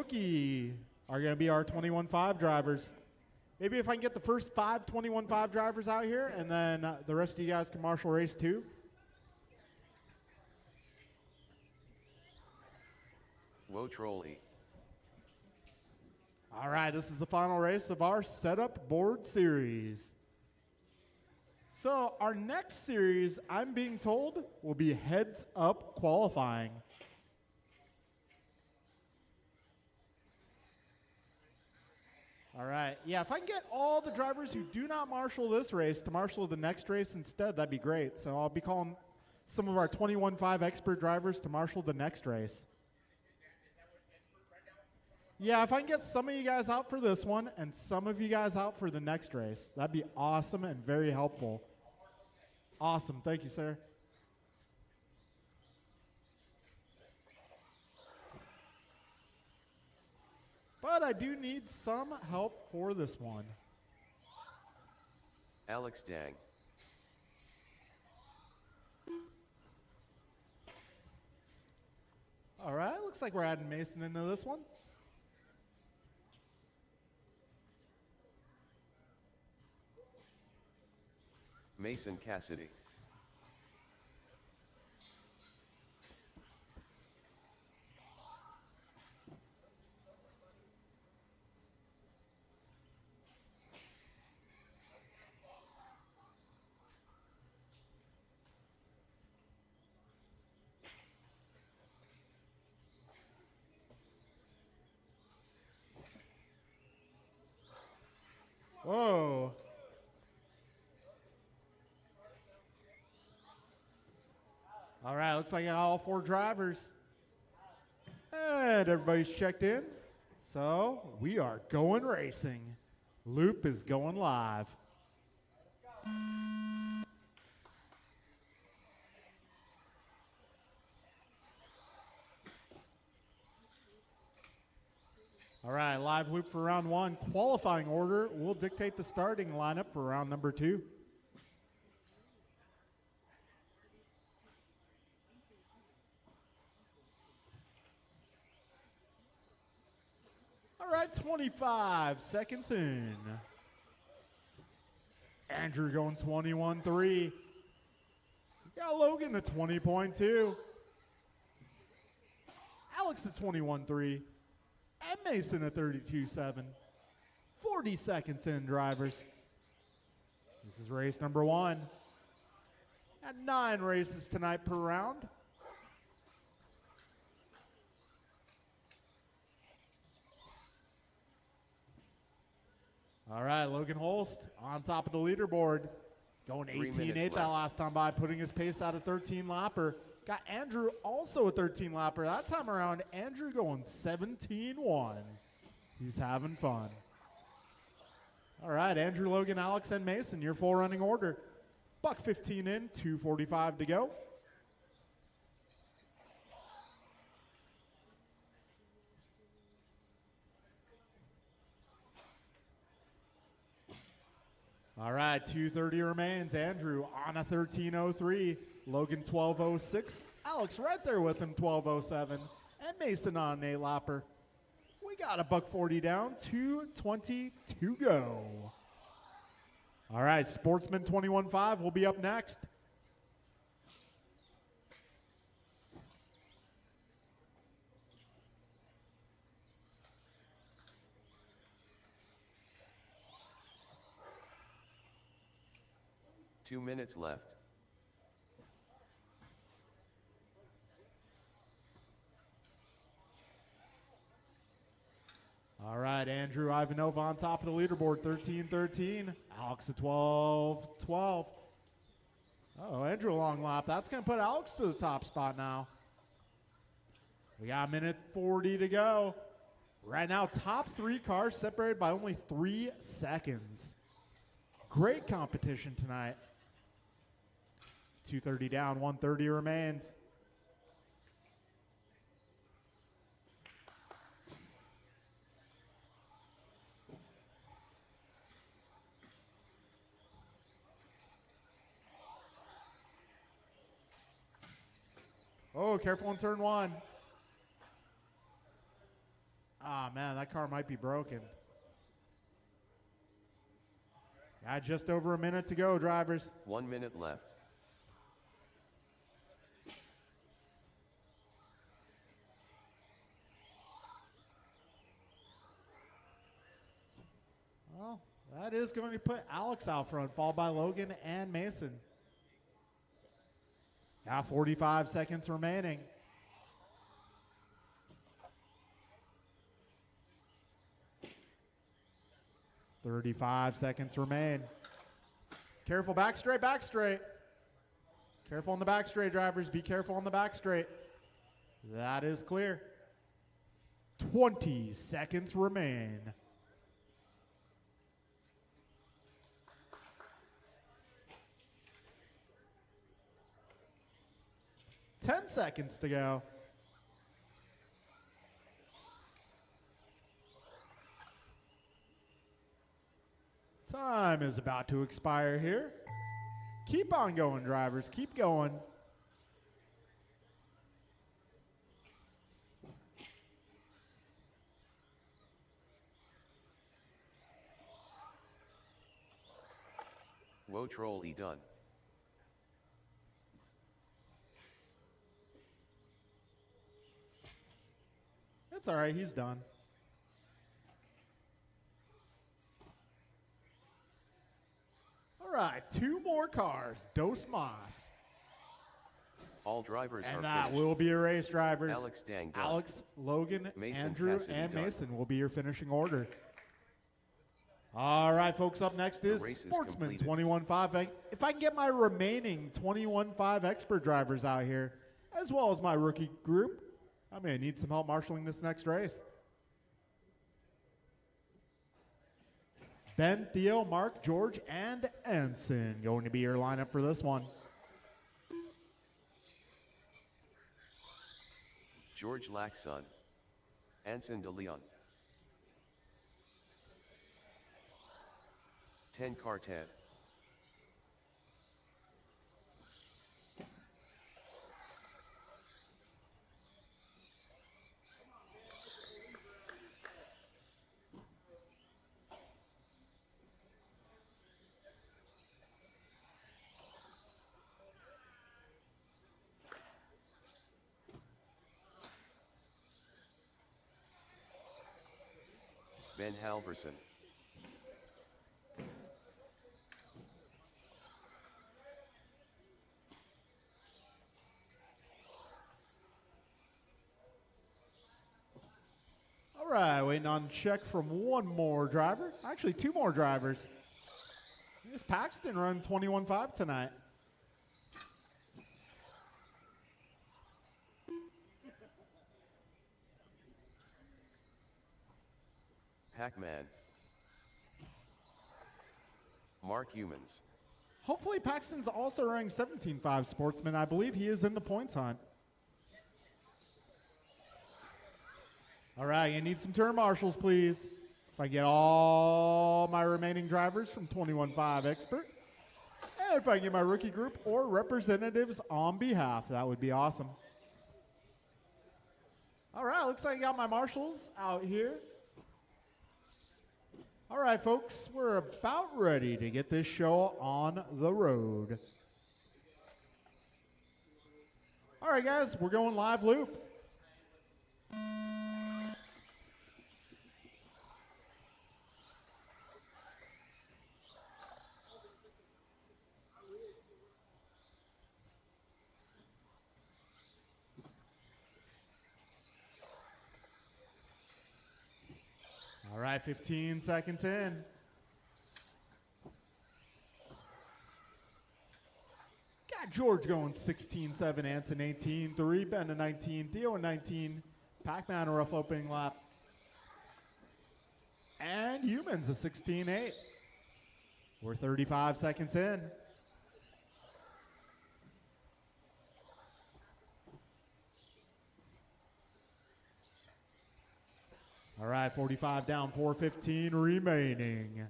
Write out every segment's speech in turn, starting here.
Rookie are going to be our 21.5 drivers. Maybe if I can get the first 5 21.5 drivers out here, and then the rest of you guys can marshal race 2. Whoa, Trolley. All right, this is the final race of our setup board series. So our next series, I'm being told, will be heads up qualifying. All right, yeah, if I can get all the drivers who do not marshal this race to marshal the next race instead, that'd be great. So I'll be calling some of our 21.5 expert drivers to marshal the next race. Yeah, if I can get some of you guys out for this one and some of you guys out for the next race, that'd be awesome and very helpful. Awesome. Thank you, sir. But I do need some help for this one. Alex Dang. All right, looks like we're adding Mason into this one. Mason Cassidy. Whoa. All right, looks like I got all 4 drivers. And everybody's checked in. So we are going racing. Loop is going live. All right, live loop for round 1. Qualifying order will dictate the starting lineup for round number 2. All right, 25 seconds in. Andrew going 21.3. Got Logan at 20.2. Alex at 21.3. And Mason at 32.7. 40 seconds in, drivers. This is race number 1. At 9 races tonight per round. All right, Logan Holst on top of the leaderboard. Going 18.8 that last time by, putting his pace out of 13 lapper. Got Andrew also a 13 lapper. That time around, Andrew going 17.1. He's having fun. All right, Andrew, Logan, Alex, and Mason, your full running order. Buck 15 in, 2:45 to go. All right, 2:30 remains. Andrew on a 13.03. Logan 12.06. Alex right there with him, 12.07. And Mason on an 8-lapper. We got a buck 40 down, 2:20 to go. All right, Sportsman 21.5 will be up next. Two minutes left. All right, Andrew Ivanova on top of the leaderboard, 13.13. Alex at 12.12. Oh, Andrew a long lap. That's going to put Alex to the top spot now. We got a minute 40 to go. Right now, top 3 cars separated by only 3 seconds. Great competition tonight. 2:30 down, 1:30 remains. Oh, careful in turn 1. Ah, man, that car might be broken. Got just over a minute to go, drivers. 1 minute left. Well, that is going to put Alex out front, followed by Logan and Mason. Now 45 seconds remaining. "35 seconds remain. Careful, back straight, back straight. Careful on the back straight, drivers. Be careful on the back straight. That is clear. 20 seconds remain. "10 seconds to go. Time is about to expire here. Keep on going, drivers. Keep going. Wotrolli done. It's all right. He's done. All right, 2 more cars. Dos Mas. All drivers And are that finished. will be your race, drivers. Alex Dang done. Alex, Logan, Mason Andrew, Cassidy and done. Mason will be your finishing order. All right, folks, up next is race is Sportsman completed. 21.5. If I can get my remaining 21.5 expert drivers out here, as well as my rookie group, I may need some help marshaling this next race. Ben, Theo, Mark, George, and Ensign going to be your lineup for this one. George Laxon. Anson de Leon. 10 car 10. Ben Halverson. All right, waiting on check from one more driver. Actually, 2 more drivers. This Paxton run 21.5 tonight. Pac-Man. Mark Humans. Hopefully, Paxton's also running 17.5 Sportsman. I believe he is in the points hunt. All right, you need some turn marshals, please. If I get all my remaining drivers from 21.5 Expert, and if I can get my rookie group or representatives on behalf, that would be awesome. All right, looks like I got my marshals out here. All right, folks, we're about ready to get this show on the road. All right, guys, we're going live loop. All right, 15 seconds in. Got George going 16-7, Anson 18-3, Ben to 19, Theo at 19, Pac-Man a rough opening lap. And Humans a 16-8. We're 35 seconds in. All right, 45 down, 4:15 remaining.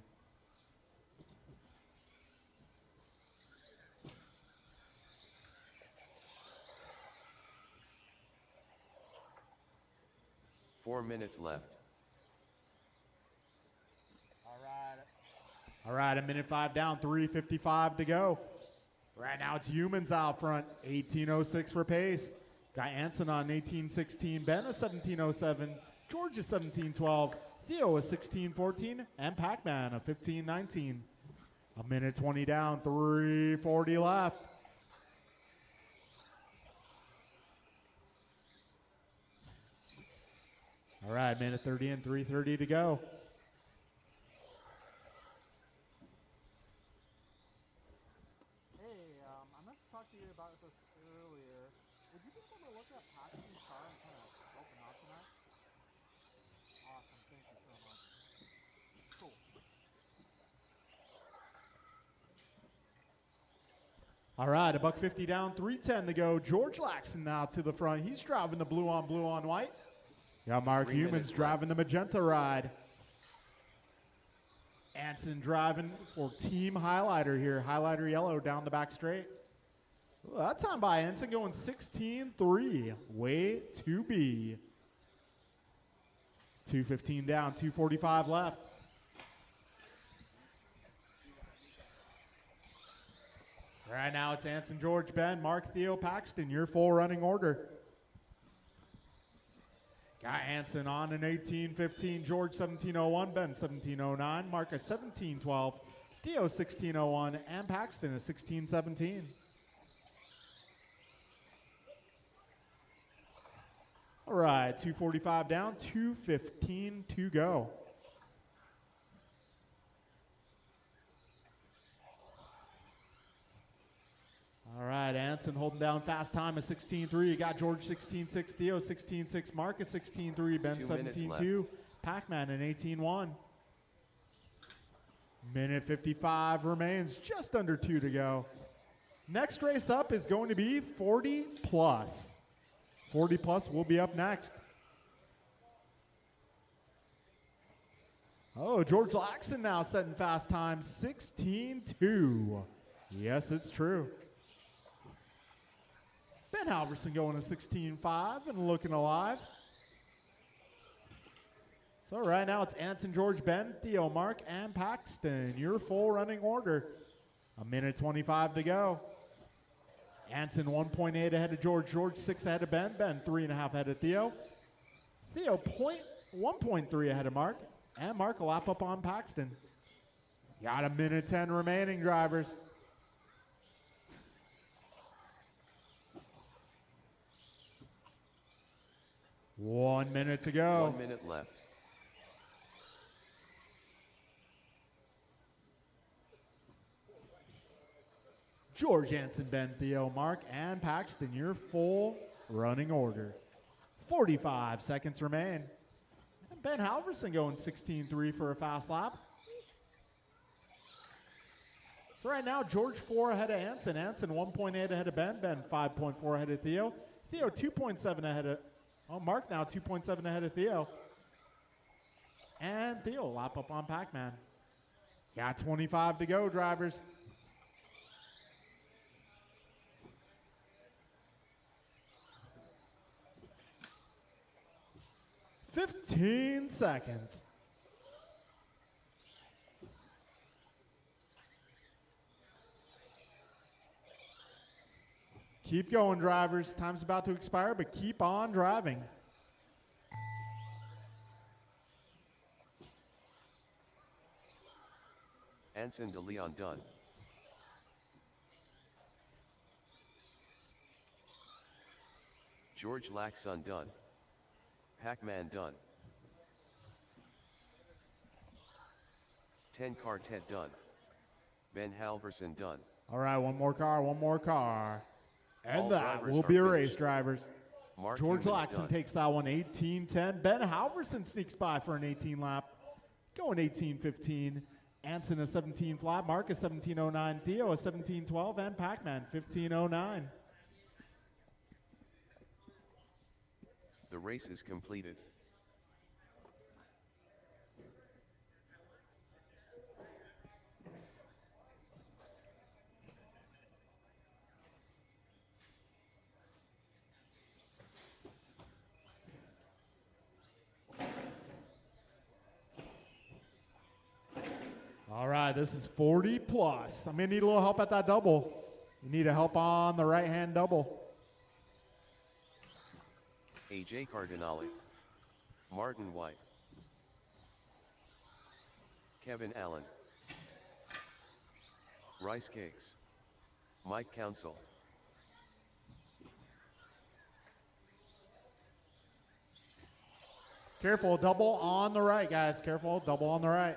Four minutes left. All right, a minute 5 down, 3:55 to go. Right now it's Humans out front, 18:06 for pace. Got Anson on 18:16, Ben a 17:07, George a 17:12, Theo a 16:14, and Pac-Man a 15:19. A minute 20 down, 3:40 left. All right, minute 30 and 3:30 to go. Hey, I meant to talk to you about this earlier. Would you be able to look at Paxton's car and kind of help him out tonight? Awesome, thank you so much. Cool. All right, a $1.50 down, 3:10 to go. George Laxton now to the front. He's driving the blue on white. Got Mark 3 Humans minutes driving the magenta ride. Anson driving for Team Highlighter here. Highlighter yellow down the back straight. Ooh, that time by Anson going 16-3. Way to be. 2:15 down, 2:45 left. Right now it's Anson, George, Ben, Mark, Theo, Paxton, your full running order. Got Anson on an 18:15, George 17:01, Ben 17:09, Mark a 17:12, Theo 16:01, and Paxton a 16:17. All right, 2:45 down, 2:15 to go. All right, Anson holding down fast time of 16:3. You got George 16:6, Theo 16:6, Mark a 16:3, Ben 2 minutes 17:2, Pac-Man an 18:1. Minute 55 remains, just under 2 to go. Next race up is going to be 40 plus. 40 plus will be up next. Oh, George Laxton now setting fast time, 16:2. Yes, it's true. Ben Halverson going to 16:5 and looking alive. So right now it's Anson, George, Ben, Theo, Mark, and Paxton. Your full running order. A minute 25 to go. Anson 1.8 ahead of George. George 6 ahead of Ben. Ben 3.5 ahead of Theo. Theo 1.3 ahead of Mark. And Mark a lap up on Paxton. Got a minute 10 remaining, drivers. One minute to go. 1 minute left. George, Anson, Ben, Theo, Mark, and Paxton, your full running order. 45 seconds remain. And Ben Halverson going 16:3 for a fast lap. So right now, George 4 ahead of Anson. Anson 1.8 ahead of Ben. Ben 5.4 ahead of Theo. Theo 2.7 ahead of, Mark now 2.7 ahead of Theo. And Theo lap up on Pac-Man. Got 25 to go, drivers. $15 seconds. Keep going, drivers. Time's about to expire, but keep on driving. Anson de Leon done. George Laxton done. Pac-Man done. 10 Quartet done. Ben Halverson done. All right, one more car. And All that drivers will are be a race, finished. drivers. Mark George Humans Laxton done. takes that one 18:10. Ben Halverson sneaks by for an 18 lap. Going 18:15. Anson a 17 flat. Mark a 17:09. Theo a 17:12. And Pac-Man 15:09. The race is completed. All right, this is 40 plus. I'm going to need a little help at that double. You need a help on the right-hand double. AJ Cardinale, Martin White, Kevin Allen, Rice Cakes, Mike Council. Careful, double on the right, guys. Careful, double on the right.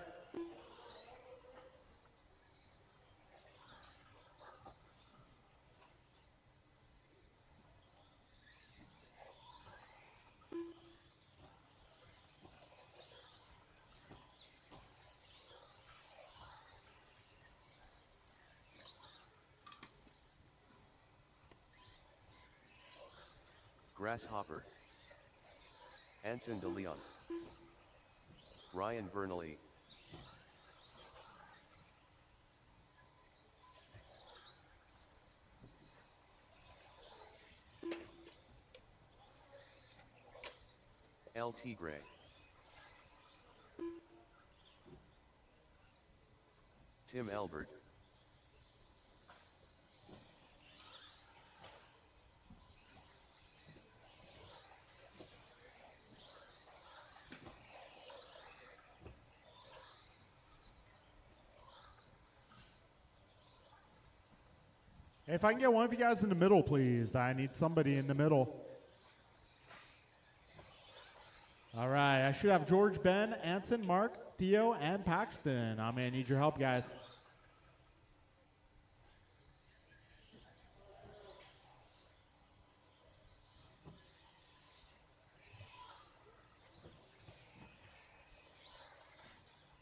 Grasshopper, Anson De Leon, Ryan Bernally, LT Gray, Tim Elbert, Hey, if I can get one of you guys in the middle, please. I need somebody in the middle. All right, I should have George, Ben, Anson, Mark, Theo, and Paxton. I'm going to need your help, guys.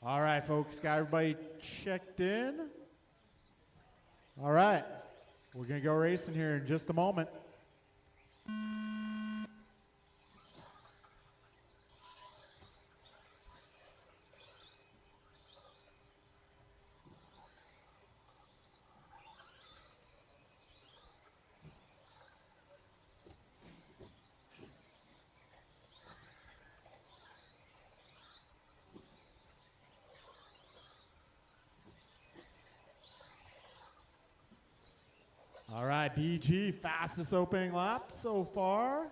All right, folks, got everybody checked in? All right, we're going to go racing here in just a moment. All right, BG, fastest opening lap so far.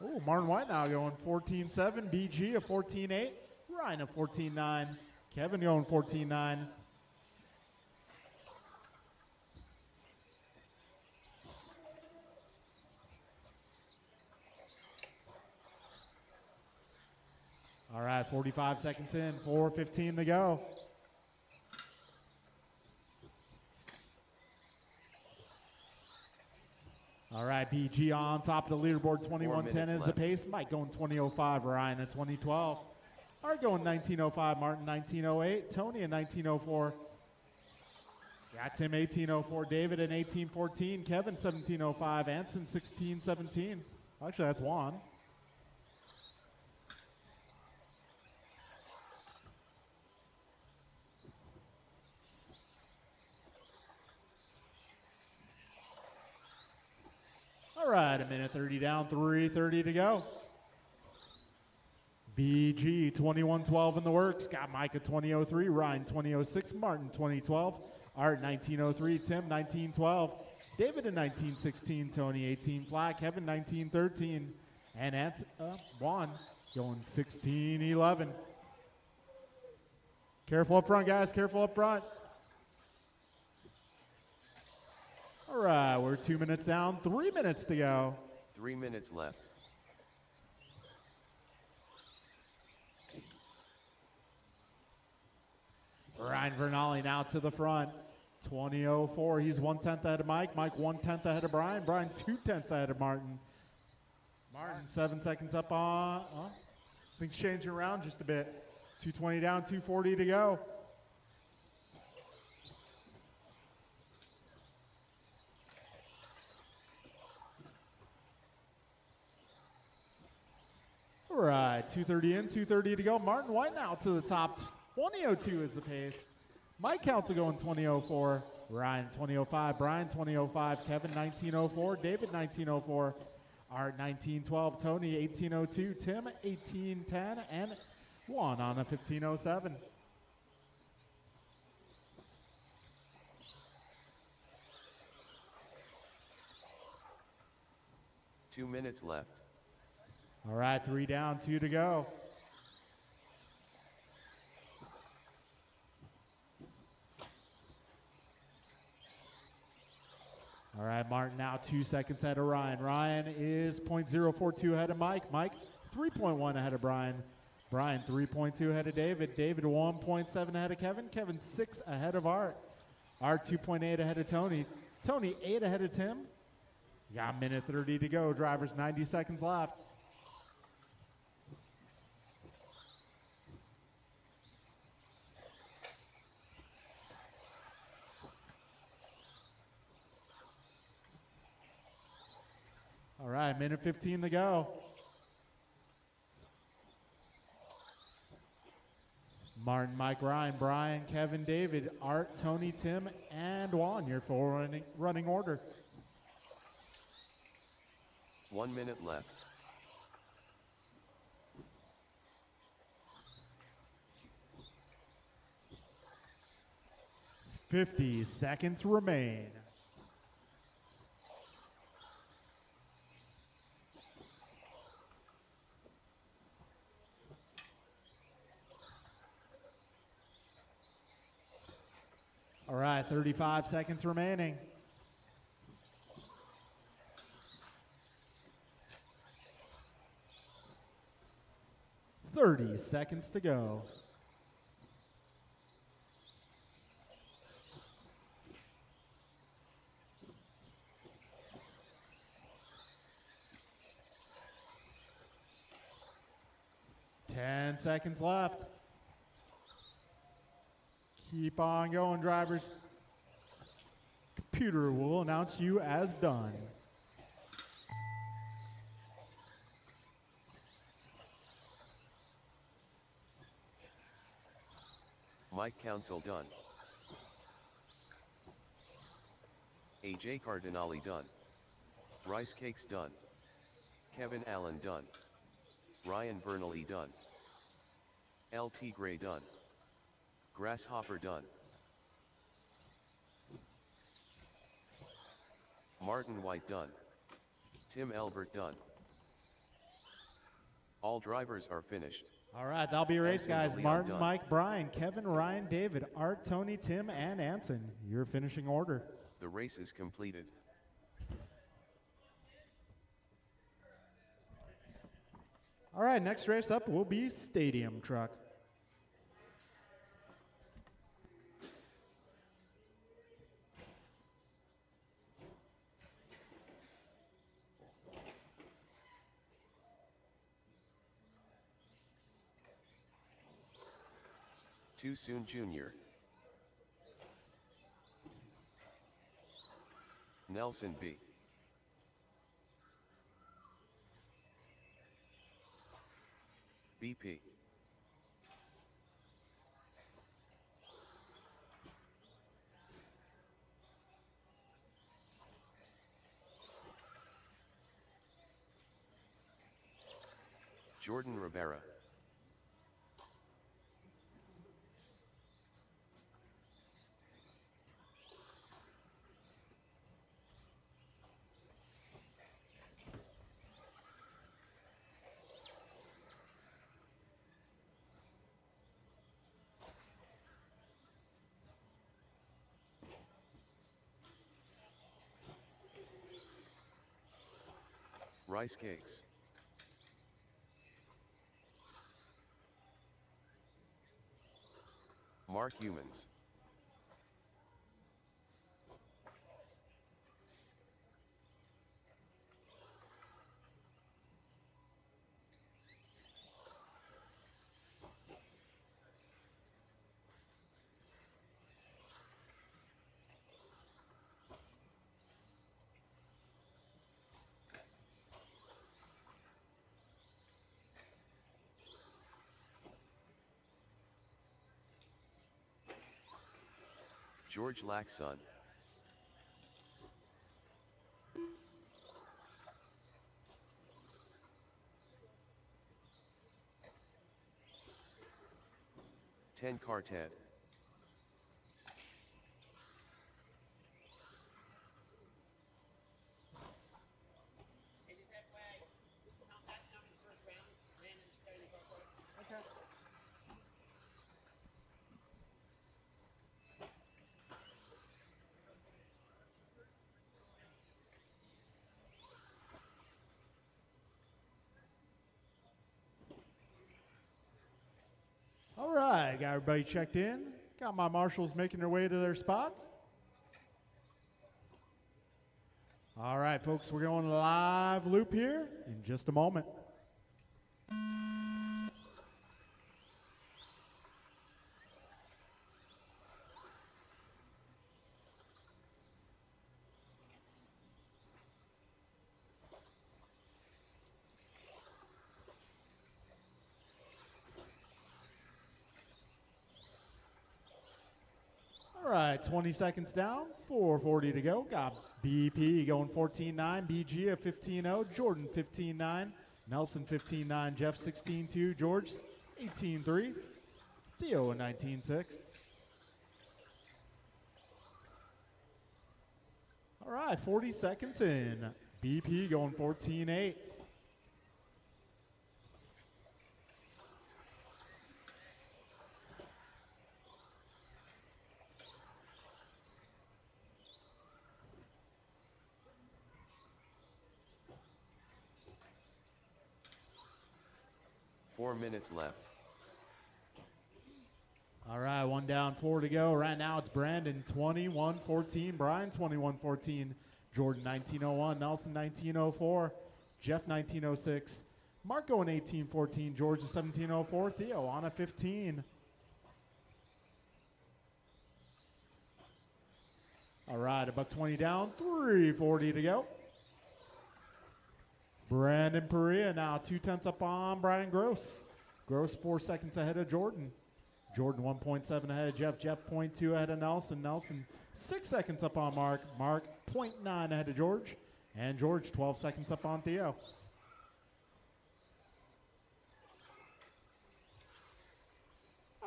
Oh, Martin White now going 14.7, BG a 14.8, Ryan a 14.9, Kevin going 14.9. All right, 45 seconds in, 4:15 to go. All right, BG on top of the leaderboard, 21:10 is the pace. Mike going 20:05, Ryan at 20:12. Art going 19:05, Martin 19:08, Tony at 19:04. Got Tim 18:04, David at 18:14, Kevin 17:05, Anson 16:17. Actually, that's Juan. All right, a minute 30 down, 3:30 to go. BG 21:12 in the works. Got Mike at 20:03, Ryan 20:06, Martin 20:12, Art 19:03, Tim 19:12, David at 19:16, Tony 18 flat, Kevin 19:13, and Juan going 16:11. Careful up front, guys. Careful up front. All right, we're 2 minutes down, 3 minutes to go. 3 minutes left. Ryan Bernally now to the front, 20:04. He's 1/10 ahead of Mike. Mike 1/10 ahead of Brian. Brian 2/10 ahead of Martin. Martin 7 seconds up on. Things changing around just a bit. 2:20 down, 2:40 to go. All right, 2:30 in, 2:30 to go. Martin White now to the top. 20:02 is the pace. Mike Council going 20:04. Ryan 20:05. Brian 20:05. Kevin 19:04. David 19:04. Art 19:12. Tony 18:02. Tim 18:10. And Juan on a 15:07. 2 minutes left. All right, 3 down, 2 to go. All right, Martin now 2 seconds ahead of Ryan. Ryan is .042 ahead of Mike. Mike 3.1 ahead of Brian. Brian 3.2 ahead of David. David 1.7 ahead of Kevin. Kevin 6 ahead of Art. Art 2.8 ahead of Tony. Tony 8 ahead of Tim. You got a minute 30 to go. Drivers 90 seconds left. All right, minute 15 to go. Martin, Mike, Ryan, Brian, Kevin, David, Art, Tony, Tim, and Juan, your full running order. 1 minute left. $50 seconds remain. All right, 35 seconds remaining. $30 seconds to go. Ten seconds left. Keep on going, drivers. Computer will announce you as done. Mike Council done. AJ Cardinale done. Rice Cakes done. Kevin Allen done. Ryan Bernally done. LT Gray done. Grasshopper done. Martin White done. Tim Elbert done. All drivers are finished. All right, that'll be a race, Anson guys. DeLeon Martin, done. Mike, Brian, Kevin, Ryan, David, Art, Tony, Tim, and Anson. Your finishing order. The race is completed. All right, next race up will be Stadium Truck. Too Soon Jr. Nelson B. BP. Jordan Rivera. Rice Cakes. Mark Humans. George Laxon. Ten Carted. got everybody checked in. Got my marshals making their way to their spots. All right, folks, we're going live loop here in just a moment. All right, 20 seconds down, 4:40 to go. Got BP going 14-9, BG at 15-0, Jordan 15-9, Nelson 15-9, Jeff 16-2, George 18-3, Theo 19-6. All right, 40 seconds in. BP going 14-8. Four minutes left. All right, 1 down, 4 to go. Right now it's Brandon 21-14, Brian 21-14, Jordan 19-01, Nelson 19-04, Jeff 19-06, Mark going 18-14, George 17-04, Theo on a 15. All right, about 20 down, 3:40 to go. Brandon Perea now 2/10 up on Brian Gross. Gross 4 seconds ahead of Jordan. Jordan 1.7 ahead of Jeff. Jeff 0.2 ahead of Nelson. Nelson 6 seconds up on Mark. Mark 0.9 ahead of George. And George 12 seconds up on Theo.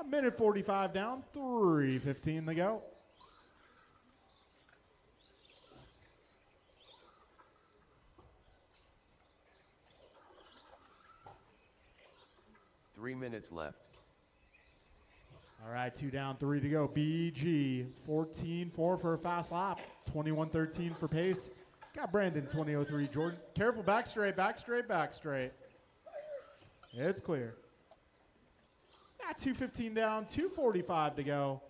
A minute 45 down, 3:15 to go. Three minutes left. All right, 2 down, 3 to go. BG 14-4 for a fast lap. 21-13 for pace. Got Brandon 20-03. Jordan, careful, back straight, back straight, back straight. It's clear. Got 2:15 down, 2:45 to go.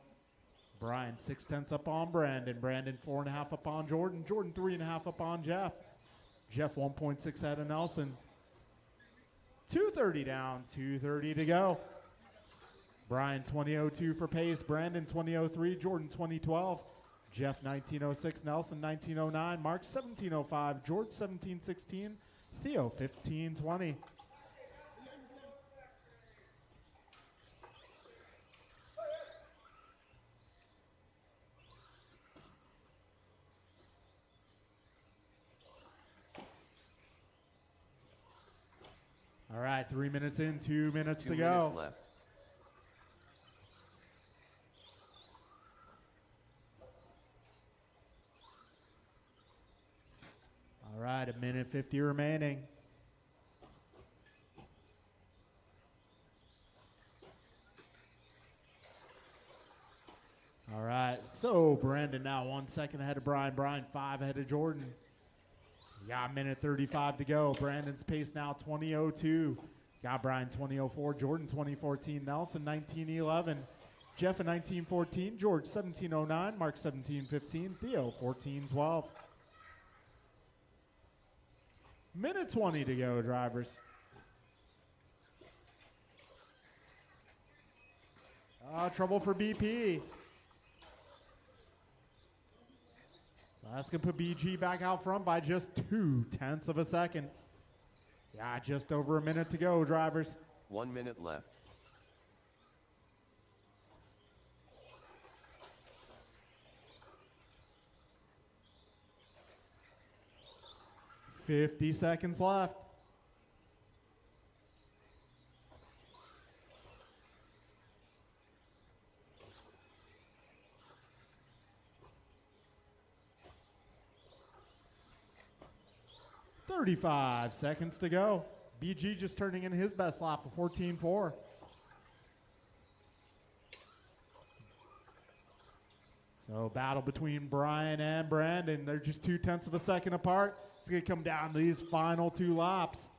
Brian 6/10 up on Brandon. Brandon 4.5 up on Jordan. Jordan 3.5 up on Jeff. Jeff 1.6 ahead of Nelson. 2:30 down, 2:30 to go. Brian 20:02 for pace. Brandon 20:03. Jordan 20:12. Jeff 19:06. Nelson 19:09. Mark 17:05. George 17:16. Theo 15:20. All right, 3 minutes in, 2 minutes to 2 go. minutes left. All right, a minute 50 remaining. All right, so Brandon now 1 second ahead of Brian. Brian 5 ahead of Jordan. Got a minute 35 to go. Brandon's pace now 20:02. Got Brian 20:04. Jordan 20:14. Nelson 19:11. Jeff at 19:14. George 17:09. Mark 17:15. Theo 14:12. Minute 20 to go, drivers. Trouble for BP. So that's going to put BG back out front by just 0.2 of a second. Yeah, just over a minute to go, drivers. 1 minute left. $50 seconds left. $35 seconds to go. BG just turning in his best lap of 14.4. So battle between Brian and Brandon. They're just 0.2 of a second apart. It's going to come down to these final 2 laps.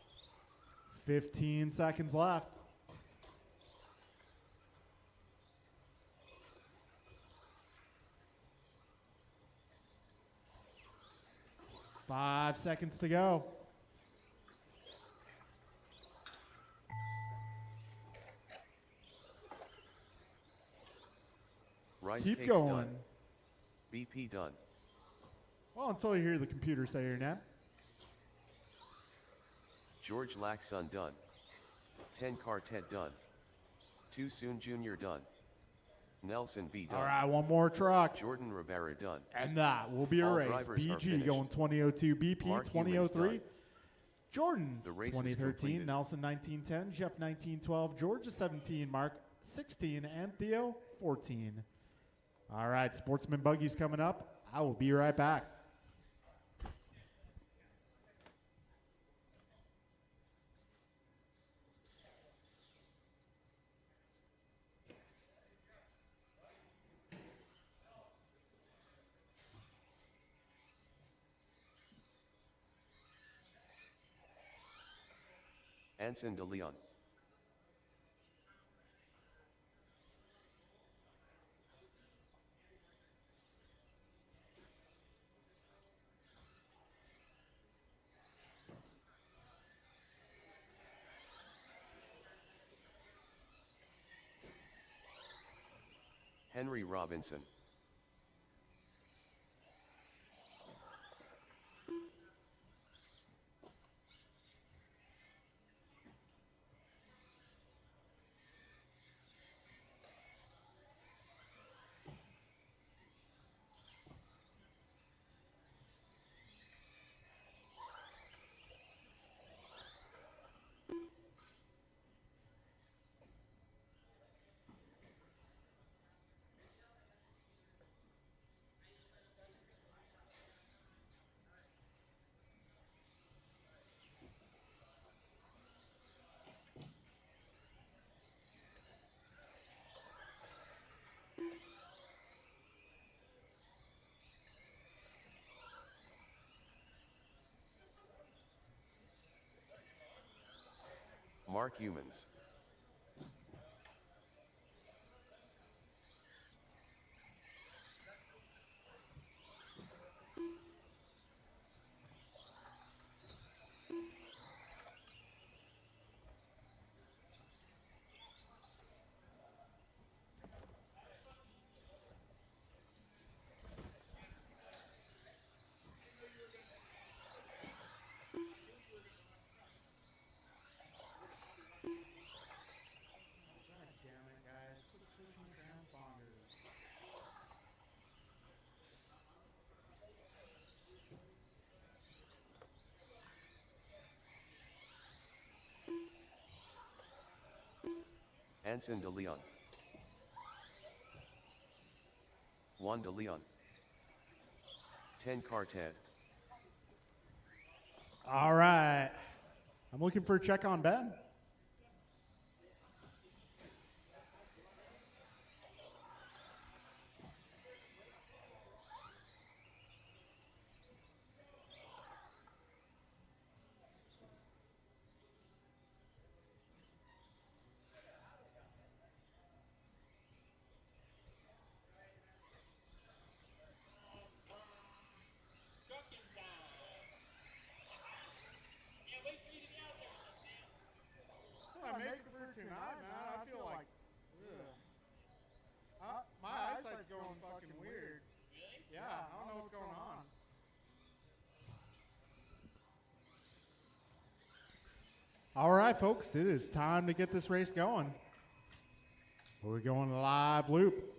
15 seconds left. 5 seconds to go. Rice Keep cakes going. done. BP done. Well, until you hear the computer say your name. George Laxon done. 10 Quartet done. Too Soon Jr. done. Nelson B done. All right, one more truck. Jordan Rivera done. And that will be a All race. drivers are BG finished. going 2002, BP Mark Humans 2003. done. Jordan The race is 2013, completed. Nelson 1910, Jeff 1912, Georgia 17, Mark 16, and Theo 14. All right, Sportsman Buggy's coming up. I will be right back. Anson de Leon. Henry Robinson. Mark Humans. Damn it, guys. Quit switching transponders. Anson de Leon. Juan de Leon. 10 Quartet. All right. I'm looking for a check on Ben. I make it through tonight, man. I feel like, my eyesight's going fucking weird. Yeah, I don't know what's going on. All right, folks, it is time to get this race going. We're going live loop.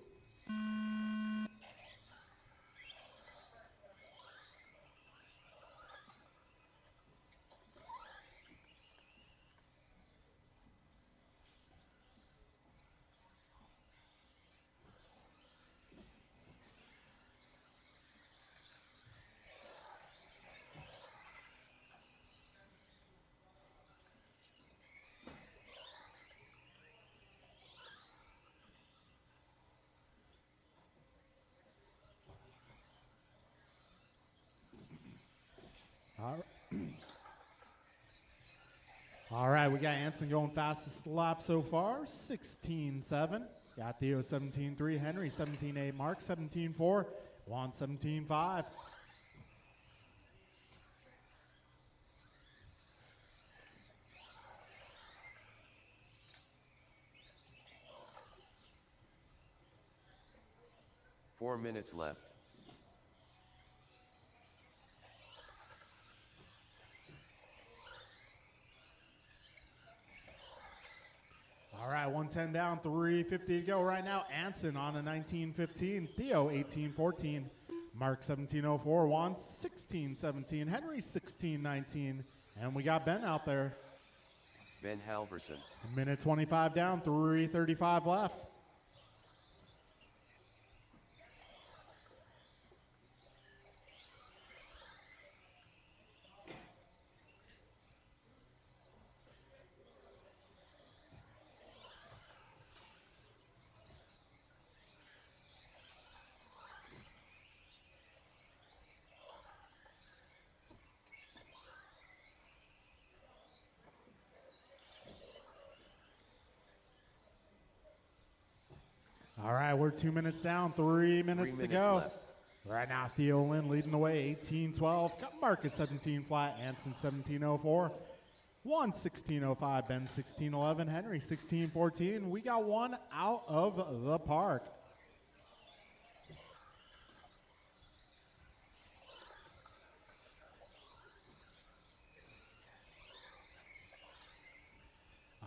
All right, we got Anson going fastest lap so far, 16.7. Got Theo 17.3, Henry 17.8, Mark 17.4, Juan 17.5. 4 minutes left. All right, 110 down, 350 to go right now. Anson on a 1915, Theo 1814, Mark 1704, Juan 1617, Henry 1619, and we got Ben out there. Ben Halverson. Minute 25 down, 3:35 left. All right, we're 2 minutes down, 3 minutes 3 to minutes go. left. Right now, Theo Lynn leading the way, 1812. Got Marcus 17 flat, Anson 1704. Juan 1605, Ben 1611, Henry 1614. We got one out of the park.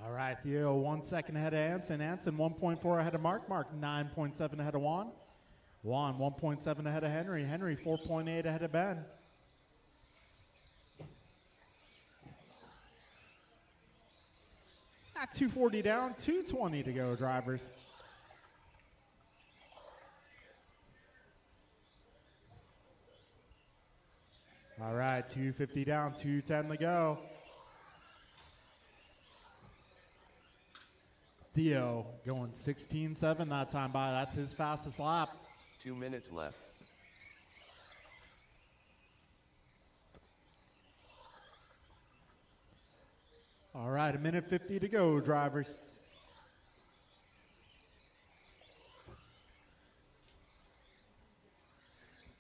All right, Theo 1 second ahead of Anson. Anson 1.4 ahead of Mark. Mark 9.7 ahead of Juan. Juan 1.7 ahead of Henry. Henry 4.8 ahead of Ben. At 240 down, 220 to go, drivers. All right, 250 down, 210 to go. Theo going 16.7 that time by. That's his fastest lap. 2 minutes left. All right, a minute 50 to go, drivers.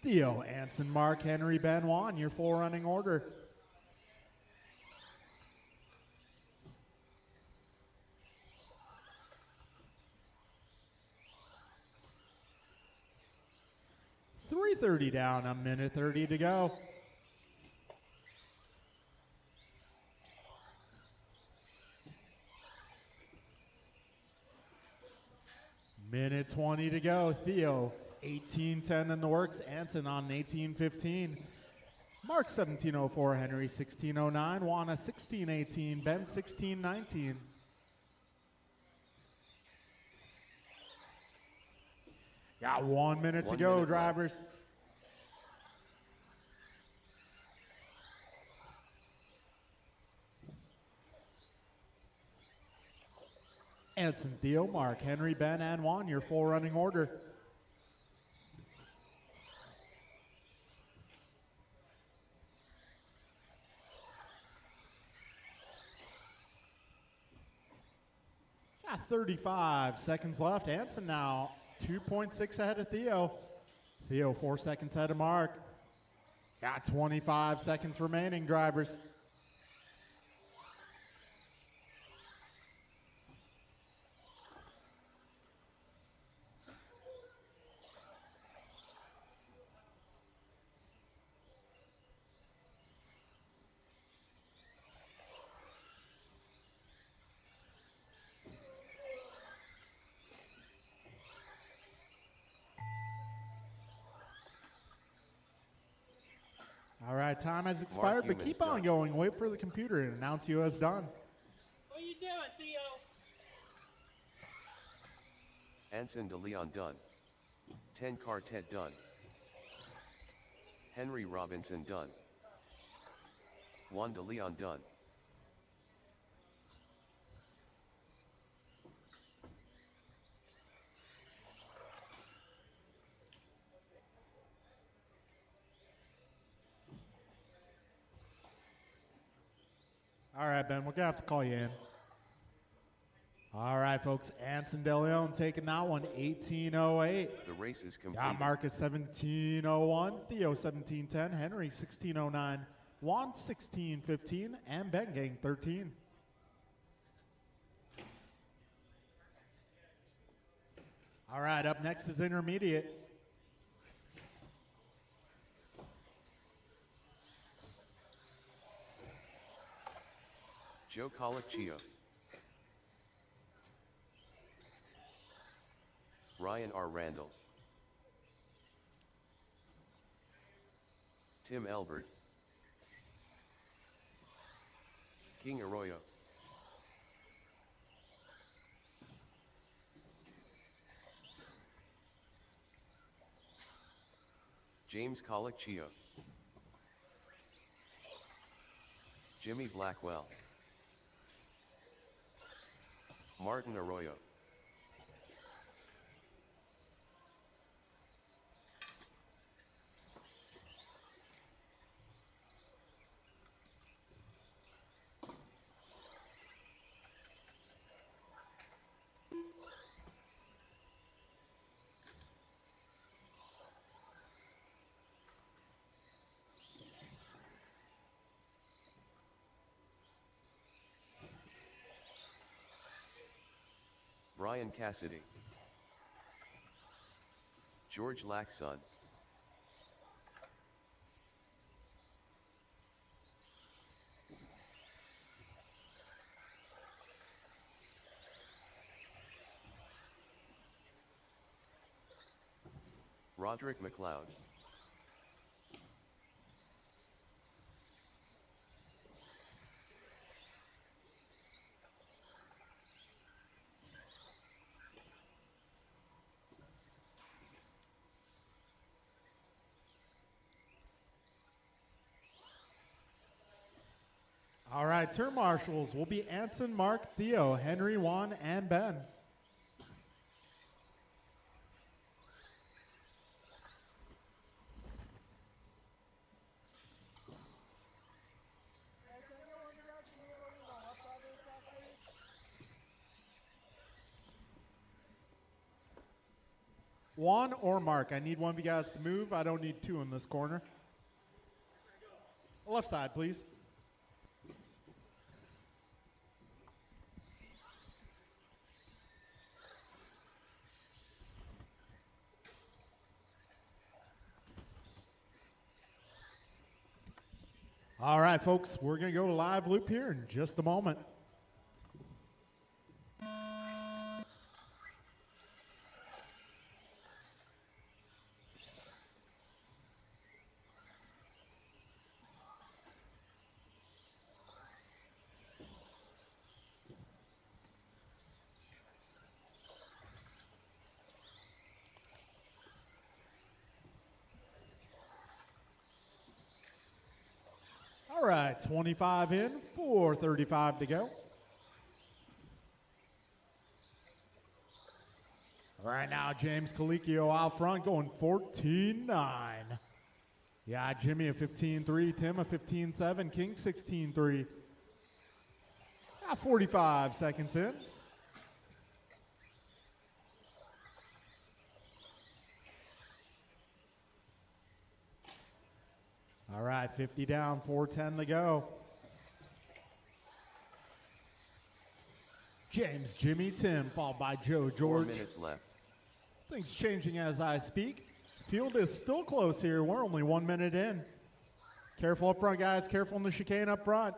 Theo, Anson, Mark, Henry, Ben, Juan, your full running order. .330 down, a minute 30 to go. Minute 20 to go. Theo, 18:10 in the works. Anson on 18:15. Mark 17:04. Henry 16:09. Juana 16:18. Ben 16:19. Got 1 minute to 1 go, minute drivers. Anson, Theo, Mark, Henry, Ben, and Juan, your full running order. Got 35 seconds left. Anson now 2.6 ahead of Theo. Theo 4 seconds ahead of Mark. Got 25 seconds remaining, drivers. All right, time has expired, but Humans keep on done. going. Wait for the computer to announce you as done. What you doing, Theo? Anson de Leon done. 10 Quartet done. Henry Robinson done. Juan de Leon done. All right, Ben, we're going to have to call you in. All right, folks, Anson de Leon taking that one, 18:08. The race is complete. Got Marcus 17:01, Theo 17:10, Henry 16:09, Juan 16:15, and Ben getting 13. All right, up next is intermediate. Joe Colicchio. Ryan R. Randall. Tim Elbert. King Arroyo. James Colicchio. Jimmy Blackwell. Martin Arroyo. Brian Cassidy. George Laxon. Roderick McLeod. All right, turn marshals will be Anson, Mark, Theo, Henry, Juan, and Ben. Juan or Mark, I need one of you guys to move. I don't need two in this corner. Left side, please. All right, folks, we're going to go live loop here in just a moment. All right, 25 in, 4:35 to go. Right now, James Colicchio out front going 14-9. Yeah, Jimmy a 15-3, Tim a 15-7, King 16-3. 45 seconds in. All right, 50 down, 4:10 to go. James, Jimmy, Tim, followed by Joe, 4 George. minutes left. Things changing as I speak. Field is still close here. We're only 1 minute in. Careful up front, guys. Careful in the chicane up front.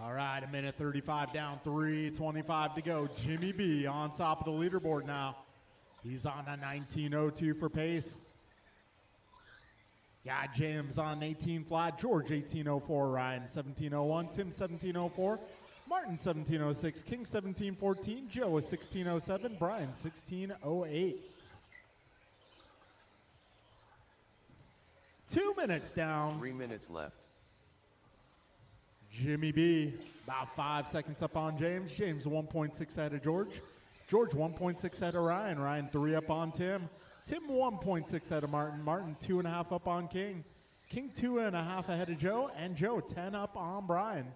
All right, 1:35 down, 3:25 to go. Jimmy B on top of the leaderboard now. He's on a 19:02 for pace. Got James on 18 flat, George 18:04, Ryan 17:01, Tim 17:04, Martin 17:06, King 17:14, Joe is 16:07, Brian 16:08. 2 minutes down. 3 minutes left. Jimmy B, about 5 seconds up on James. James 1.6 ahead of George. George 1.6 ahead of Ryan. Ryan 3 up on Tim. Tim 1.6 ahead of Martin. Martin 2.5 up on King. King 2.5 ahead of Joe. And Joe 10 up on Brian.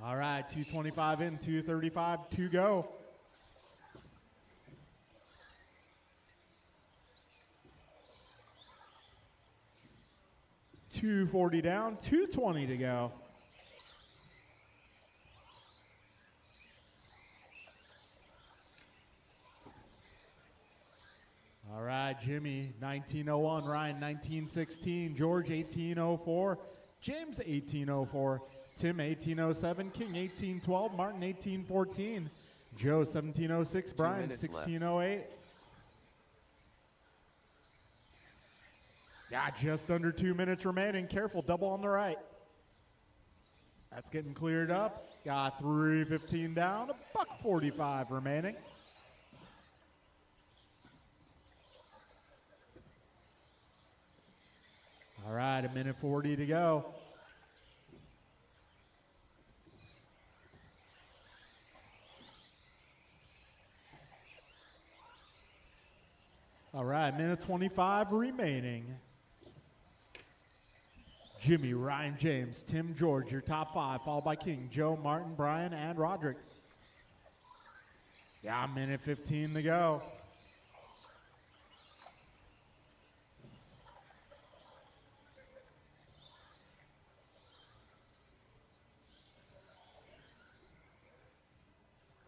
All right, 2:25 in, 2:35 to go. $240 down, $220 to go. All right, Jimmy, 1901, Ryan, 1916, George, 1804, James, 1804, Tim, 1807, King, 1812, Martin, 1814, Joe, 1706, Brian, minutes left. 1608. Yeah, just under 2 minutes remaining. Careful, double on the right. That's getting cleared up. Got 3:15 down, $1.45 remaining. All right, 1:40 to go. All right, 1:25 remaining. Jimmy, Ryan, James, Tim, George, your top five, followed by King, Joe, Martin, Brian, and Roderick. Yeah, 1:15 to go.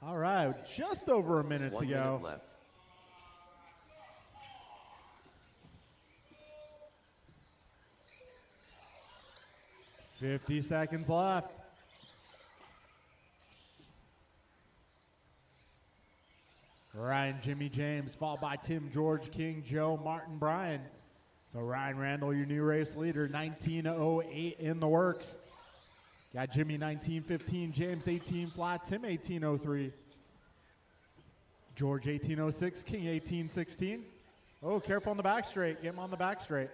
All right, just over a minute 1 to go. minute left. $50 seconds left. Ryan, Jimmy, James, followed by Tim, George, King, Joe, Martin, Brian. So Ryan Randall, your new race leader, 1908 in the works. Got Jimmy 1915, James 18 flat, Tim 1803. George 1806, King 1816. Oh, careful on the back straight. Get him on the back straight.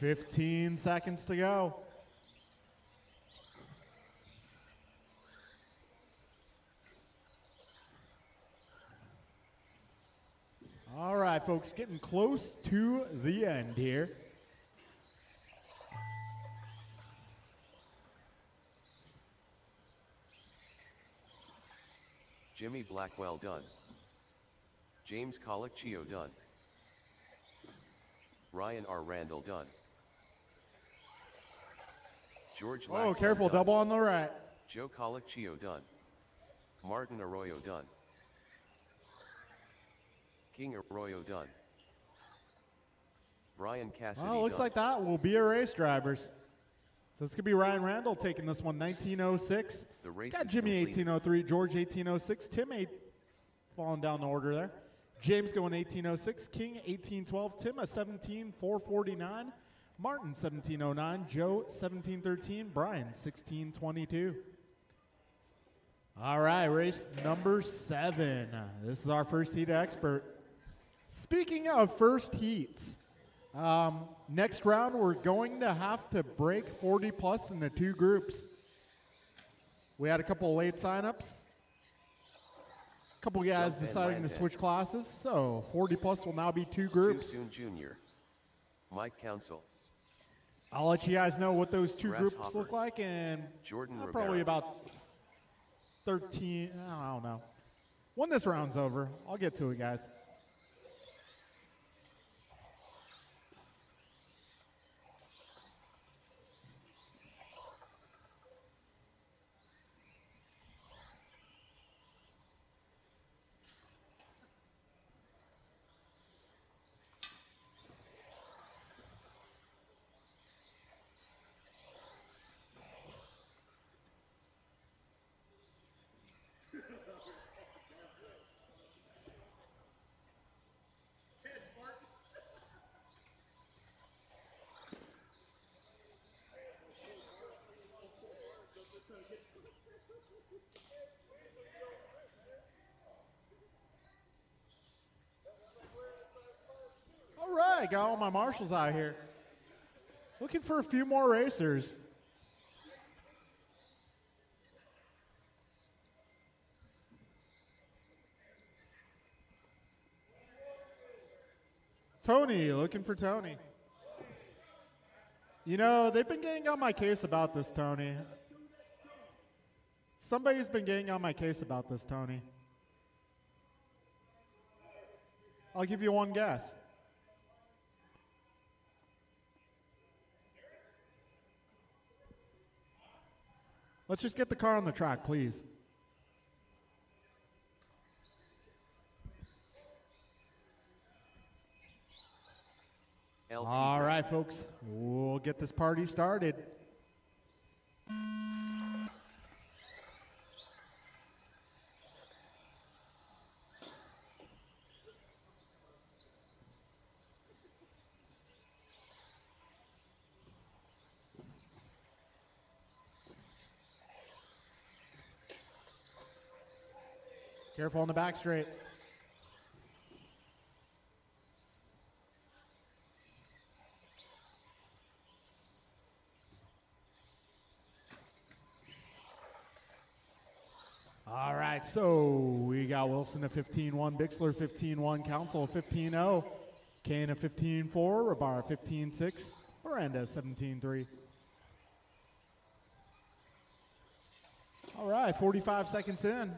$15 seconds to go. All right, folks, getting close to the end here. Jimmy Blackwell done. James Colicchio done. Ryan R. Randall done. George Oh, Laxon careful, done. double on the right. Joe Colicchio done. Martin Arroyo done. King Arroyo done. Brian Cassidy Oh, looks done. like that will be a race drivers. So it's going to be Ryan Randall taking this one, 1906. The race Got is Jimmy complete. 1803, George 1806, Tim falling down the order there. James going 1806, King 1812, Tim a 17449, Martin 1709, Joe 1713, Brian 1622. All right, race number 7. This is our first heat expert. Speaking of first heats, next round we're going to have to break 40 plus into 2 groups. We had a couple of late signups. A couple guys Jump in, deciding to land switch classes, so 40 plus will now be 2 Too groups. Soon Jr. Mike Council. I'll let you guys know what those 2 groups Grasshopper. look like, and Jordan probably Rivera. about 13, I don't know. When this round's over, I'll get to it, guys. All right, got all my marshals out here. Looking for a few more racers. Tony, looking for Tony. You know, they've been getting on my case about this, Tony. Somebody's been getting on my case about this, Tony. I'll give you one guess. Let's just get the car on the track, please. LT All Brand. right, folks. We'll get this party started. Careful on the back straight. All right, so we got Wilson at 15-1, Bixler 15-1, Council 15-0, Kane at 15-4, Rabar 15-6, Miranda 17-3. All right, 45 seconds in.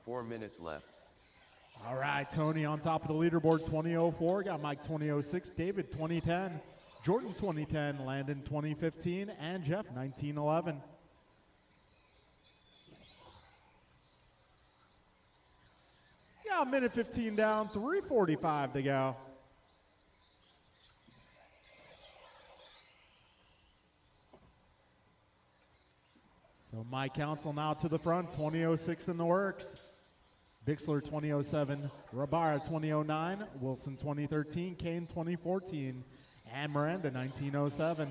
Four minutes left. All right, Tony on top of the leaderboard, 2004. Got Mike 2006, David 2010, Jordan 2010, Landon 2015, and Jeff 1911. Got a minute 15 down, 3:45 to go. So Mike Council now to the front, 2006 in the works. Bixler 2007, Rabara 2009, Wilson 2013, Kane 2014, and Miranda 1907.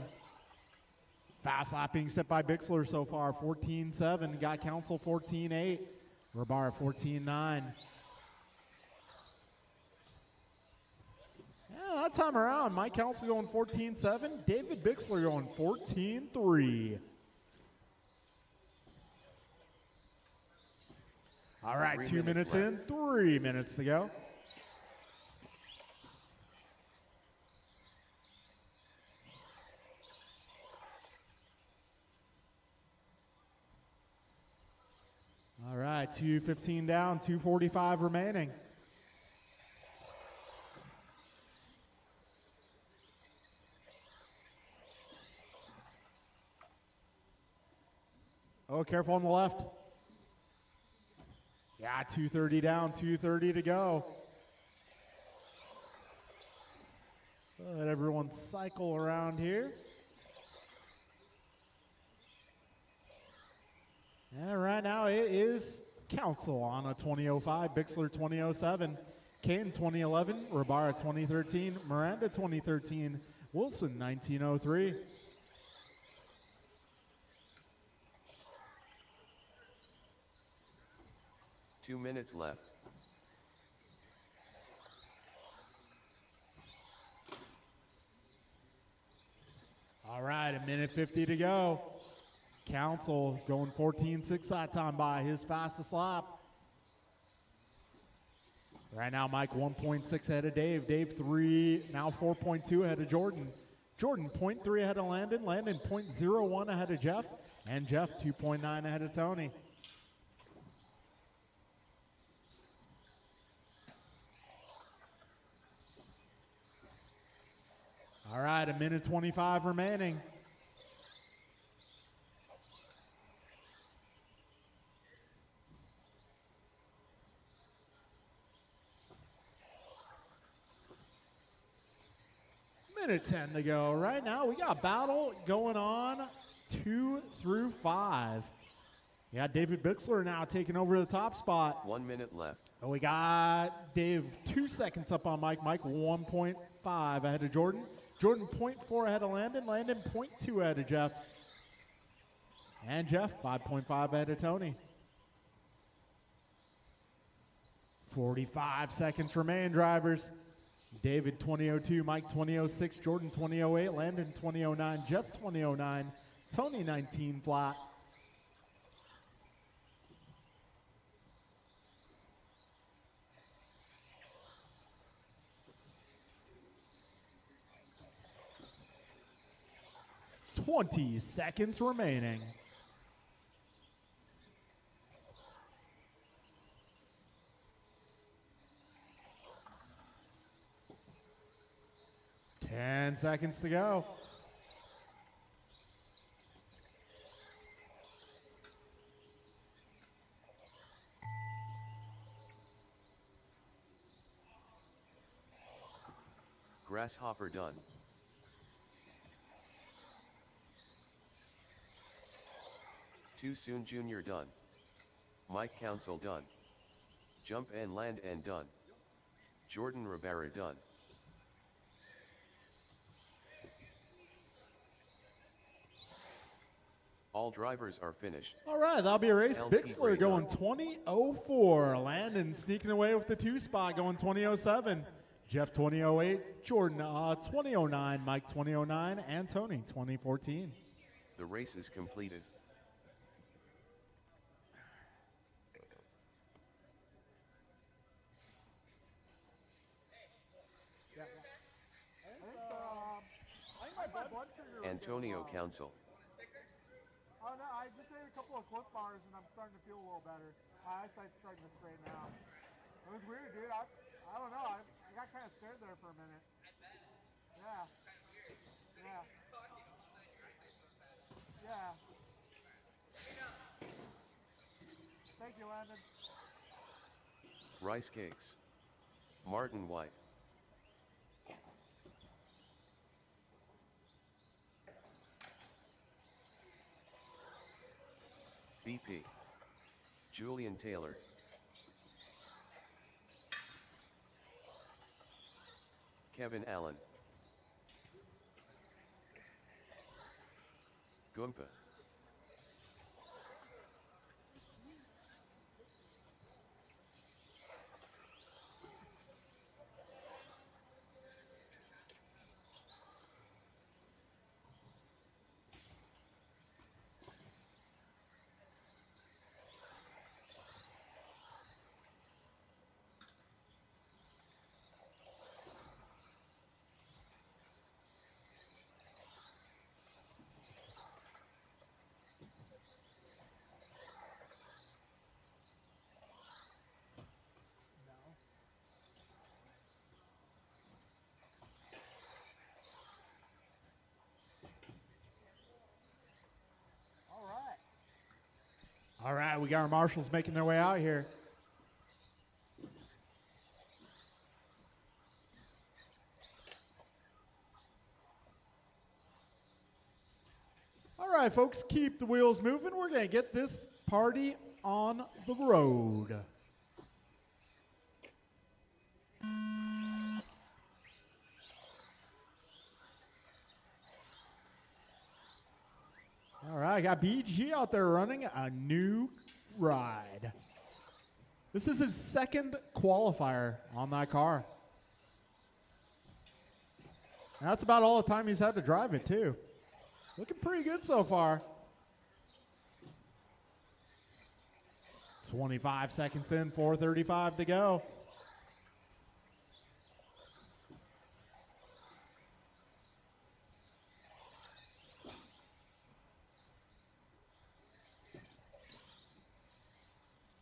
Fast lap being set by Bixler so far, 14.7. Got Council 14.8, Rabara 14.9. Yeah, that time around, Mike Council going 14.7, David Bixler going 14.3. All right, 3 2 minutes minutes in, 3 minutes to go. All right, 2:15 down, 2:45 remaining. Oh, careful on the left. Yeah, 2:30 down, 2:30 to go. Let everyone cycle around here. And right now it is Council on a 2005, Bixler 2007, Kane 2011, Rabara 2013, Miranda 2013, Wilson 1903. Two minutes left. All right, a minute 50 to go. Council going 14.6 that time by his fastest lap. Right now, Mike 1.6 ahead of Dave. Dave 3, now 4.2 ahead of Jordan. Jordan 0.3 ahead of Landon. Landon 0.01 ahead of Jeff. And Jeff 2.9 ahead of Tony. All right, a minute 25 remaining. Minute 10 to go. Right now, we got battle going on 2 through 5. Yeah, David Bixler now taking over the top spot. 1 minute left. And we got Dave 2 seconds up on Mike. Mike 1.5 ahead of Jordan. Jordan 0.4 ahead of Landon. Landon 0.2 ahead of Jeff. And Jeff 5.5 ahead of Tony. 45 seconds remain, drivers. David 2002, Mike 2006, Jordan 2008, Landon 2009, Jeff 2009, Tony 19 flat. $20 seconds remaining. Ten seconds to go. Grasshopper done. Too Soon Jr. done. Mike Council done. Jump and Land and done. Jordan Rivera done. All drivers are finished. All right, that'll be a race. LT Bixler Gray going done. 20:04. Landon sneaking away with the 2 spot going 20:07. Jeff 20:08. Jordan 20:09. Mike 20:09. And Tony 20:14. The race is completed. I think my blood sugar was Antonio getting low. Council. Oh no, I just ate a couple of Cliff Bars and I'm starting to feel a little better. My eyesight's starting to straighten out. It was weird, dude. I don't know. I got kind of scared there for a minute. Yeah. Yeah. Yeah. Thank you, Landon. Rice Cakes. Martin White. BP. Julian Taylor. Kevin Allen. Goompa. All right. All right, we got our marshals making their way out here. All right, folks, keep the wheels moving. We're going to get this party on the road. All right, got BG out there running a new ride. This is his second qualifier on that car. And that's about all the time he's had to drive it, too. Looking pretty good so far. 25 seconds in, 4:35 to go.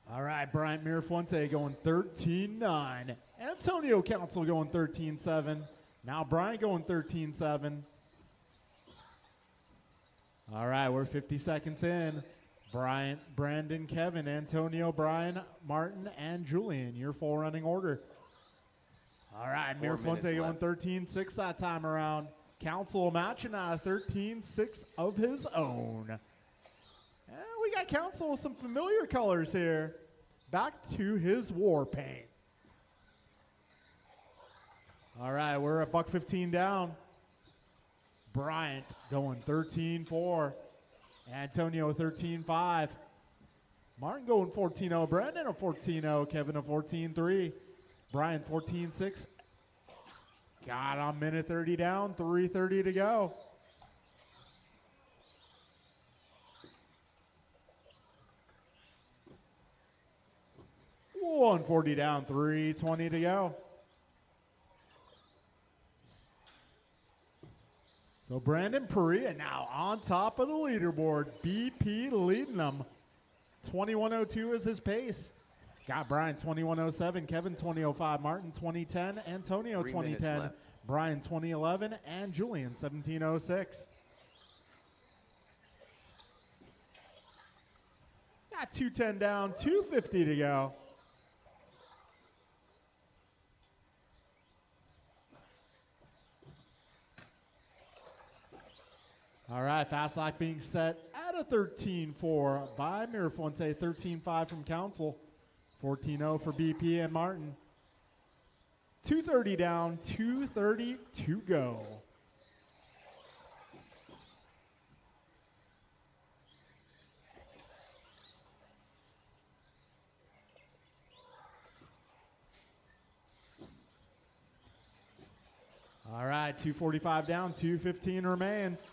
All right, Bryant Mirafuente going 13-9. Antonio Council going 13-7. Now Bryant going 13-7. All right, we're 50 seconds in. Bryant, Brandon, Kevin, Antonio, Brian, Martin, and Julian, your full running order. All right, 4 minutes Mirafuente going left. 13-6 that time around. Council matching out a 13-6 of his own. And we got Council with some familiar colors here. Back to his war paint. All right, we're at $1.15 down. Bryant going 13-4. Antonio 13-5. Martin going 14-0. Brandon a 14-0. Kevin a 14-3. Brian 14-6. Got on minute 30 down, 3:30 to go. 140 down, 3:20 to go. So Brandon Perea now on top of the leaderboard. BP leading them. 21:02 is his pace. Got Brian 21:07, Kevin 20:05, Martin 20:10, Antonio 3 minutes 20:10, left. Brian 20:11, and Julian 17:06. Got 2:10 down, 2:50 to go. All right, fast lock being set at a 13.4 by Mirafuente, 13.5 from Council, 14.0 for BP and Martin. 2:30 down, 2:30 to go. All right, 2:45 down, 2:15 remains.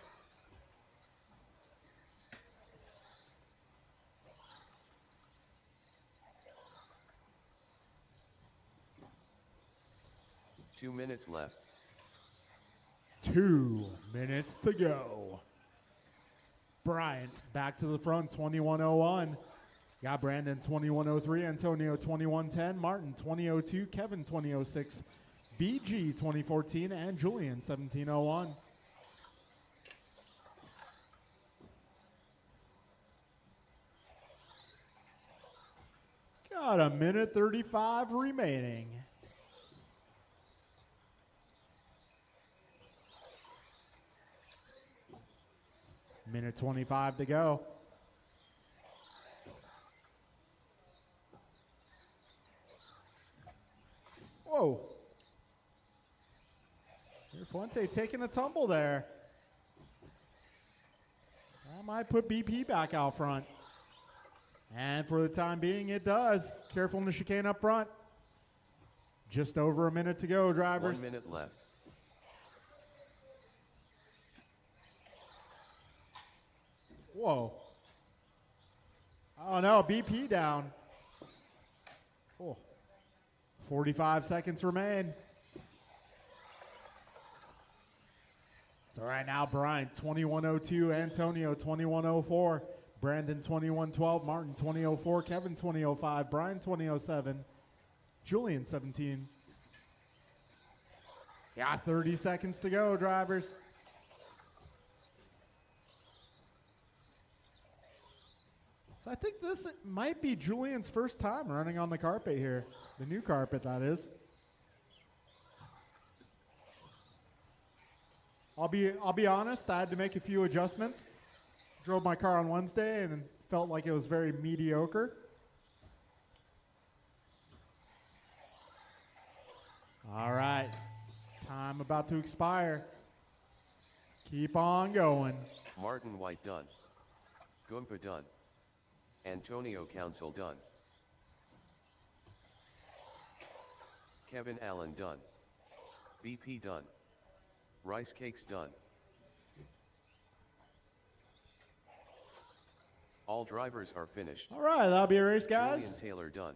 Two minutes left. 2 minutes to go. Bryant back to the front, 21:01. Got Brandon 21:03, Antonio 21:10, Martin 20:02, Kevin 20:06, BG 20:14, and Julian 17:01. Got a minute 35 remaining. Minute 25 to go. Whoa. Fuente taking a tumble there. That might put BP back out front. And for the time being, it does. Careful in the chicane up front. Just over a minute to go, drivers. 1 minute left. Whoa. Oh no, BP down. Oh. 45 seconds remain. So right now, Brian 21:02, Antonio 21:04, Brandon 21:12, Martin 20:04, Kevin 20:05, Brian 20:07, Julian 17. Yeah, 30 seconds to go, drivers. So I think this might be Julian's first time running on the carpet here. The new carpet, that is. I'll be honest, I had to make a few adjustments. Drove my car on Wednesday and felt like it was very mediocre. All right, time about to expire. Keep on going. Martin White done. Goompa done. Antonio Council done. Kevin Allen done. BP done. Rice Cakes done. All drivers are finished. All right, that'll be a race, Julian guys. Taylor done.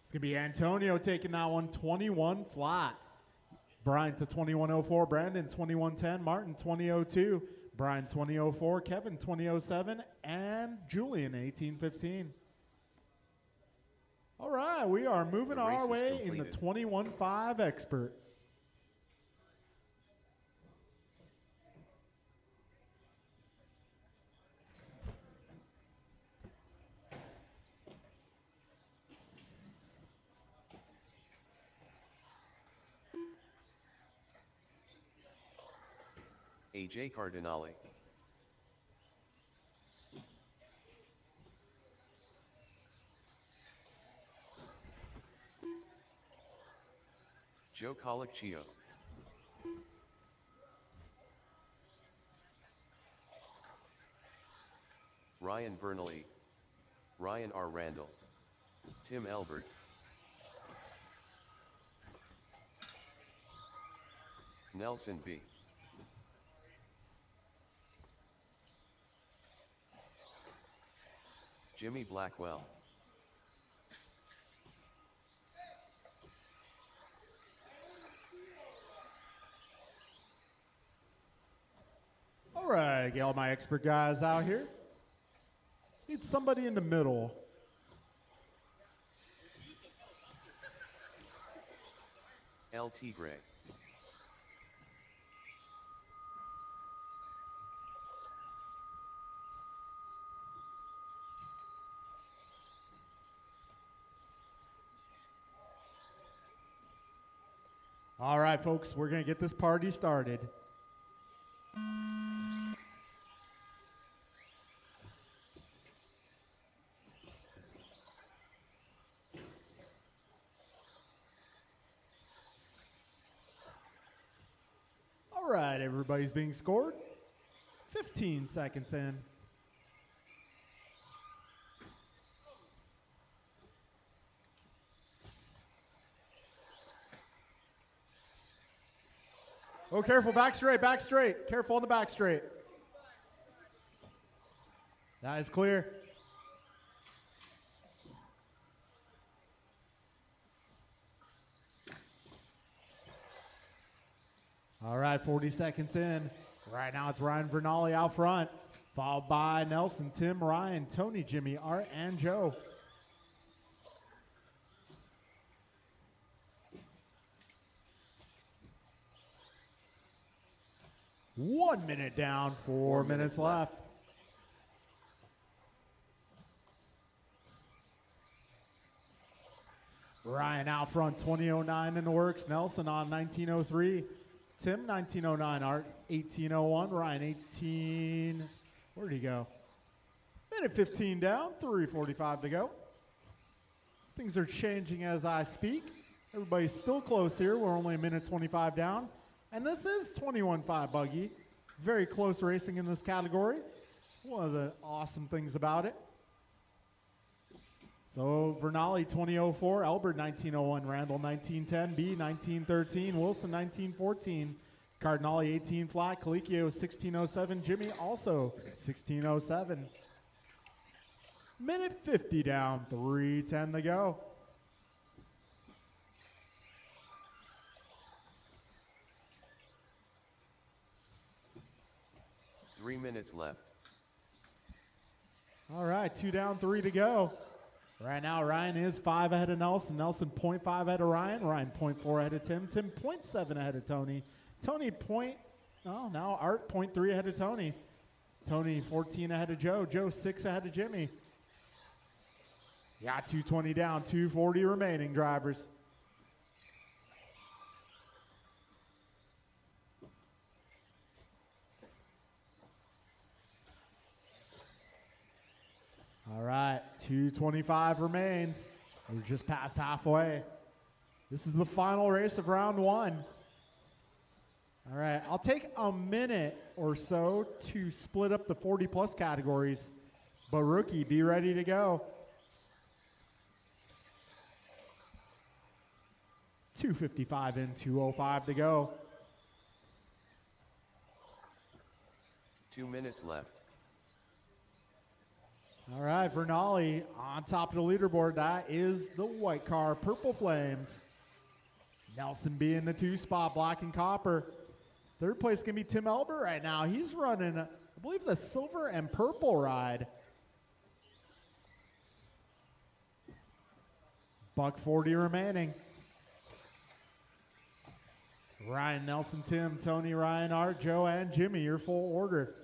It's going to be Antonio taking that one 21 flat. Brian to 21:04, Brandon 21:10, Martin 20:02, Brian 20:04, Kevin 20:07, and Julian 18:15. All right, we are moving The race our is way in the completed. 21.5 expert. AJ Cardinale. Joe Colicchio. Ryan Bernally. Ryan R. Randall. Tim Elbert. Nelson B. Jimmy Blackwell. All right, get all my expert guys out here. Need somebody in the middle. LT Gray. All right, folks, we're going to get this party started. All right, everybody's being scored. 15 seconds in. Oh, careful, back straight, back straight. Careful on the back straight. That is clear. All right, 40 seconds in. Right now it's Ryan Vernali out front, followed by Nelson, Tim, Ryan, Tony, Jimmy, Art, and Joe. One minute down, 4 minutes left. Ryan out front, 2009 in the works. Nelson on 1903. Tim, 1909. Art, 1801. Ryan, 18. Where'd he go? Minute 15 down, 3:45 to go. Things are changing as I speak. Everybody's still close here. We're only a minute 25 down. And this is 21.5 buggy. Very close racing in this category. One of the awesome things about it. So Vernali 2004, Elbert 1901, Randall 1910, B 1913, Wilson 1914, Cardinale 18 flat, Colicchio 1607, Jimmy also 1607. Minute 50 down, 3:10 to go. Three minutes left. All right, 2 down, 3 to go. Right now, Ryan is 5 ahead of Nelson. Nelson 0.5 ahead of Ryan. Ryan 0.4 ahead of Tim. Tim 0.7 ahead of Tony. Tony now Art 0.3 ahead of Tony. Tony 14 ahead of Joe. Joe 6 ahead of Jimmy. Got 2:20 down, 2:40 remaining, drivers. All right, 2:25 remains. We're just past halfway. This is the final race of round 1. All right, I'll take a minute or so to split up the 40-plus categories. But rookie, be ready to go. 2:55 in, 2:05 to go. 2 minutes left. All right, Vernali on top of the leaderboard. That is the white car, Purple Flames. Nelson B in the 2 spot, black and copper. Third place going to be Tim Elbert right now. He's running, I believe, the silver and purple ride. $1.40 remaining. Ryan, Nelson, Tim, Tony, Ryan, Art, Joe, and Jimmy, your full order.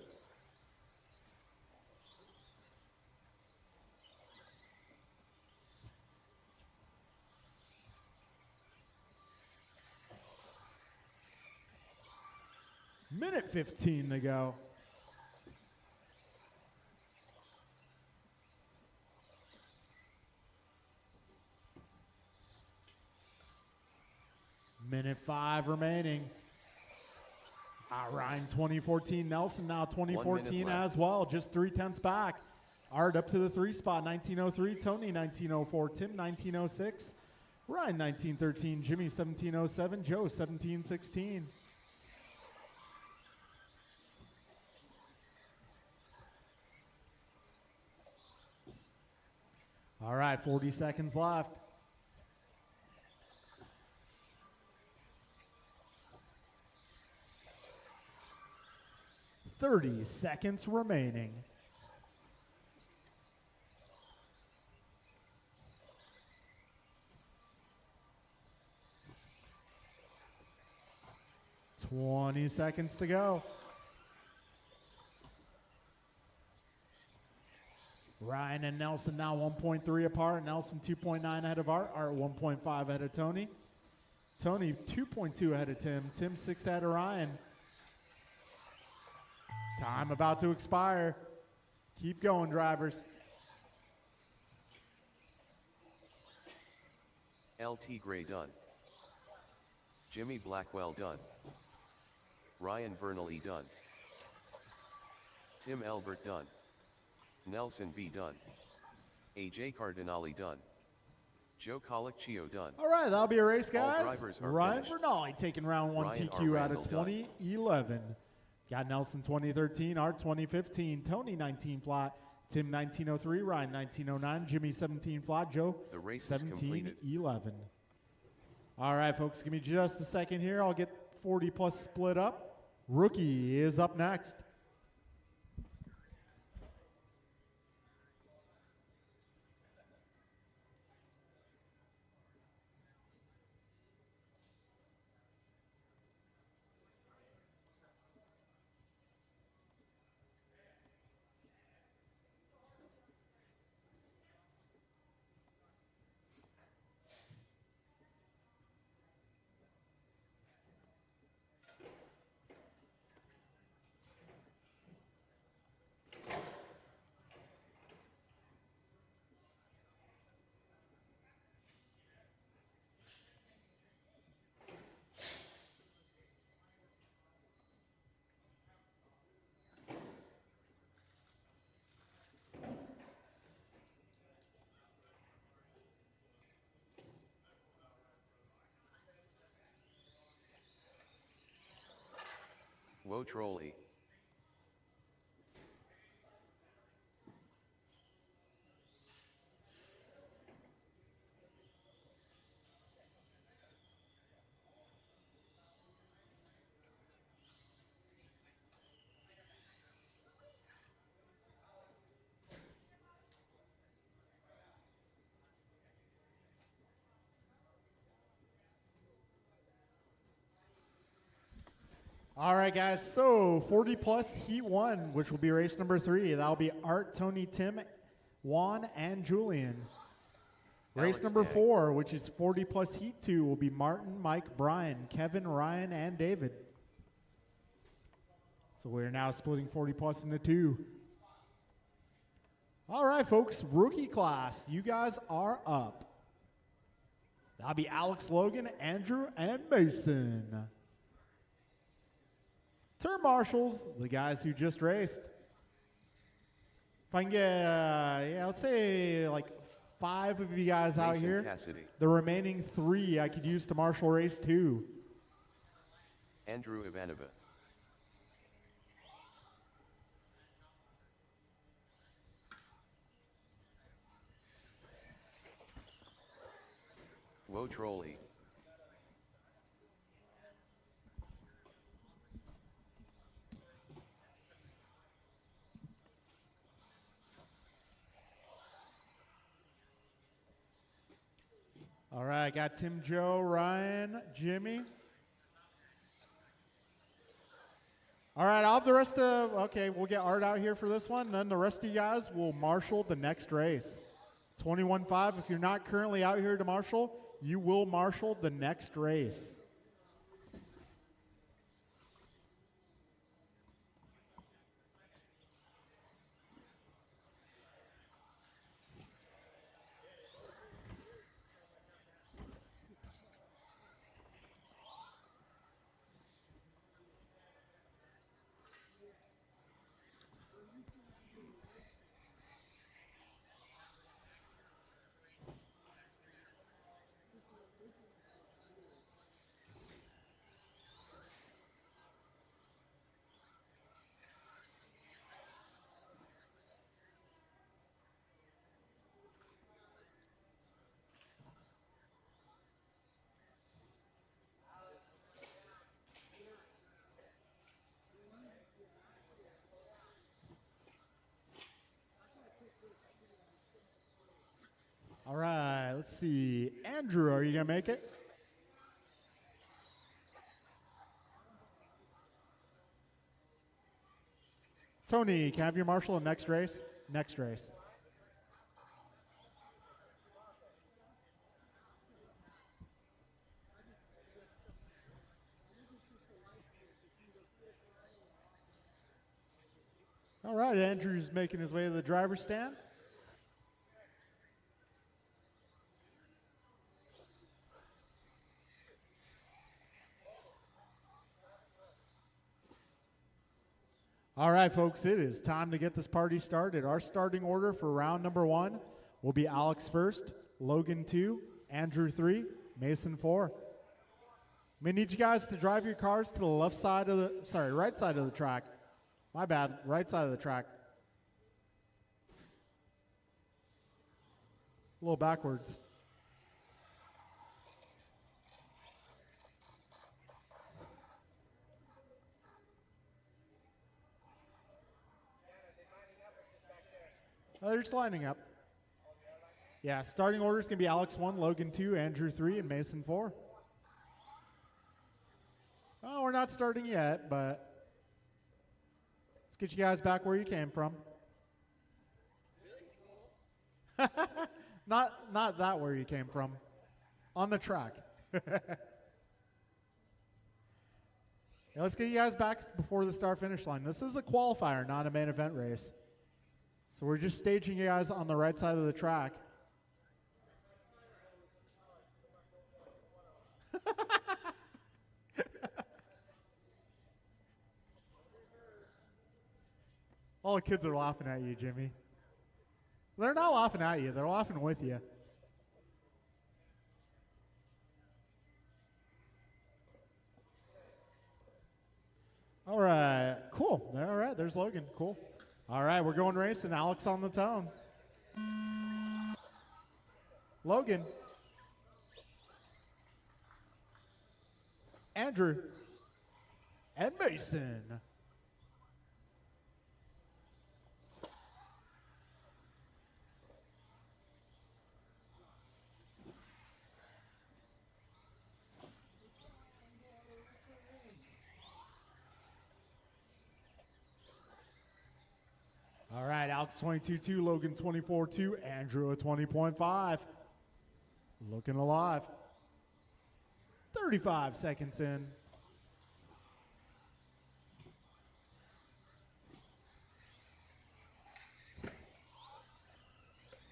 Minute 15 to go. Minute 5 remaining. Ryan 2014, Nelson now 2014 as well, just 0.3 back. Art up to the 3 spot, 1903, Tony 1904, Tim 1906, Ryan 1913, Jimmy 1707, Joe 1716. All right, 40 seconds left. $30 seconds remaining. $20 seconds to go. Ryan and Nelson now 1.3 apart. Nelson 2.9 ahead of Art. Art 1.5 ahead of Tony. Tony 2.2 ahead of Tim. Tim 6 ahead of Ryan. Time about to expire. Keep going, drivers. LT Gray done. Jimmy Blackwell done. Ryan Bernally done. Tim Elbert done. Nelson B done. AJ Cardinale done. Joe Colicchio done. All right, that'll be a race, All guys. drivers are Ryan finished. Bernali taking round one Ryan TQ R. out of Randall done. 2011. Got Nelson 2013, Art 2015, Tony 19 flat, Tim 1903, Ryan 1909, Jimmy 17 flat, Joe The race is completed. 1711. All right, folks, give me just a second here. I'll get 40 plus split up. Rookie is up next. Woe Trolley. All right, guys, so 40 plus Heat 1, which will be race number 3. That'll be Art, Tony, Tim, Juan, and Julian. Race Alex number Gang. 4, which is 40 plus Heat 2, will be Martin, Mike, Brian, Kevin, Ryan, and David. So we're now splitting 40 plus into 2. All right, folks, rookie class, you guys are up. That'll be Alex, Logan, Andrew, and Mason. Turn marshals, the guys who just raced. If I can get, let's say like 5 of you guys out Mason here. Cassidy. The remaining 3 I could use to marshal race 2. Andrew Ivanova. Woe Trolley. All right, got Tim, Joe, Ryan, Jimmy. All right, I'll have the rest of, okay, we'll get Art out here for this one. Then the rest of you guys will marshal the next race. 21-5, if you're not currently out here to marshal, you will marshal the next race. All right, let's see. Andrew, are you going to make it? Tony, can I have your marshal in next race? Next race. All right, Andrew's making his way to the driver's stand. All right, folks, it is time to get this party started. Our starting order for round number 1 will be Alex first, Logan 2, Andrew 3, Mason 4. We need you guys to drive your cars to the right side of the track. My bad, right side of the track. A little backwards. Oh, they're just lining up. Yeah, starting order is going to be Alex 1, Logan 2, Andrew 3, and Mason 4. Oh, we're not starting yet, but let's get you guys back where you came from. Not that where you came from. On the track. Yeah, let's get you guys back before the start-finish line. This is a qualifier, not a main event race. So we're just staging you guys on the right side of the track. All the kids are laughing at you, Jimmy. They're not laughing at you. They're laughing with you. All right. Cool. All right. There's Logan. Cool. All right. We're going racing. Alex on the tone. Logan. Andrew. And Mason. All right, Alex 22.2, Logan 24.2, Andrew a 20.5. Looking alive. 35 seconds in.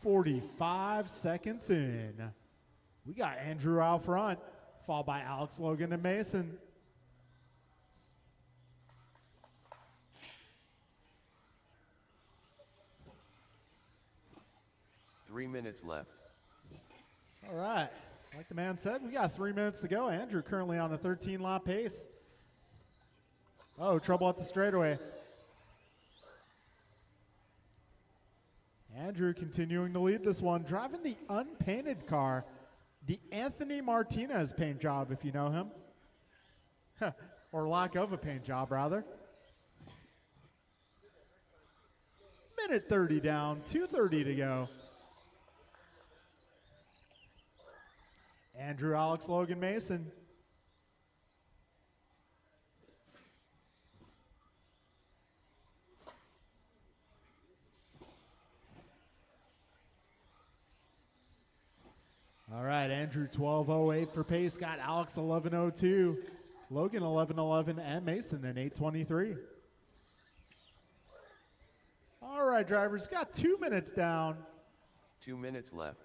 "45 seconds in. We got Andrew out front, followed by Alex, Logan, and Mason. Three minutes left. All right. Like the man said, we got 3 minutes to go. Andrew currently on a 13-lap pace. Oh, trouble at the straightaway. Andrew continuing to lead this one, driving the unpainted car, the Anthony Martinez paint job, if you know him. Or lack of a paint job, rather. Minute 30 down, 2:30 to go. Andrew, Alex, Logan, Mason. All right, Andrew 12:08 for pace. Got Alex 11:02, Logan 11:11, and Mason an 8:23. All right, drivers, got 2 minutes down. 2 minutes left.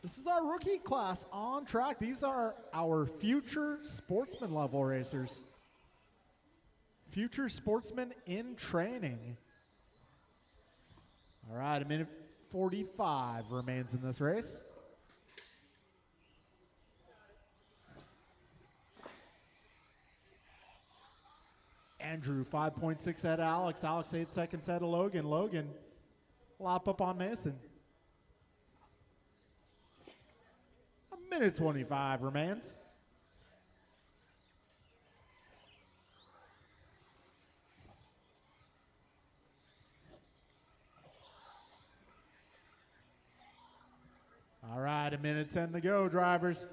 This is our rookie class on track. These are our future sportsman level racers. Future sportsmen in training. All right, a minute 45 remains in this race. Andrew 5.6 ahead of Alex. Alex 8 seconds ahead of Logan. Logan lap up on Mason. Minute 25 remains. right, a minute 10 to go, drivers.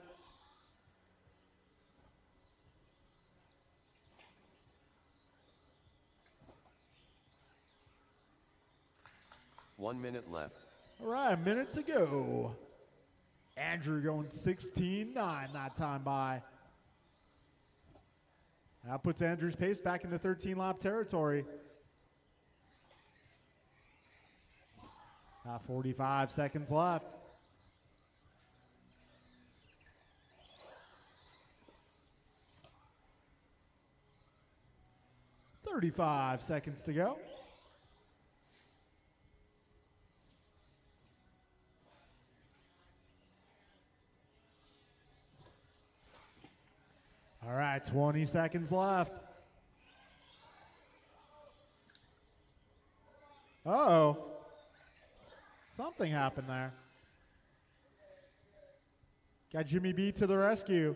One minute left. All right, a minute to go. Andrew going 16.9 that time by. That puts Andrew's pace back into 13-lap territory. 45 seconds left. "35 seconds to go. All right, 20 seconds left. Uh-oh. Something happened there. Got Jimmy B to the rescue.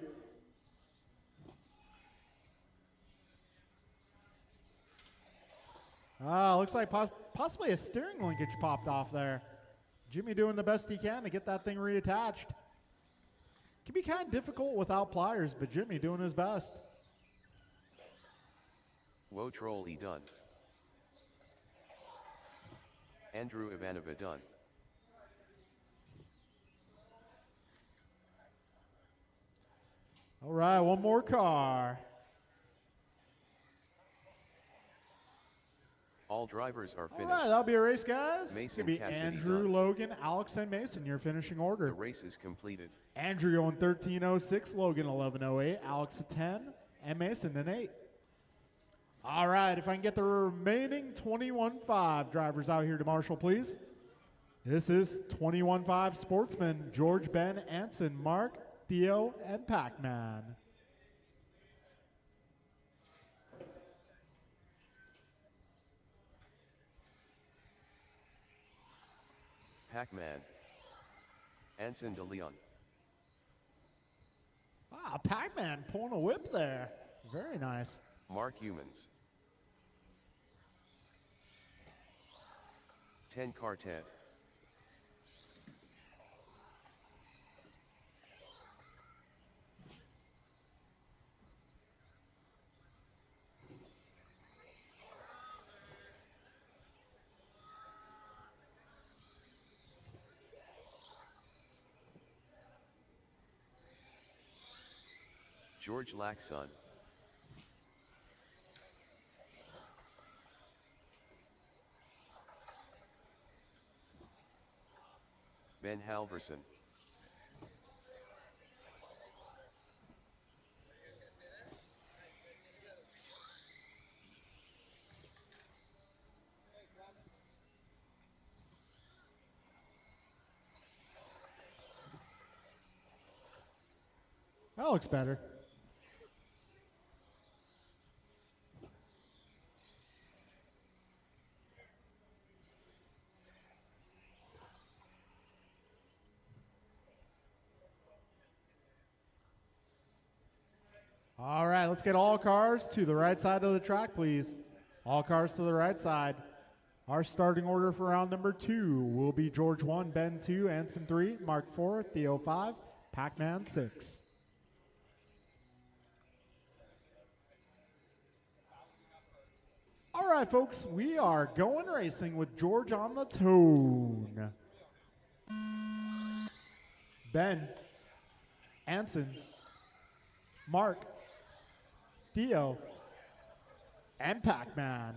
Looks like possibly a steering linkage popped off there. Jimmy doing the best he can to get that thing reattached. Can be kind of difficult without pliers, but Jimmy doing his best. Woe Troll done. Andrew Ivanova done. All right, one more car. All drivers are All finished. right, that'll be a race, guys. Mason It's going to be Cassidy Andrew, done. Logan, Alex, and Mason, your finishing order. The race is completed. Andrew going 13.06, Logan 11.08, Alex a 10, and Mason an 8. All right, if I can get the remaining 21.5 drivers out here to Marshall, please. This is 21.5 sportsmen, George, Ben, Anson, Mark, Theo, and Pac-Man. Pac-Man. Anson de Leon. Pac-Man pulling a whip there. Very nice. Mark Humans. 10 car Ted. George Laxon. Ben Halverson. That looks better. All right, let's get all cars to the right side of the track, please. All cars to the right side. Our starting order for round number 2 will be George 1, Ben 2, Anson 3, Mark 4, Theo 5, Pac-Man 6. All right, folks, we are going racing with George on the tone. Ben, Anson, Mark, Theo, and Pac-Man.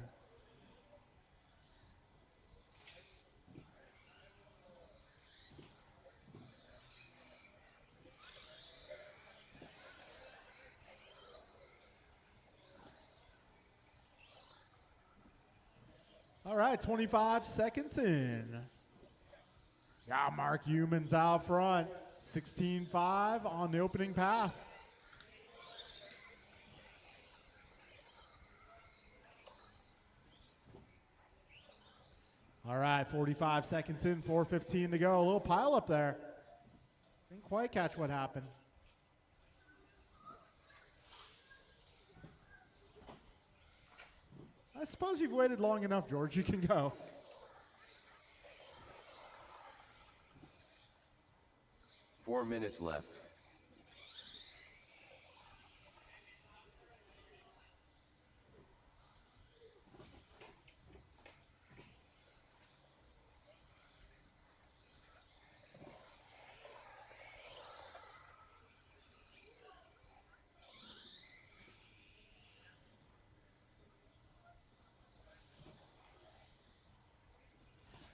All right, 25 seconds in. Got Mark Humans out front. 16.5 on the opening pass. All right, 45 seconds in, 4:15 to go. A little pile up there. Didn't quite catch what happened. I suppose you've waited long enough, George. You can go. 4 minutes left.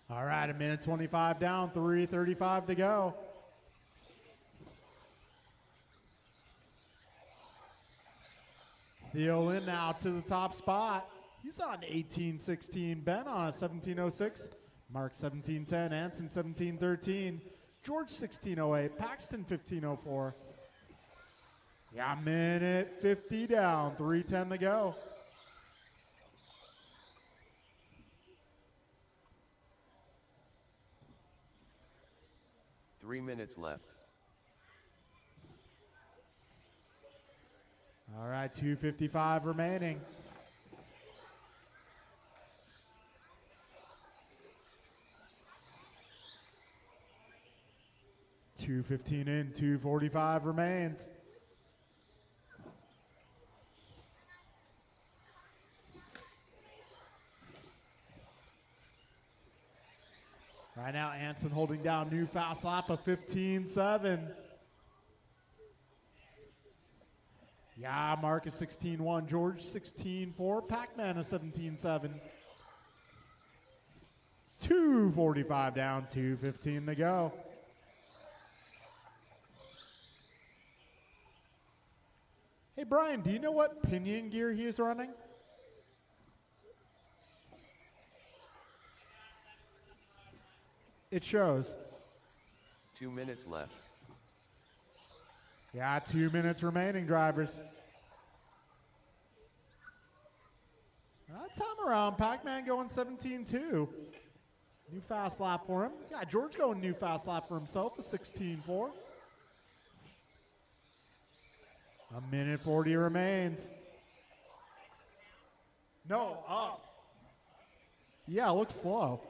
All right, a minute 25 down, 3:35 to go. Theo in now to the top spot. He's on 18:16. Ben on a 17:06. Mark 17:10. Anson 17:13. George 16:08. Paxton 15:04. Yeah, minute 50 down. 3:10 to go. Three minutes left. All right, 2:55 remaining. $2:15 in, 2:45 remains. Right now, Anson holding down new fast lap of 15.7. Yeah, Mark is 16.1. George 16.4. Pac-Man is 17.7. 2:45 down, 2:15 to go. Hey, Brian, do you know what pinion gear he is running? It shows. 2 minutes left. Yeah, 2 minutes remaining, drivers. Time around, Pac-Man going 17.2. New fast lap for him. Yeah, George going new fast lap for himself, a 16.4. A minute 40 remains. No, up. Yeah, it looks slow.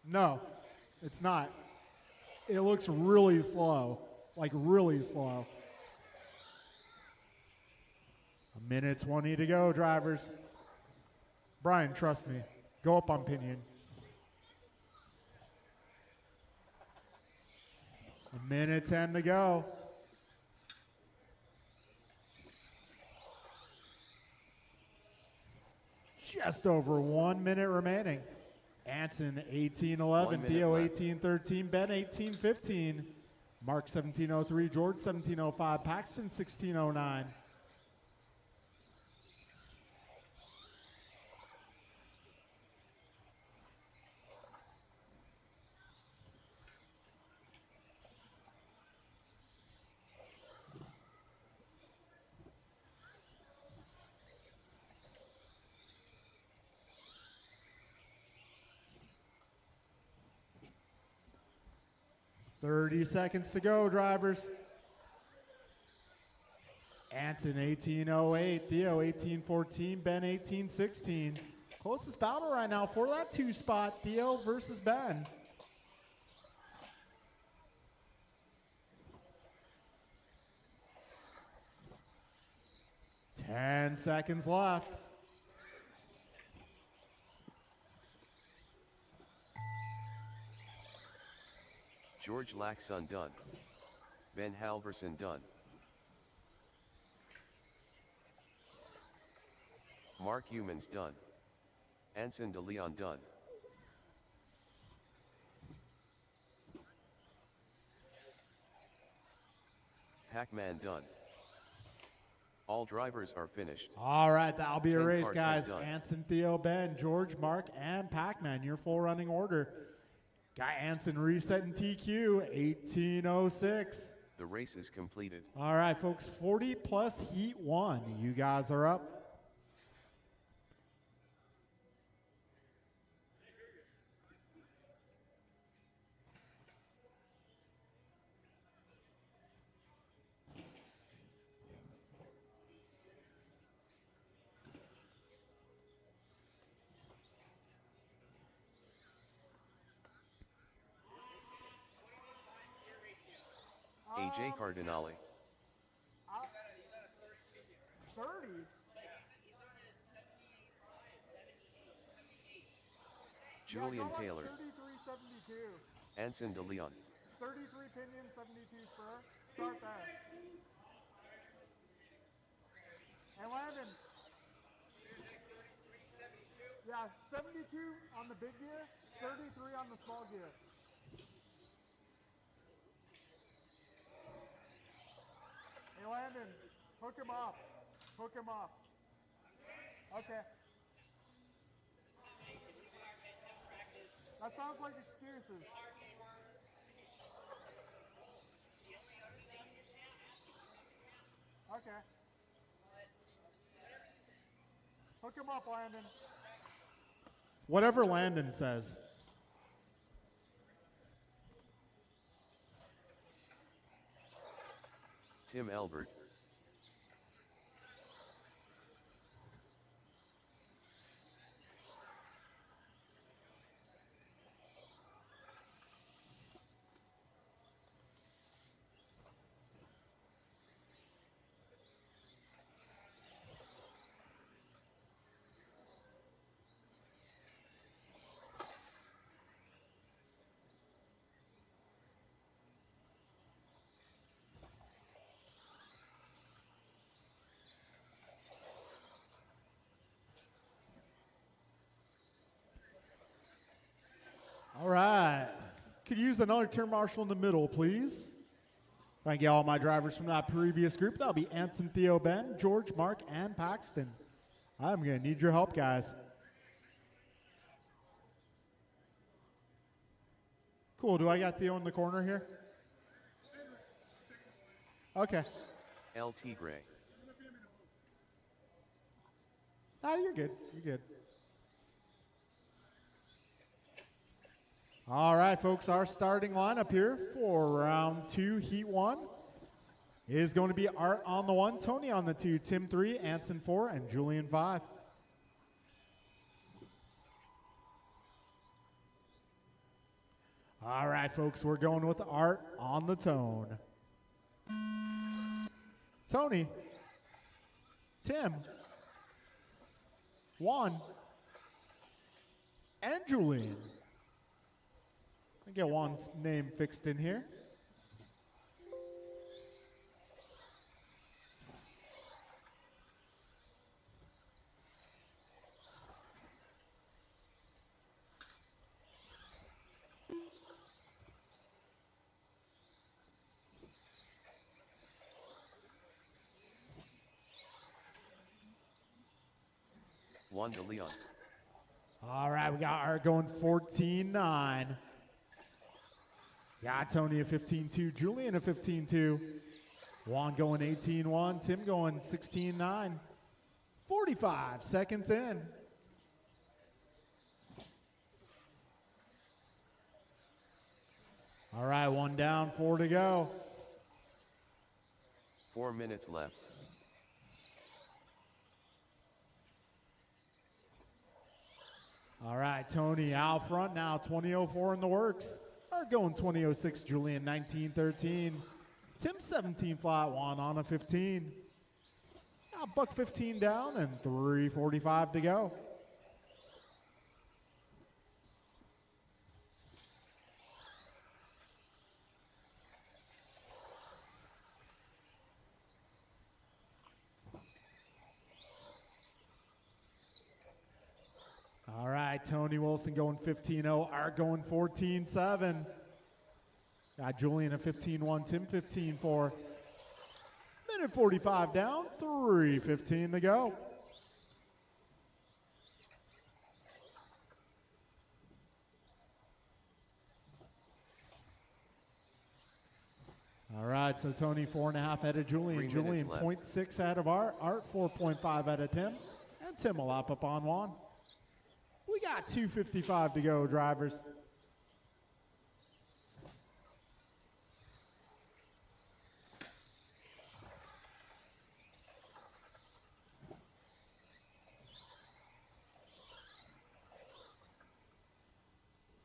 No, it's not. It looks really slow, like really slow. A minute 20 to go, drivers. Brian, trust me. Go up on pinion. A minute 10 to go. Just over 1 minute remaining. Anson 18:11, Theo 18:13, Ben 18:15, Mark 17:03, George 17:05, Paxton 16:09. Thirty seconds to go, drivers. Anson 18:08, Theo 18:14, Ben 18:16. Closest battle right now for that 2 spot, Theo versus Ben. 10 seconds left. George Laxon done. Ben Halverson done. Mark Humans done. Anson de Leon done. Pac-Man done. All drivers are finished. All right, that'll be a 10 race, parts guys. are done. Anson, Theo, Ben, George, Mark, and Pac-Man, your full running order. Got Anson resetting TQ, 18:06. The race is completed. All right, folks, 40 plus heat 1. You guys are up. AJ Cardinale. 30? Julian yeah, Taylor. 33.72. Anson de Leon. 33 pinion, 72 spur. Start there. And Landon. Yeah, 72 on the big gear, 33 on the small gear. Hey Landon, hook him up. Hook him up. Okay. That sounds like excuses. Okay. Hook him up, Landon. Whatever Landon says. Tim Elbert. All right. Could use another turn marshal in the middle, please. If I can get all my drivers from that previous group, that'll be Anson, Theo, Ben, George, Mark, and Paxton. I'm going to need your help, guys. Cool. Do I got Theo in the corner here? Okay. LT Gray. You're good. You're good. All right, folks, our starting lineup here for round 2, heat 1, is going to be Art on the 1, Tony on the 2, Tim 3, Anson 4, and Julian 5. All right, folks, we're going with Art on the tone. Tony, Tim, Juan, and Julian. I'll get Juan's name fixed in here. Juan de Leon. All right, we got Art going 14-9. Got Tony at 15-2, Julian at 15-2. Juan going 18-1, Tim going 16-9. 45 seconds in. All right, 1 down, 4 to go. 4 minutes left. All right, Tony out front now, 20:04 in the works. Art going 20:06, Julian 19:13. Tim 17 flat, Juan on a 15. Now buck 15 down and 3:45 to go. All right, Tony Wilson going 15-0, Art going 14-7. Got Julian at 15-1, Tim 15-4. Minute 45 down, 3:15 to go. All right, so Tony 4.5 ahead of Julian. 3 Julian minutes left. 0.6 ahead of Art. Art 4.5 ahead of Tim. And Tim will lap up on Juan. We got 2:55 to go, drivers.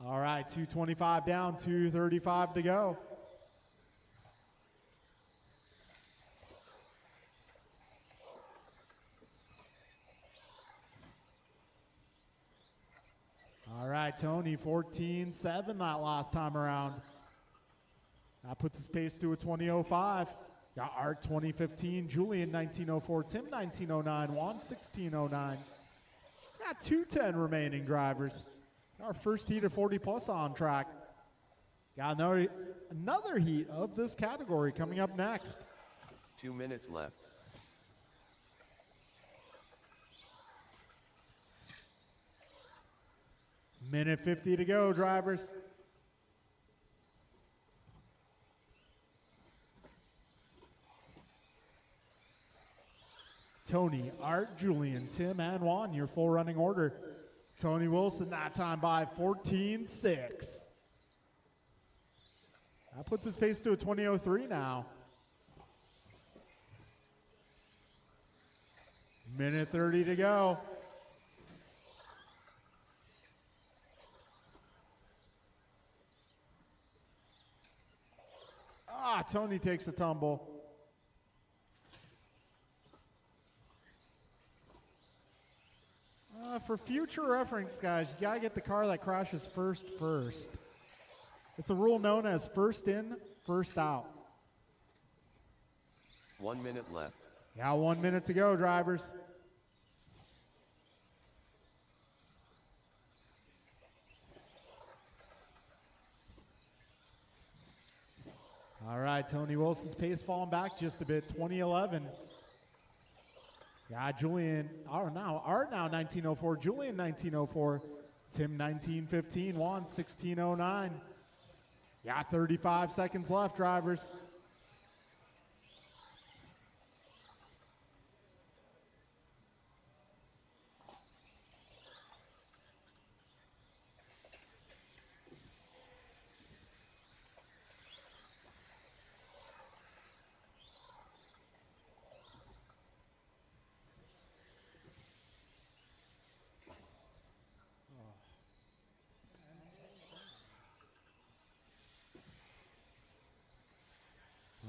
All right, 2:25 down, 2:35 to go. Tony 14-7 that last time around. That puts his pace to a 20:05. Got Art 20:15, Julian 19:04, Tim 19:09, Juan 16:09. Got 2:10 remaining drivers. Our first heat of 40 plus on track. Got another heat of this category coming up next. 2 minutes left. Minute 50 to go, drivers. Tony, Art, Julian, Tim, and Juan, your full running order. Tony Wilson, that time by 14:6. That puts his pace to a 20:03 now. Minute 30 to go. Tony takes a tumble. For future reference, guys, you gotta get the car that crashes first. It's a rule known as first in, first out. 1 minute left. Yeah, 1 minute to go, drivers. All right, Tony Wilson's pace falling back just a bit, 20:11. Yeah, Art now 19:04, Julian 19:04, Tim 19:15, Juan 16:09. Yeah, 35 seconds left, drivers.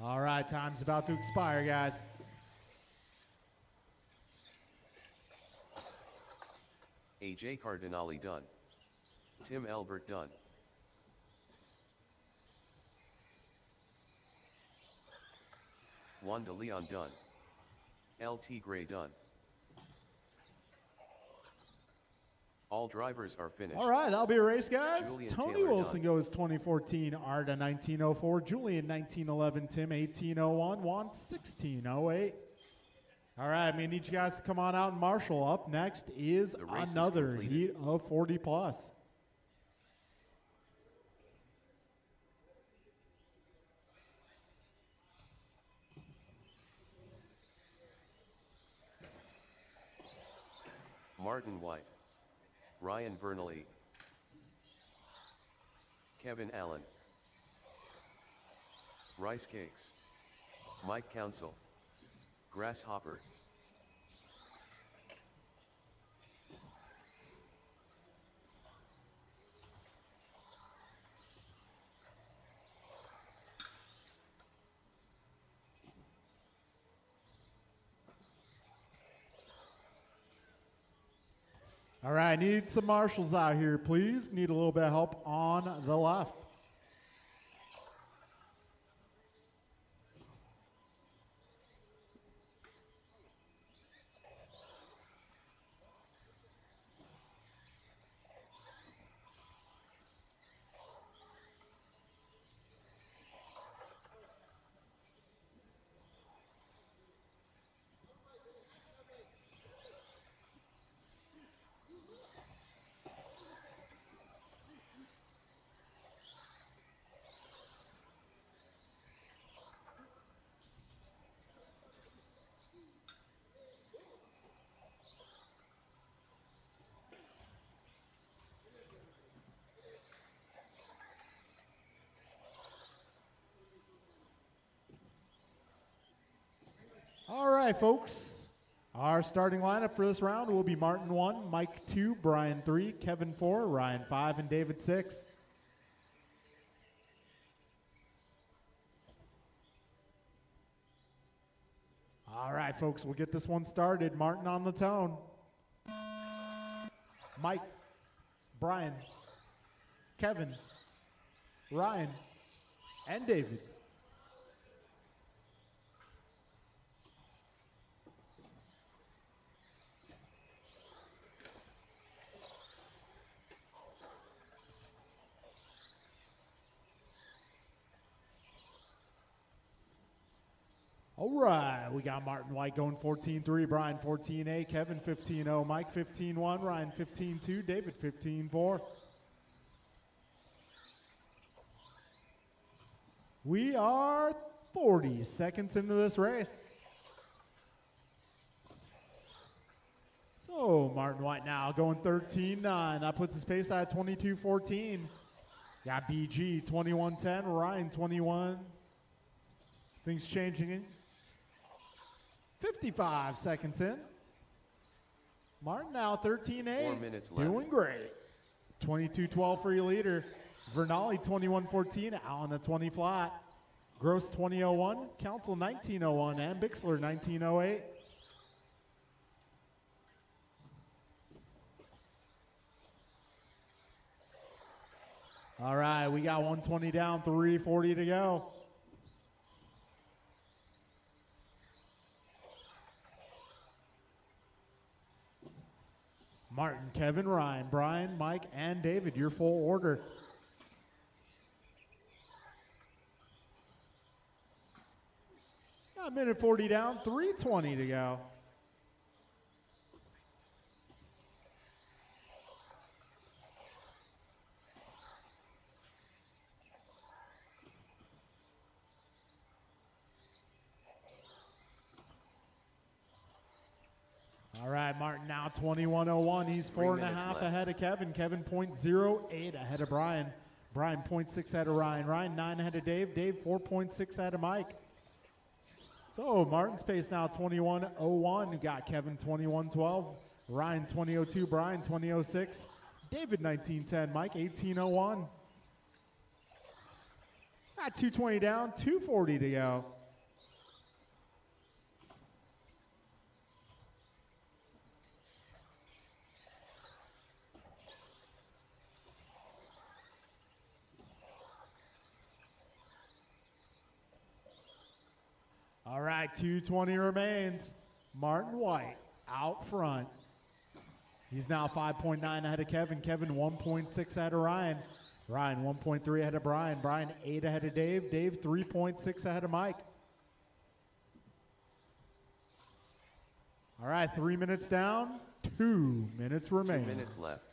All right, time's about to expire, guys. AJ Cardinale done. Tim Albert done. Juan de Leon done. LT Gray done. All drivers are finished. All right, that'll be a race, guys. Julian Tony Taylor Wilson done. goes 2014, Arda 19:04, Julian 19:11, Tim 18:01, Juan 16:08. All right, I need you guys to come on out and marshal. Up next is The race is another completed. heat of 40 plus. Martin White. Ryan Bernally. Kevin Allen. Rice Cakes. Mike Council. Grasshopper. All right, need some marshals out here, please. Need a little bit of help on the left. All right, folks. Our starting lineup for this round will be Martin 1, Mike 2, Brian 3, Kevin 4, Ryan 5, and David 6. All right, folks, we'll get this one started. Martin on the tone. Mike, Brian, Kevin, Ryan, and David. All right, we got Martin White going 14-3, Brian 14-8, Kevin 15-0, Mike 15-1, Ryan 15-2, David 15-4. We are 40 seconds into this race. So Martin White now going 13-9. That puts his pace at 22-14. Got BG 21-10, Ryan 21. Things changing. 55 seconds in. Martin now 13-8. 4 minutes left. Doing great. 22-12 for your leader. Vernali 21-14, Allen the 20 flat. Gross 20-01, Council 19-01, and Bixler 19-08. All right, we got 120 down, 340 to go. Martin, Kevin, Ryan, Brian, Mike, and David, your full order. Got a minute 40 down, 320 to go. All right, Martin now 21:01. He's 4.5 left. ahead of Kevin. Kevin 0.08 ahead of Brian. Brian 0.6 ahead of Ryan. Ryan 9 ahead of Dave. Dave 4.6 ahead of Mike. So Martin's pace now 21:01. You got Kevin 21:12. Ryan 20:02. Brian 20:06. David 19:10. Mike 18:01. Got 220 down, 240 to go. All right, 220 remains. Martin White out front. He's now 5.9 ahead of Kevin. Kevin 1.6 ahead of Ryan. Ryan 1.3 ahead of Brian. Brian 8 ahead of Dave. Dave 3.6 ahead of Mike. All right, 3 minutes down, 2 minutes remaining. 2 minutes left.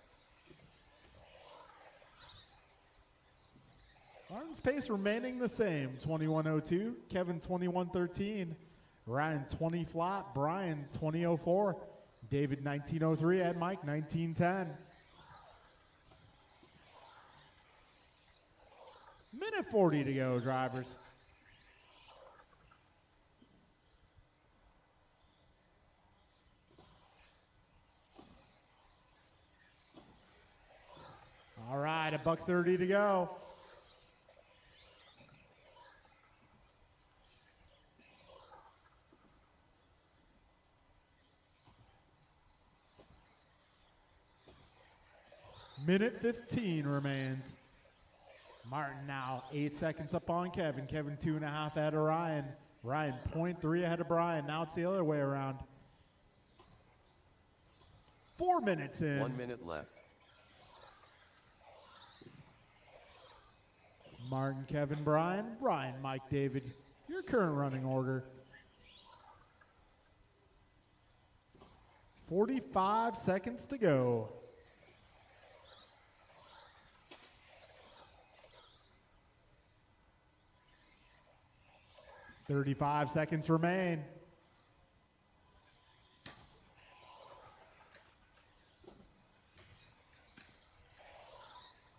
Martin's pace remaining the same, 21:02. Kevin 21:13. Ryan 20 flat. Brian 20:04. David 19:03 and Mike 19:10. Minute 40 to go, drivers. All right, $1:30 to go. Minute 15 remains. Martin now 8 seconds up on Kevin. Kevin 2.5 ahead of Ryan. Ryan 0.3 ahead of Brian. Now it's the other way around. 4 minutes in. 1 minute left. Martin, Kevin, Brian. Brian, Mike, David. Your current running order. 45 seconds to go. $35 seconds remain.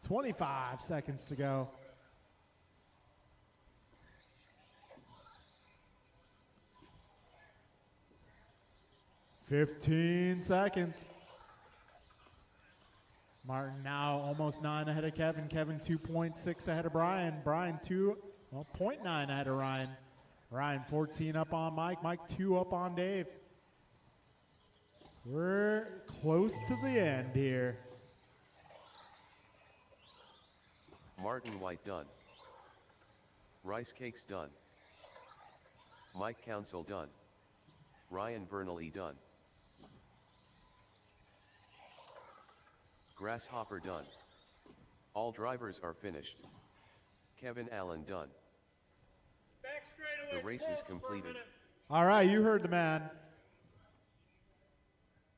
$25 seconds to go. $15 seconds. Martin now almost 9 ahead of Kevin. Kevin 2.6 ahead of Brian. Brian 0.9 ahead of Ryan. Ryan 14 up on Mike. Mike 2 up on Dave. We're close to the end here. Martin White done. Rice Cakes done. Mike Council done. Ryan Bernally done. Grasshopper done. All drivers are finished. Kevin Allen done. Back straightaway. The race is completed. All right, you heard the man.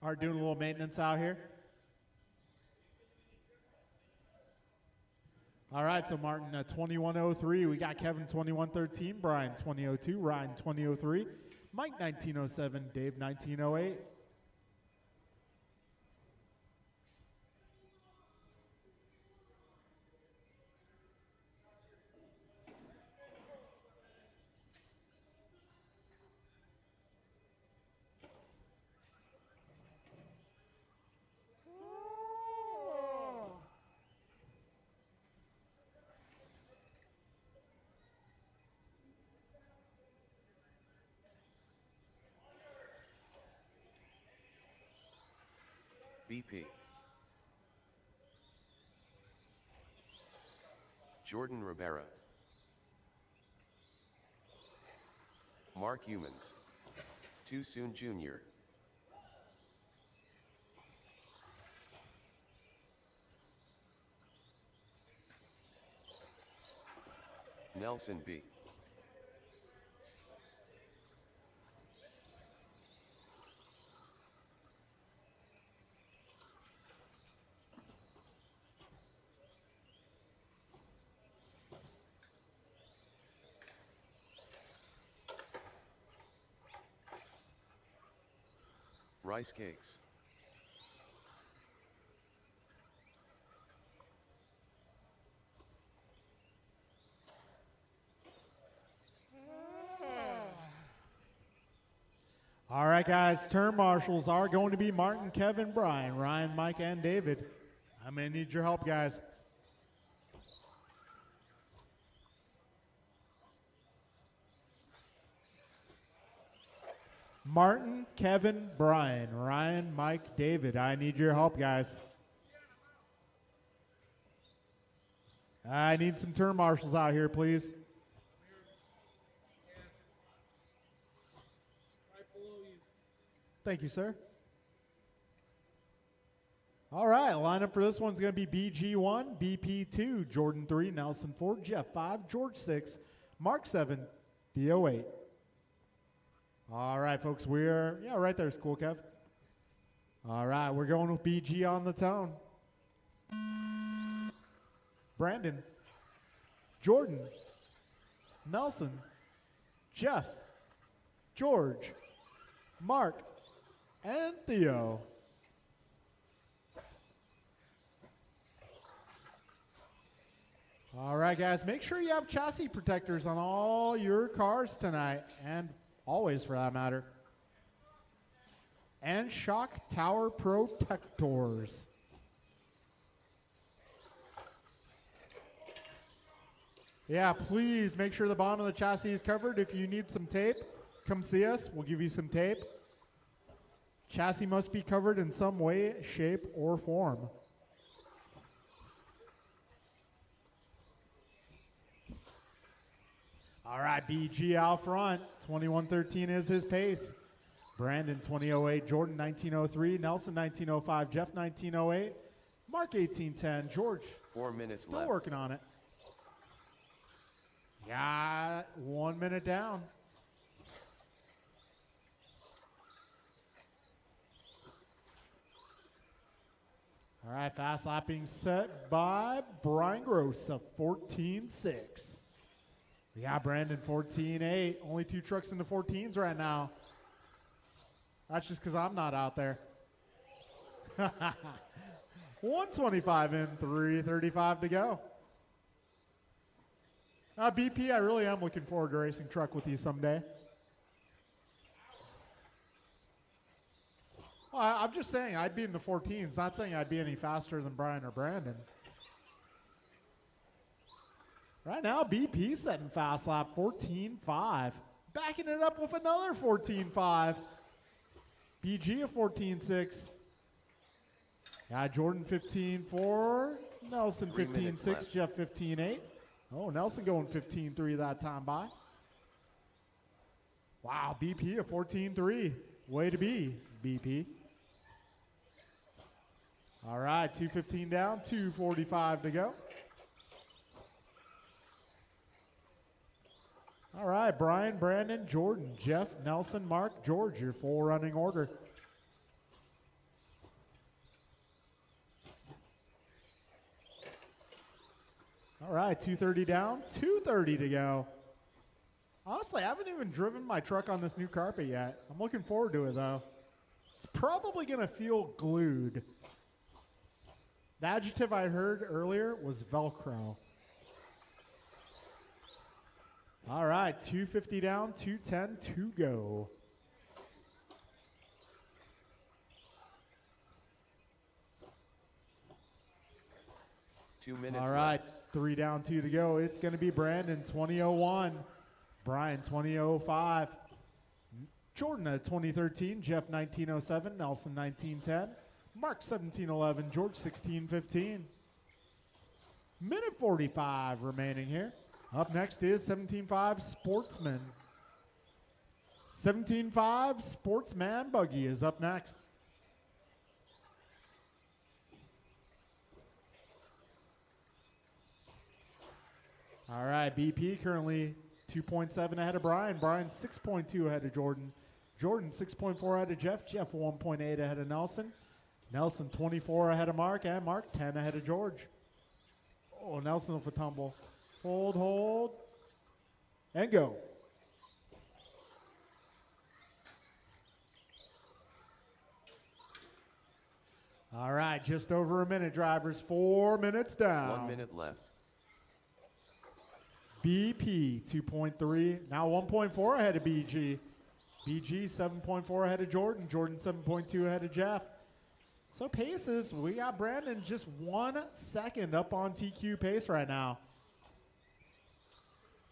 Are doing a little maintenance out here. All right, so Martin 2103. We got Kevin 2113, Brian 2002, Ryan 2003, Mike 1907, Dave 1908. BP. Jordan Rivera. Mark Humans. Too Soon Jr. Nelson B. Rice Cakes. All right, guys, turn marshals are going to be Martin, Kevin, Brian, Ryan, Mike, and David. I'm going to need your help, guys. Martin, Kevin, Brian, Ryan, Mike, David. I need your help, guys. I need some turn marshals out here, please. Thank you, sir. All right, lineup for this one's going to be BG1, BP2, Jordan 3, Nelson 4, Jeff 5, George 6, Mark 7, Theo 8. All right, folks, we're, yeah, right there's cool, Kev. All right, we're going with BG on the tone. Brandon, Jordan, Nelson, Jeff, George, Mark, and Theo. All right, guys, make sure you have chassis protectors on all your cars tonight, and always for that matter. And shock tower protectors. Yeah, please make sure the bottom of the chassis is covered. If you need some tape, come see us. We'll give you some tape. Chassis must be covered in some way, shape, or form. All right, BG out front. 2113 is his pace. Brandon 2008, Jordan 1903, Nelson 1905, Jeff 1908, Mark 1810, George 4 minutes still left. working on it. Got 1 minute down. All right, fast lap being set by Brian Gross of 14.6. We got Brandon 14.8. Only 2 trucks in the 14s right now. That's just because I'm not out there. 125 in, 335 to go. BP, I really am looking forward to racing truck with you someday. Well, I'm just saying I'd be in the 14s, not saying I'd be any faster than Brian or Brandon. Right now, BP setting fast lap 14.5. Backing it up with another 14.5. BG a 14.6. Yeah, Jordan 15.4. Nelson 3 minutes 15-6, left. Jeff 15-8. Oh, Nelson going 15-3 that time by. Wow, BP a 14-3. Way to be, BP. All right, 2:15 down, 2:45 to go. All right, Brian, Brandon, Jordan, Jeff, Nelson, Mark, George, your full running order. All right, 2:30 down, 2:30 to go. Honestly, I haven't even driven my truck on this new carpet yet. I'm looking forward to it, though. It's probably going to feel glued. The adjective I heard earlier was Velcro. All right, 2:50 down, 2:10 to go. Two minutes All right, left. 3 down, 2 to go. It's going to be Brandon, 20:01. Brian, 20:05. Jordan at 2013. Jeff, 19:07. Nelson, 19:10. Mark, 17:11. George, 16:15. Minute 45 remaining here. Up next is 17.5 Sportsman. 17.5 Sportsman Buggy is up next. All right, BP currently 2.7 ahead of Brian. Brian 6.2 ahead of Jordan. Jordan 6.4 ahead of Jeff. Jeff 1.8 ahead of Nelson. Nelson 24 ahead of Mark. And Mark 10 ahead of George. Oh, Nelson with a tumble. Hold, and go. All right, just over a minute, drivers. 4 minutes down. 1 minute left. BP 2.3, now 1.4 ahead of BG. BG 7.4 ahead of Jordan. Jordan 7.2 ahead of Jeff. So paces, we got Brandon just 1 second up on TQ pace right now.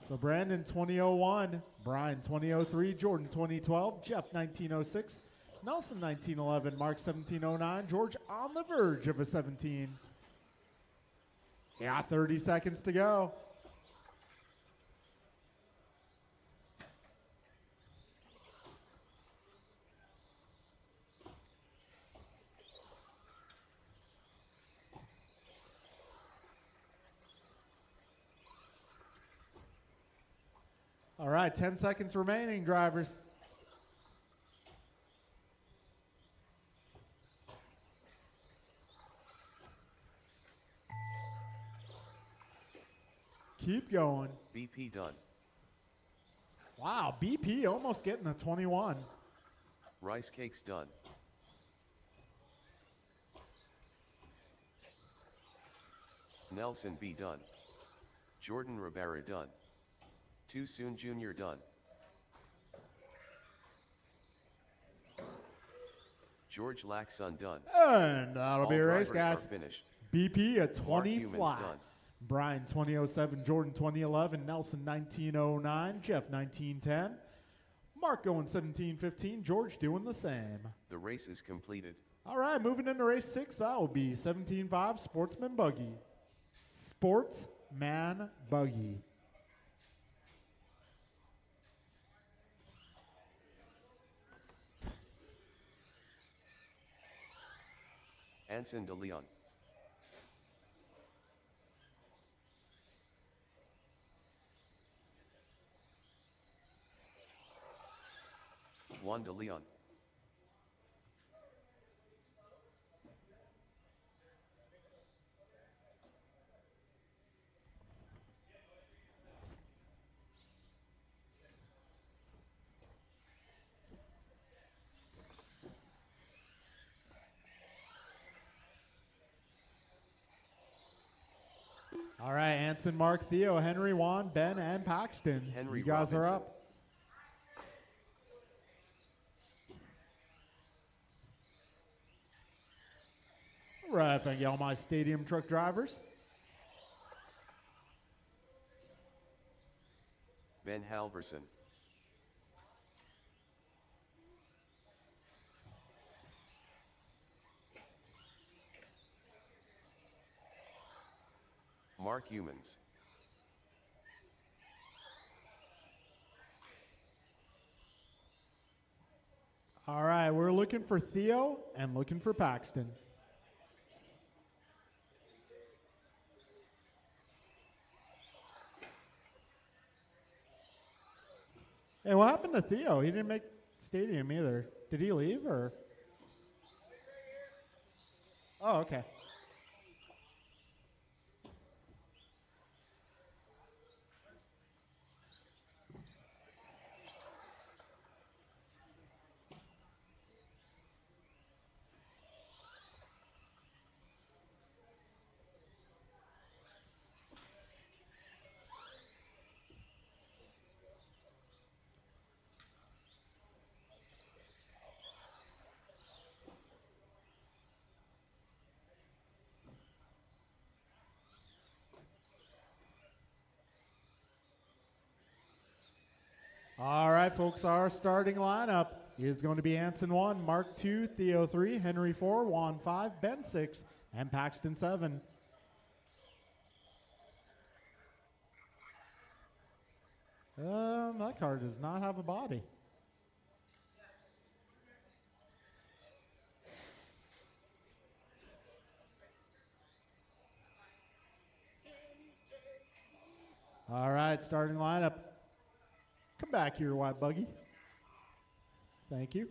So Brandon 20:01, Brian 20:03, Jordan 20:12, Jeff 19:06, Nelson 19:11, Mark 17:09, George on the verge of a 17. Yeah, 30 seconds to go. All right, 10 seconds remaining, drivers. Keep going. BP done. Wow, BP almost getting a 21. Rice cakes done. Nelson B done. Jordan Rivera done. Too Soon Jr. done. George Laxon done. And that'll All be a race, drivers guys. are finished. BP a Mark 20 Humans flat. done. Brian 20:07, Jordan 20:11, Nelson 19:09, Jeff 19:10, Mark going 17:15, George doing the same. The race is completed. All right, moving into race 6, that will be 17.5 Sportsman Buggy. Sportsman Buggy. Anson de Leon. Juan de Leon. All right, Anson, Mark, Theo, Henry, Juan, Ben, and Paxton. Henry You guys Robinson. are up. All right, thank you all my stadium truck drivers. Ben Halverson. Mark Humans. All right, we're looking for Theo and looking for Paxton. Hey, what happened to Theo? He didn't make stadium either. Did he leave or? Oh, okay. All right, folks, our starting lineup is going to be Anson 1, Mark 2, Theo 3, Henry 4, Juan 5, Ben 6, and Paxton 7. That card does not have a body. All right, starting lineup. Come back here, White Buggy. Thank you.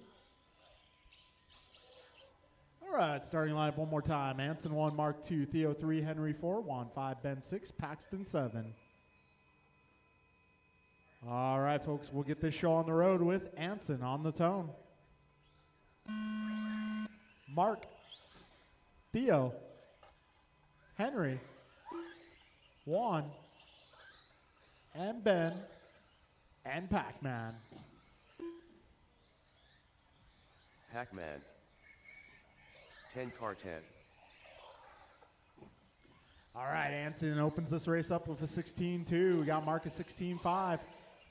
All right, starting lineup one more time. Anson 1, Mark 2, Theo 3, Henry 4, Juan 5, Ben 6, Paxton 7. All right, folks, we'll get this show on the road with Anson on the tone. Mark, Theo, Henry, Juan, and Ben, and Pac-Man. Pac-Man. 10 car 10. All right, Anson opens this race up with a 16-2. We got Marcus 16-5,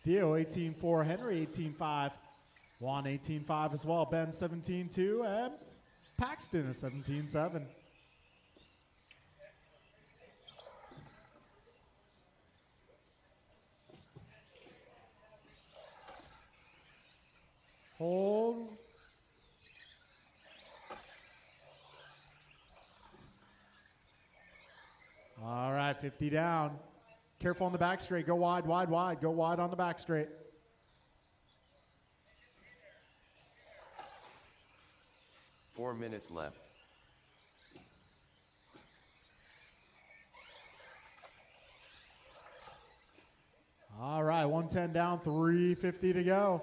Theo 18-4, Henry 18-5, Juan 18-5 as well, Ben 17-2, and Paxton is 17-7. Hold. All right, 50 down. Careful on the back straight. Go wide, wide, wide. Go wide on the back straight. Four minutes left. All right, 110 down, 350 to go.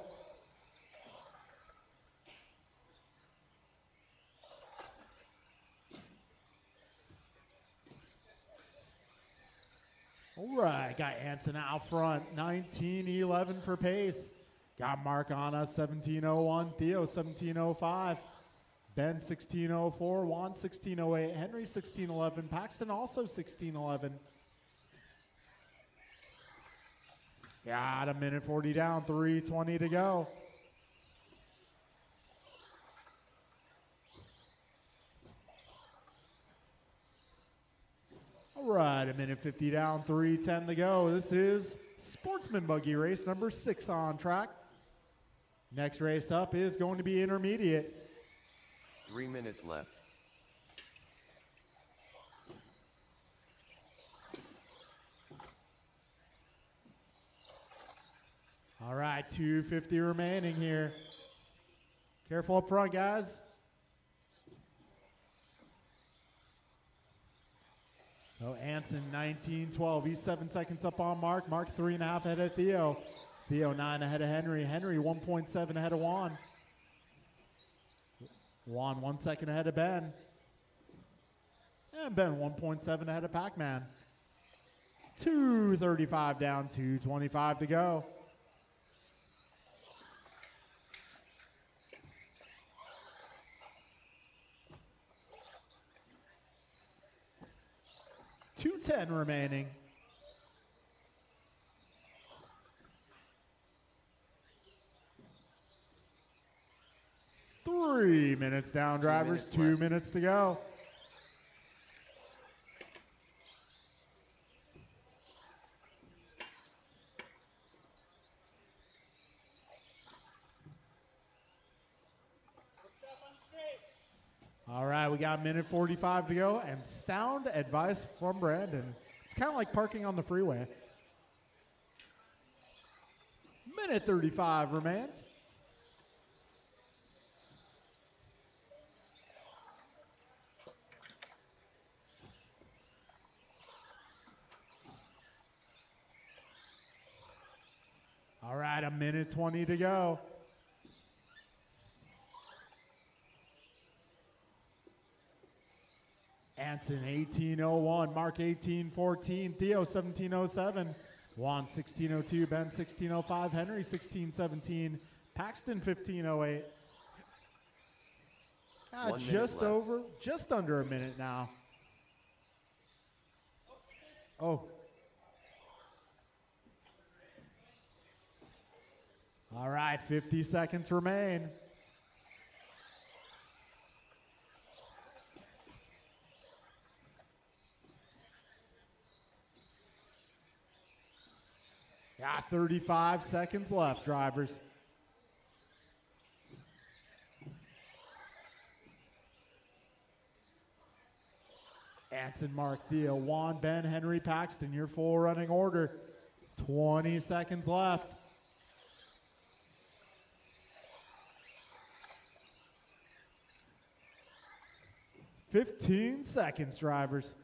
All right, got Anson out front, 19-11 for pace. Got Mark on us, 17-01, Theo 17-05, Ben 16-04, Juan 16-08, Henry 16-11, Paxton also 16-11. Got a minute 40 down, 3:20 to go. All right, a minute 50 down, 3:10 to go. This is Sportsman Buggy race number 6 on track. Next race up is going to be intermediate. 3 minutes left. All right, 250 remaining here. Careful up front, guys. So Anson 19-12. He's 7 seconds up on Mark. Mark 3.5 ahead of Theo. Theo 9 ahead of Henry. Henry 1.7 ahead of Juan. Juan 1 second ahead of Ben. And Ben 1.7 ahead of Pac-Man. 2:35 down, 2:25 to go. $2:10 remaining. Three minutes down, drivers. 2 minutes to go. we got a minute 45 to go, and sound advice from Brandon. It's kind of like parking on the freeway. Minute 35 remains. All right, a minute 20 to go. Anson 1801, Mark 1814, Theo 1707, Juan 1602, Ben 1605, Henry 1617, Paxton 1508. 1 minute Just left. over, just under a minute now. Oh. All right, 50 seconds remain. Got 35 seconds left, drivers. Anson, Mark, Theo, Juan, Ben, Henry, Paxton, your full running order. 20 seconds left. "15 seconds, drivers."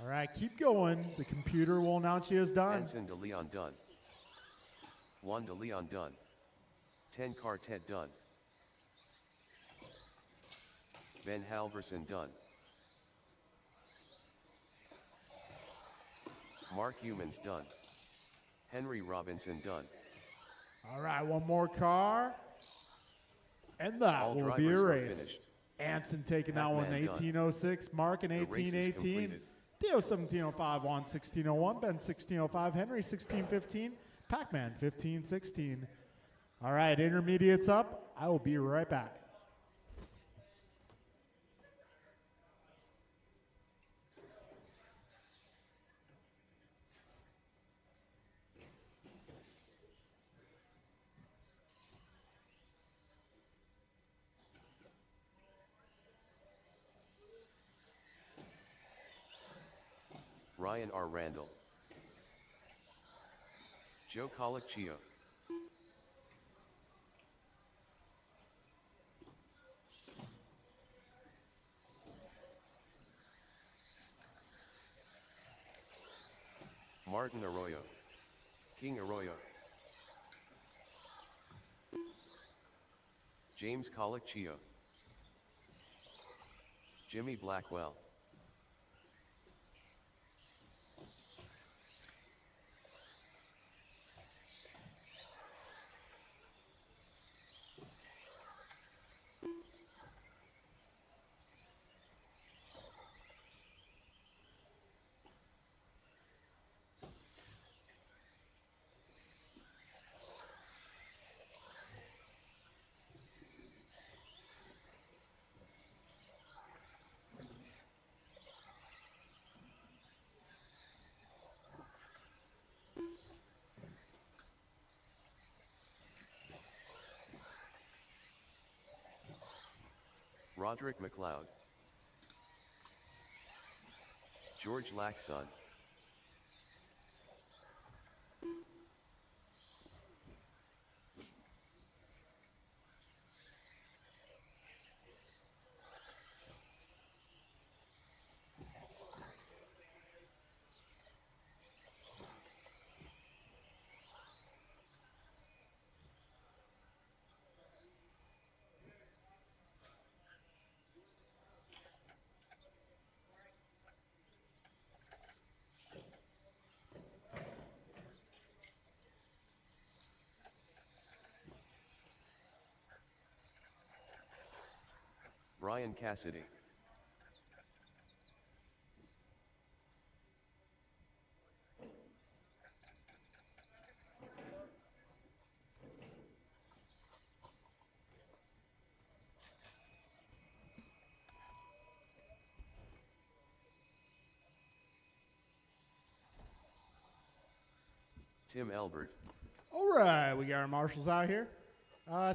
All right, keep going. The computer will announce you as done. Anson de Leon done. Juan de Leon done. 10 Quartet done. Ben Halverson done. Mark Humans done. Henry Robinson done. All right, one more car. And that All will be a drivers are race. finished. Anson taking that one, Pac-Man done. 1806, Mark in The race is 1818, completed. Theo 1705, Juan 1601, Ben 1605, Henry 1615, Pac-Man 1516. All right, intermediates up. I will be right back. Ryan R. Randall. Joe Colicchio. Martin Arroyo. King Arroyo. James Colicchio. Jimmy Blackwell. Roderick McLeod. George Laxon. Brian Cassidy. Tim Albert. All right, we got our marshals out here.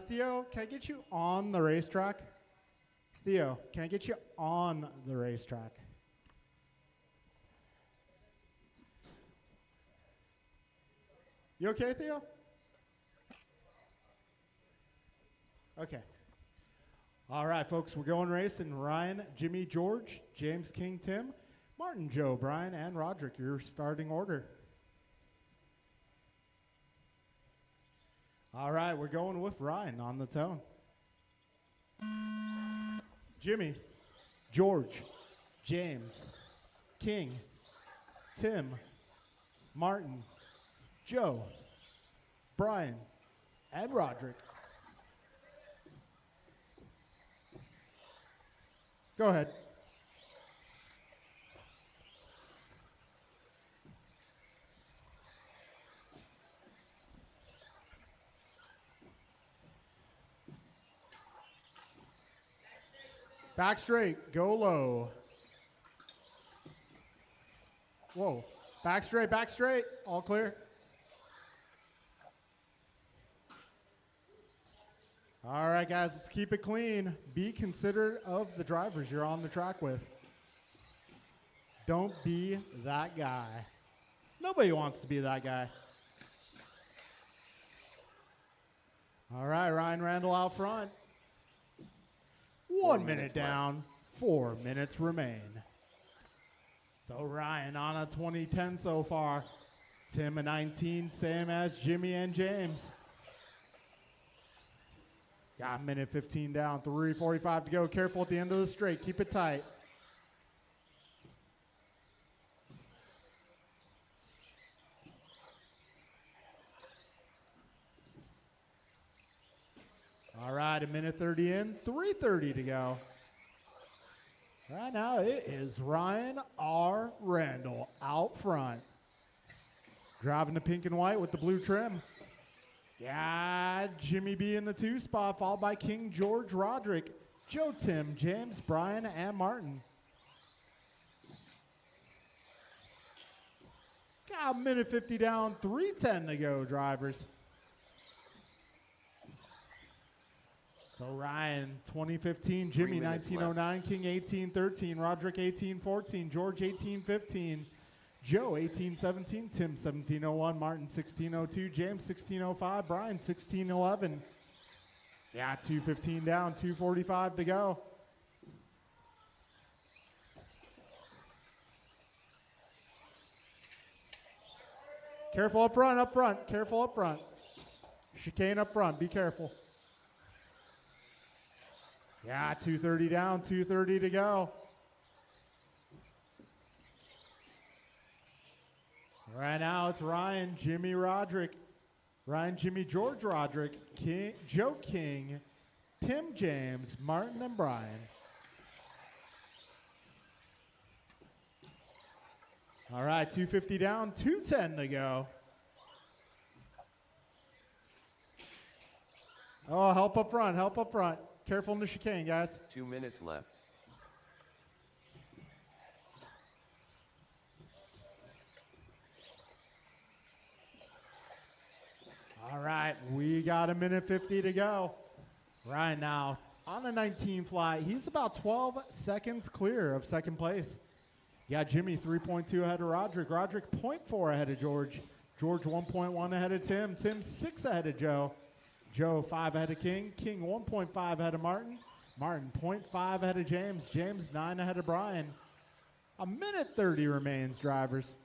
Theo, can I get you on the racetrack? Theo, can I get you on the racetrack? You okay, Theo? Okay. All right, folks, we're going racing. Ryan, Jimmy, George, James, King, Tim, Martin, Joe, Brian, and Roderick, your starting order. All right, we're going with Ryan on the tone. Jimmy, George, James, King, Tim, Martin, Joe, Brian, and Roderick. Go ahead. Back straight, go low. Whoa. Back straight, all clear. All right, guys, let's keep it clean. Be considerate of the drivers you're on the track with. Don't be that guy. Nobody wants to be that guy. All right, Ryan Randall out front. 1 minute down, 4 minutes remain. So Ryan on a 2010 so far. Tim a 19, same as Jimmy and James. Got a minute 15 down, 3:45 to go. Careful at the end of the straight. Keep it tight. All right, a minute 30 in, 3:30 to go. Right now it is Ryan R. Randall out front. Driving the pink and white with the blue trim. Yeah, Jimmy B in the 2 spot, followed by King George, Roderick, Joe, Tim, James, Brian, and Martin. Got a minute 50 down, 3:10 to go, drivers. So Ryan, 2015, Jimmy, 1909, King, 1813, Roderick, 1814, George, 1815, Joe, 1817, Tim, 1701, Martin, 1602, James, 1605, Brian, 1611. Yeah, 2:15 down, 2:45 to go. Careful up front, careful up front. Chicane up front, be careful. Yeah, 2:30 down, 2:30 to go. Right now it's Ryan, Jimmy, Roderick. Ryan, Jimmy, George, Roderick, King, Joe King, Tim, James, Martin, and Brian. All right, 2:50 down, 2:10 to go. Oh, help up front, help up front. Careful in the chicane, guys. 2 minutes left. All right, we got a minute 50 to go. Ryan now on the 19 fly. He's about 12 seconds clear of second place. You got Jimmy 3.2 ahead of Roderick. Roderick 0.4 ahead of George. George 1.1 ahead of Tim. Tim 6 ahead of Joe. Joe 5 ahead of King. King 1.5 ahead of Martin. Martin 0.5 ahead of James. James 9 ahead of Brian. A minute 30 remains, drivers.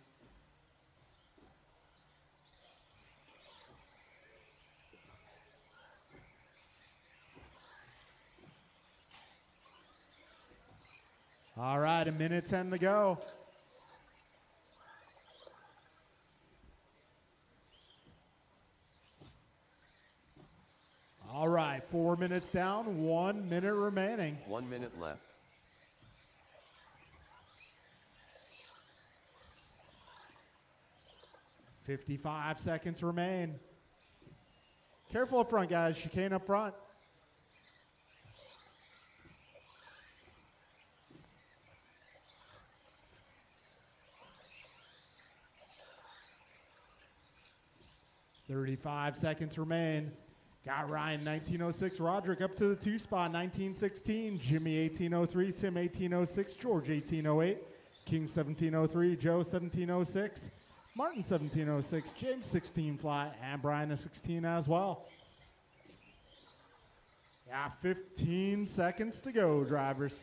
All right, a minute 10 to go. All right, 4 minutes down, 1 minute remaining. 1 minute left. $55 seconds remain. Careful up front, guys. Chicane up front. 35 seconds remain. Got Ryan 1906, Roderick up to the 2 spot 1916, Jimmy 1803, Tim 1806, George 1808, King 1703, Joe 1706, Martin 1706, James 16 flat, and Brian a 16 as well. Yeah, 15 seconds to go, drivers.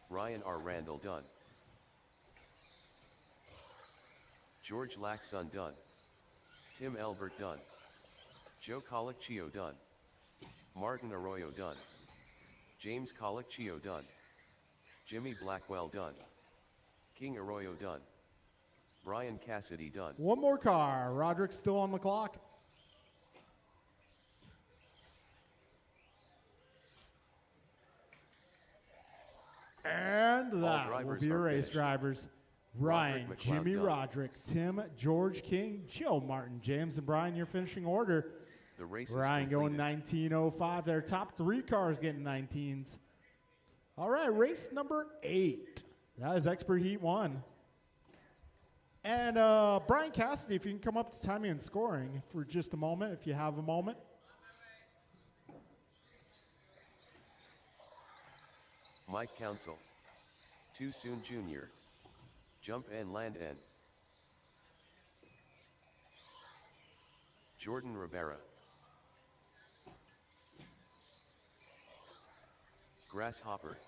Ryan R. Randall done. George Laxon done. Tim Elbert done. Joe Colicchio done. Martin Arroyo done. James Colicchio done. Jimmy Blackwell done. King Arroyo done. Brian Cassidy done. One more car. Roderick's still on the clock. And that will drivers be a are race, finished. drivers. Ryan, Roderick McLeod Jimmy done. Roderick, Tim, George King, Joe Martin, James, and Brian, your finishing order. The race is Ryan going completed. 19:05. Their top 3 cars getting 19s. All right, race number 8. That is Expert Heat 1. And Brian Cassidy, if you can come up to timing and scoring for just a moment, if you have a moment. Mike Council. Too Soon Jr. Jump and land N. Jordan Rivera. Grasshopper.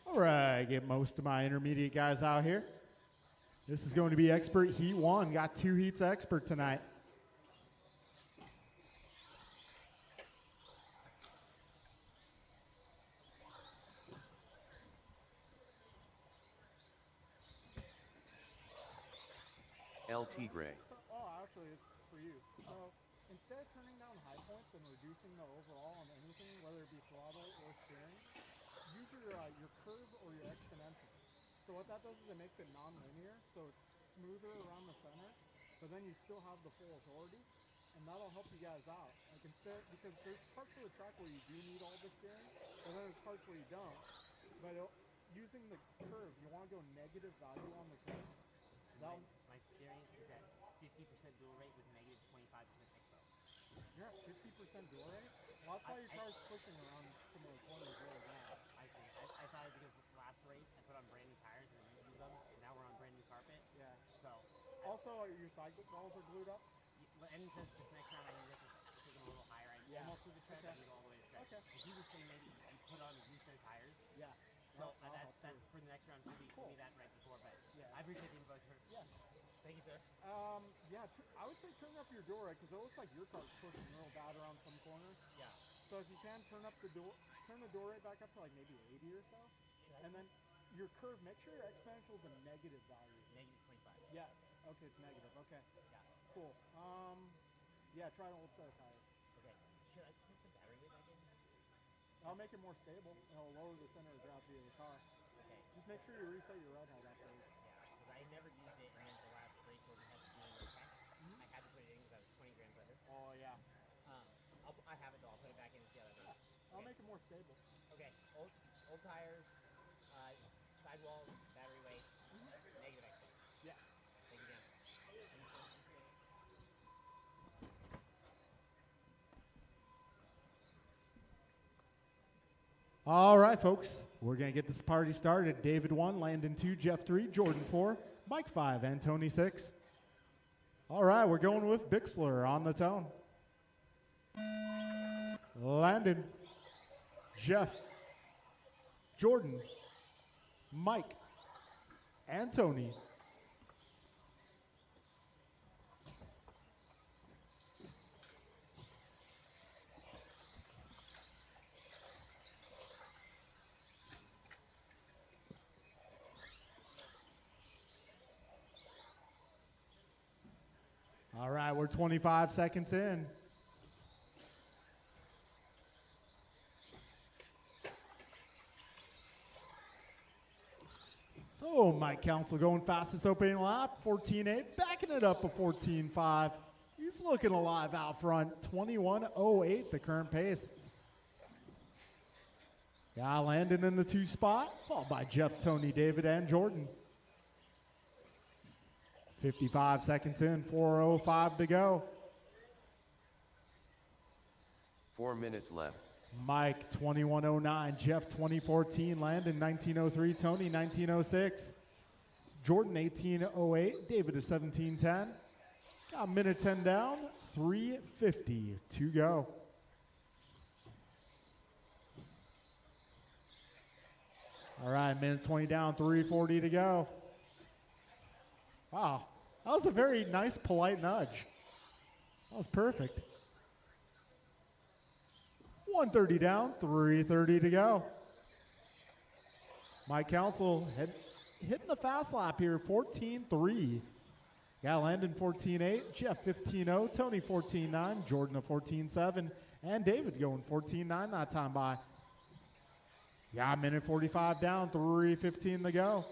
All right, get most of my intermediate guys out here. This is going to be Expert Heat 1. Got 2 heats of Expert tonight. El Tigre. Oh, actually, it's for you. So instead of turning down high points and reducing the overall on anything, whether it be throttle or steering, use your curve or your exponential. So what that does is it makes it non-linear, so it's smoother around the center, but then you still have the full authority, and that'll help you guys out. Like instead, because there's parts of the track where you do need all the steering, and then there's parts where you don't. But using the curve, you want to go negative value on the curve. That'll, My steering is at 50% dual rate with negative 25% expo. you're at 50% dual rate. Well, that's why your car's pushing around some of the corners really bad. I see. I thought it because last race I put on brand new tires and removed them, and now we're on brand new carpet. Yeah. So, Also, your side walls are glued up. and since this next round I need to take them a little higher, I Yeah. almost to the stretch, Okay. I need all the way to stretch. Okay. If you just say maybe you put on new set of tires, Yeah. so I'll help that's too. for the next round. So we Cool. do that right before, but Yeah. I appreciate the info. Yeah. Thank you, sir. Yeah, I would say turn up your door rate because it looks like your car's pushing real bad around some corners. Yeah. So if you can turn the door rate back up to like maybe 80 or so, and then your curve, make sure your exponential is a negative value. Negative 25. Yeah. Okay, it's negative. Okay. Yeah. Cool. Yeah, try an old set of tires. Okay. Should I put the battery weight back in? That'll make it more stable and it'll lower the center of gravity of the car. Okay. Just make sure you reset your ride height after this. Yeah, because I never used it, and then the last race where we had to do the test, I had to put it in because I was 20 grams under. Oh yeah. I have it though. I'll put it back in and see how that goes. I'll make it more stable. Okay, old tires, sidewalls, battery weight, negative exit. Yeah. Thank you again. All right, folks. We're going to get this party started. David 1, Landon 2, Jeff 3, Jordan 4, Mike 5, and Tony 6. All right, we're going with Bixler on the tone. Landon, Jeff, Jordan, Mike, and Tony. All right, we're 25 seconds in. Oh, Mike Council going fastest opening lap, 14.8, backing it up a 14.5. He's looking alive out front, 21.08 the current pace. Yeah, Landon in the 2 spot, followed by Jeff, Tony, David, and Jordan. 55 seconds in, 4:05 to go. 4 minutes left. Mike 21.09, Jeff 2014, Landon 1903, Tony 1906, Jordan 18.08, David is 17.10. Got a minute 10 down, 3:50 to go. All right, minute 20 down, 3:40 to go. Wow, that was a very nice, polite nudge. That was perfect. 1:30 down, 3:30 to go. Mike Council hitting the fast lap here, 14.3. Got Landon 14.8, Jeff 15.0, Tony 14.9, Jordan a 14.7, and David going 14.9 that time by. Got a minute 45 down, 3:15 to go.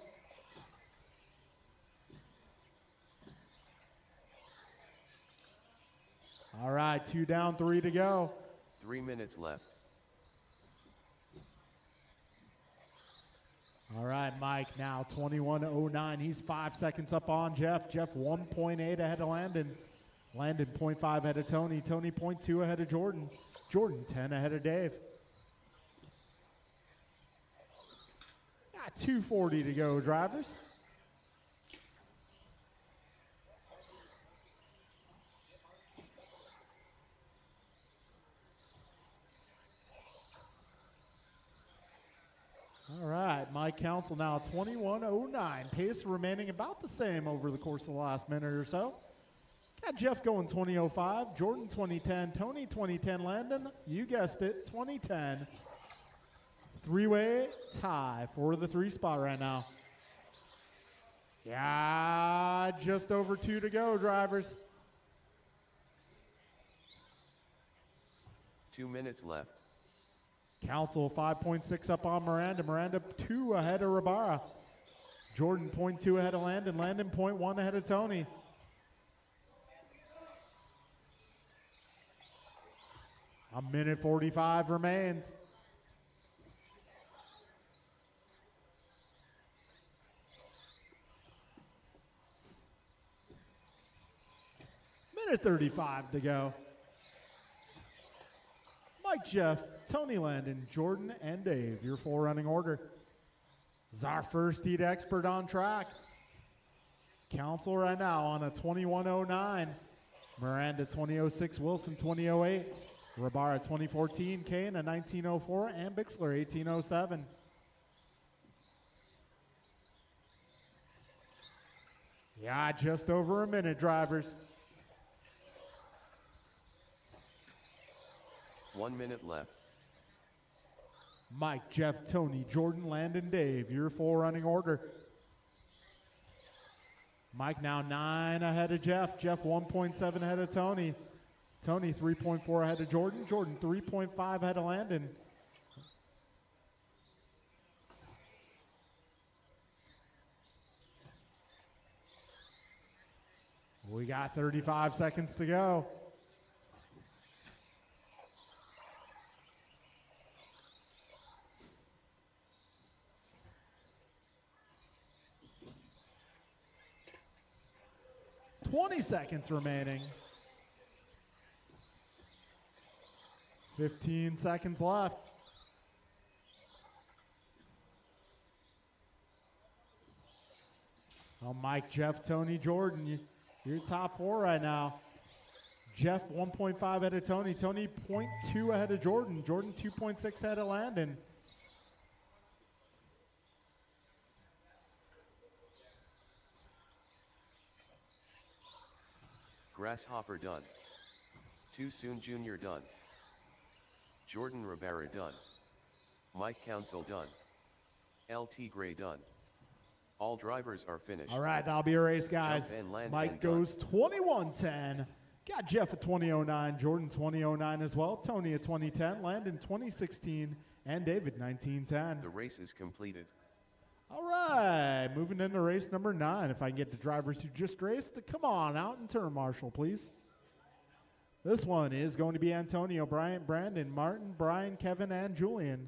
All right, 2 down, 3 to go. 3 minutes left. All right, Mike now 21.09. He's 5 seconds up on Jeff. Jeff 1.8 ahead of Landon. Landon 0.5 ahead of Tony. Tony 0.2 ahead of Jordan. Jordan 10 ahead of Dave. Got 2:40 to go, drivers. All right, Mike Council now 21.09. Pace remaining about the same over the course of the last minute or so. Got Jeff going 20.05, Jordan 20.10, Tony 20.10, Landon, you guessed it, 20.10. 3-way tie for the 3 spot right now. Yeah, just over 2 to go, drivers. 2 minutes left. Council 5.6 up on Miranda. Miranda 2 ahead of Rabara. Jordan 0.2 ahead of Landon. Landon 0.1 ahead of Tony. A minute 45 remains. Minute 35 to go. Mike, Jeff, Tony, Landon, Jordan, and Dave, your 4 running order. This is our first heat expert on track. Council right now on a 21.09. Miranda 20.06, Wilson 20.08, Rabara 2014, Kane a 19.04, and Bixler 18.07. Yeah, just over a minute, drivers. 1 minute left. Mike, Jeff, Tony, Jordan, Landon, Dave, your 4 running order. Mike now 9 ahead of Jeff. Jeff 1.7 ahead of Tony. Tony 3.4 ahead of Jordan. Jordan 3.5 ahead of Landon. We got 35 seconds to go. $20 seconds remaining. 15 seconds left. Oh, Mike, Jeff, Tony, Jordan, you're top 4 right now. Jeff 1.5 ahead of Tony. Tony 0.2 ahead of Jordan. Jordan 2.6 ahead of Landon. Grasshopper done. Too Soon Jr. done. Jordan Rivera done. Mike Council done. LT Gray done. All drivers are finished. All right, that'll be a race, guys. Jump and land Mike and done. goes 21.10. Got Jeff at 20.09. Jordan 20.09 as well. Tony at 20.10. Landon 20.16. And David 19.10. The race is completed. All right, moving into race number 9. If I can get the drivers who just raced to come on out and turn marshal, please. This one is going to be Antonio, Bryant, Brandon, Martin, Brian, Kevin, and Julian.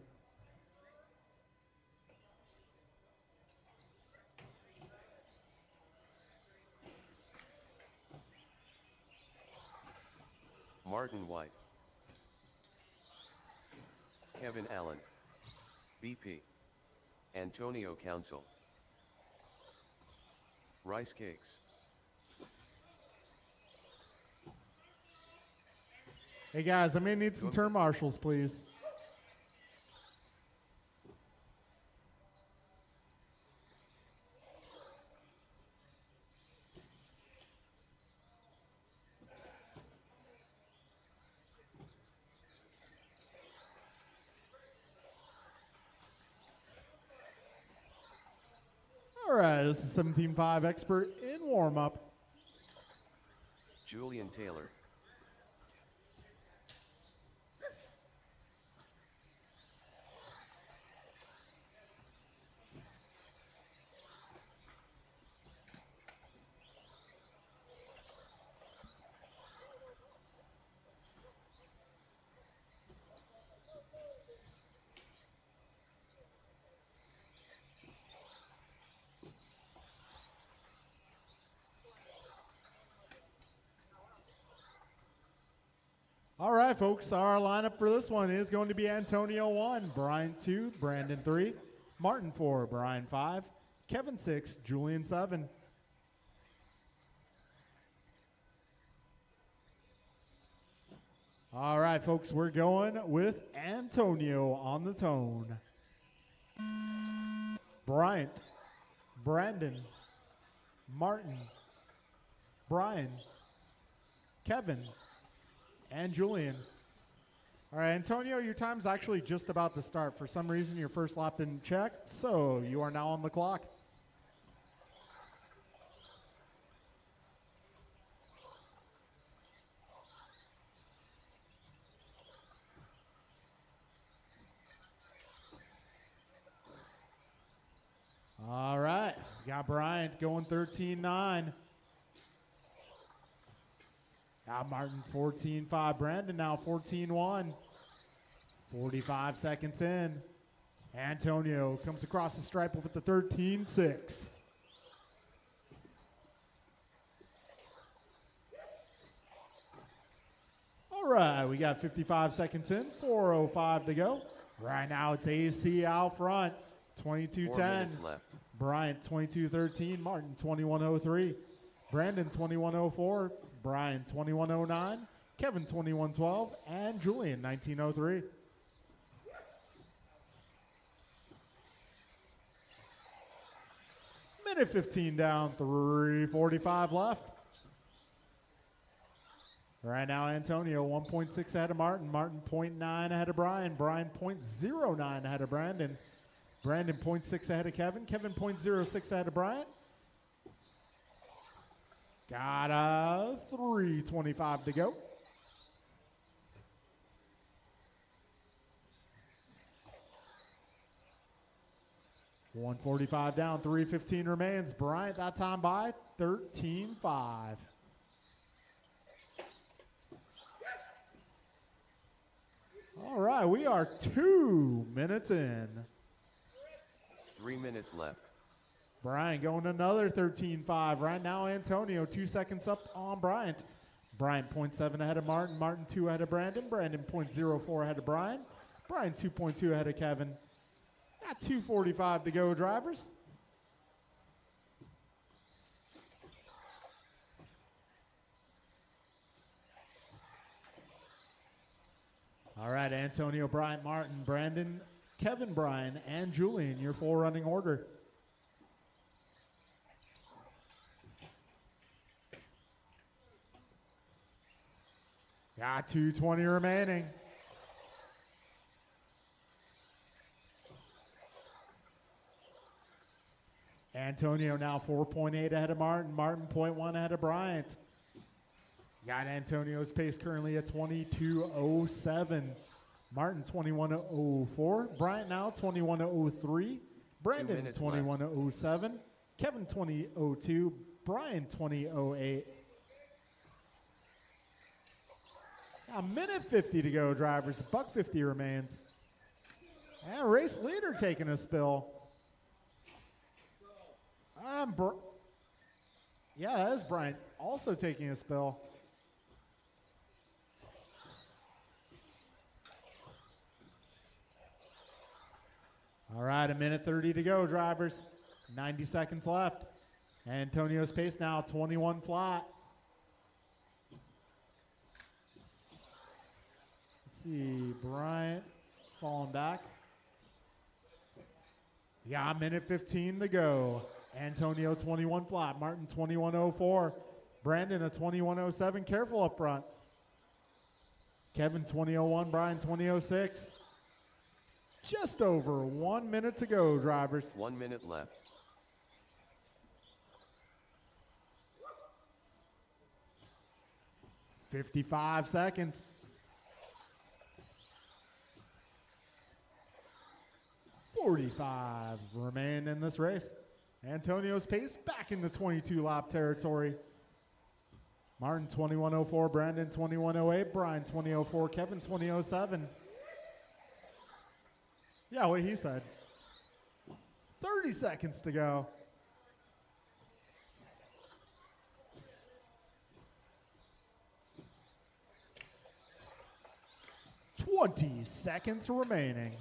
Martin White, Kevin Allen, BP, Antonio Council, Rice Cakes, Hey guys, I may need some turn marshals, please. All right, this is 17.5 expert in warm-up. Julian Taylor, All right, folks, our lineup for this one is going to be Antonio 1, Brian 2, Brandon 3, Martin 4, Brian 5, Kevin 6, Julian 7. All right, folks, we're going with Antonio on the tone. Bryant, Brandon, Martin, Brian, Kevin, and Julian. All right, Antonio, your time's actually just about to start. For some reason, your first lap didn't check, so you are now on the clock. All right, got Bryant going 13.9. Got Martin 14.5. Brandon now 14.1. 45 seconds in. Antonio comes across the stripe with the 13.6. All right, we got 55 seconds in. 4:05 to go. Right now it's AC out front. 4 22.10. minutes left. Bryant 22.13. Martin 21.03. Brandon 21.04. Brian 21.09, Kevin 21.12, and Julian 19.03. Minute 15 down, 3:45 left. Right now, Antonio 1.6 ahead of Martin, Martin 0.9 ahead of Brian, Brian 0.09 ahead of Brandon, Brandon 0.6 ahead of Kevin, Kevin 0.06 ahead of Bryant. Got 3:25 to go. $145 down, 3:15 remains. Bryant that time by 13.5. All right, we are 2 minutes in. 3 minutes left. Bryant going another 13.5. Right now, Antonio 2 seconds up on Bryant. Bryant 0.7 ahead of Martin. Martin 2 ahead of Brandon. Brandon 0.04 ahead of Brian. Brian 2.2 ahead of Kevin. Got 2:45 to go, drivers. All right, Antonio, Bryant, Martin, Brandon, Kevin, Brian, and Julian, your 4 running order. Got 2:20 remaining. Antonio now 4.8 ahead of Martin. Martin 0.1 ahead of Bryant. Got Antonio's pace currently at 22.07. Martin 21.04. Bryant now 21.03. Brandon minutes 2107, Kevin 2002, Brian 2008. A minute 50 to go, drivers. Buck 50 remains. And race leader taking a spill. Yeah, that is Brian also taking a spill. All right, a minute 30 to go, drivers. 90 seconds left. Antonio's pace now 21 flat. Let's see, Bryant falling back. Yeah, a minute 15 to go. Antonio 21 flat, Martin 21.04, Brandon a 21.07, careful up front. Kevin 20.01, Brian 20.06. Just over 1 minute to go, drivers. 1 minute left. $55 seconds. $45 remain in this race. Antonio's pace back in the 22-lap territory. Martin 21.04, Brandon 21.08, Brian 20.04, Kevin 20.07. Yeah, what he said. 30 seconds to go. $20 seconds remaining.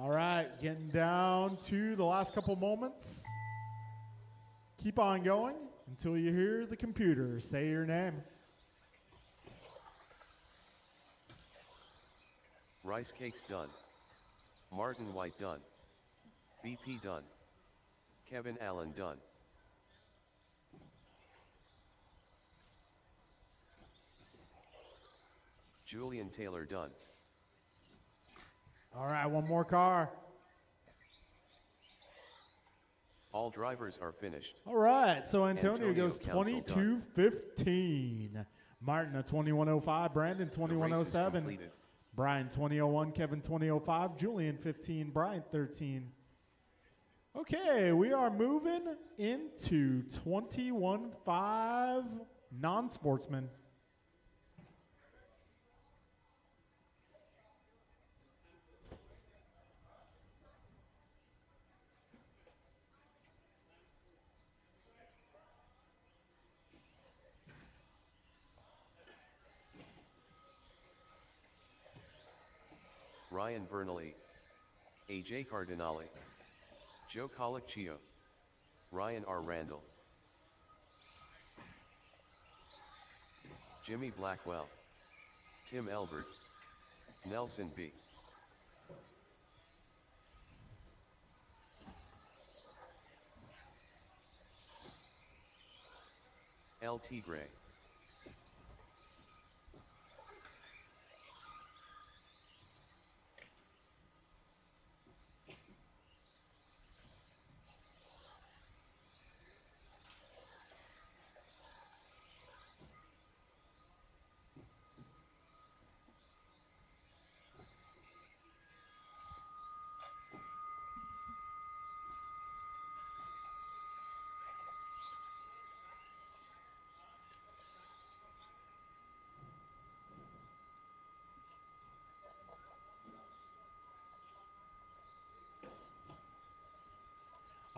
All right, getting down to the last couple moments. Keep on going until you hear the computer say your name. Rice Cakes done. Martin White done. BP done. Kevin Allen done. Julian Taylor done. All right, one more car. All drivers are finished. All right, so Antonio Antonio goes Council 22.15. Martin a 21.05, Brandon The race is 21.07, completed. Brian 20.01, Kevin 20.05, Julian 15, Bryant 13. Okay, we are moving into 21.5 non-sportsmen. Ryan Bernally, AJ Cardinale, Joe Colicchio, Ryan R. Randall, Jimmy Blackwell, Tim Elbert, Nelson B. LT Gray.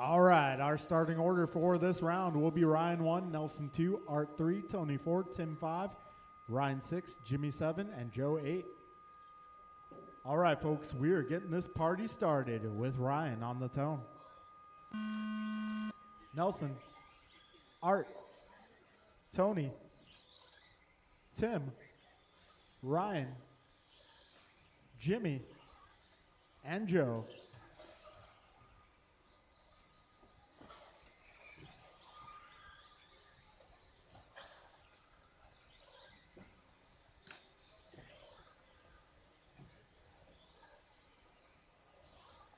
All right, our starting order for this round will be Ryan 1, Nelson 2, Art 3, Tony 4, Tim 5, Ryan 6, Jimmy 7, and Joe 8. All right, folks, we are getting this party started with Ryan on the tone. Nelson, Art, Tony, Tim, Ryan, Jimmy, and Joe.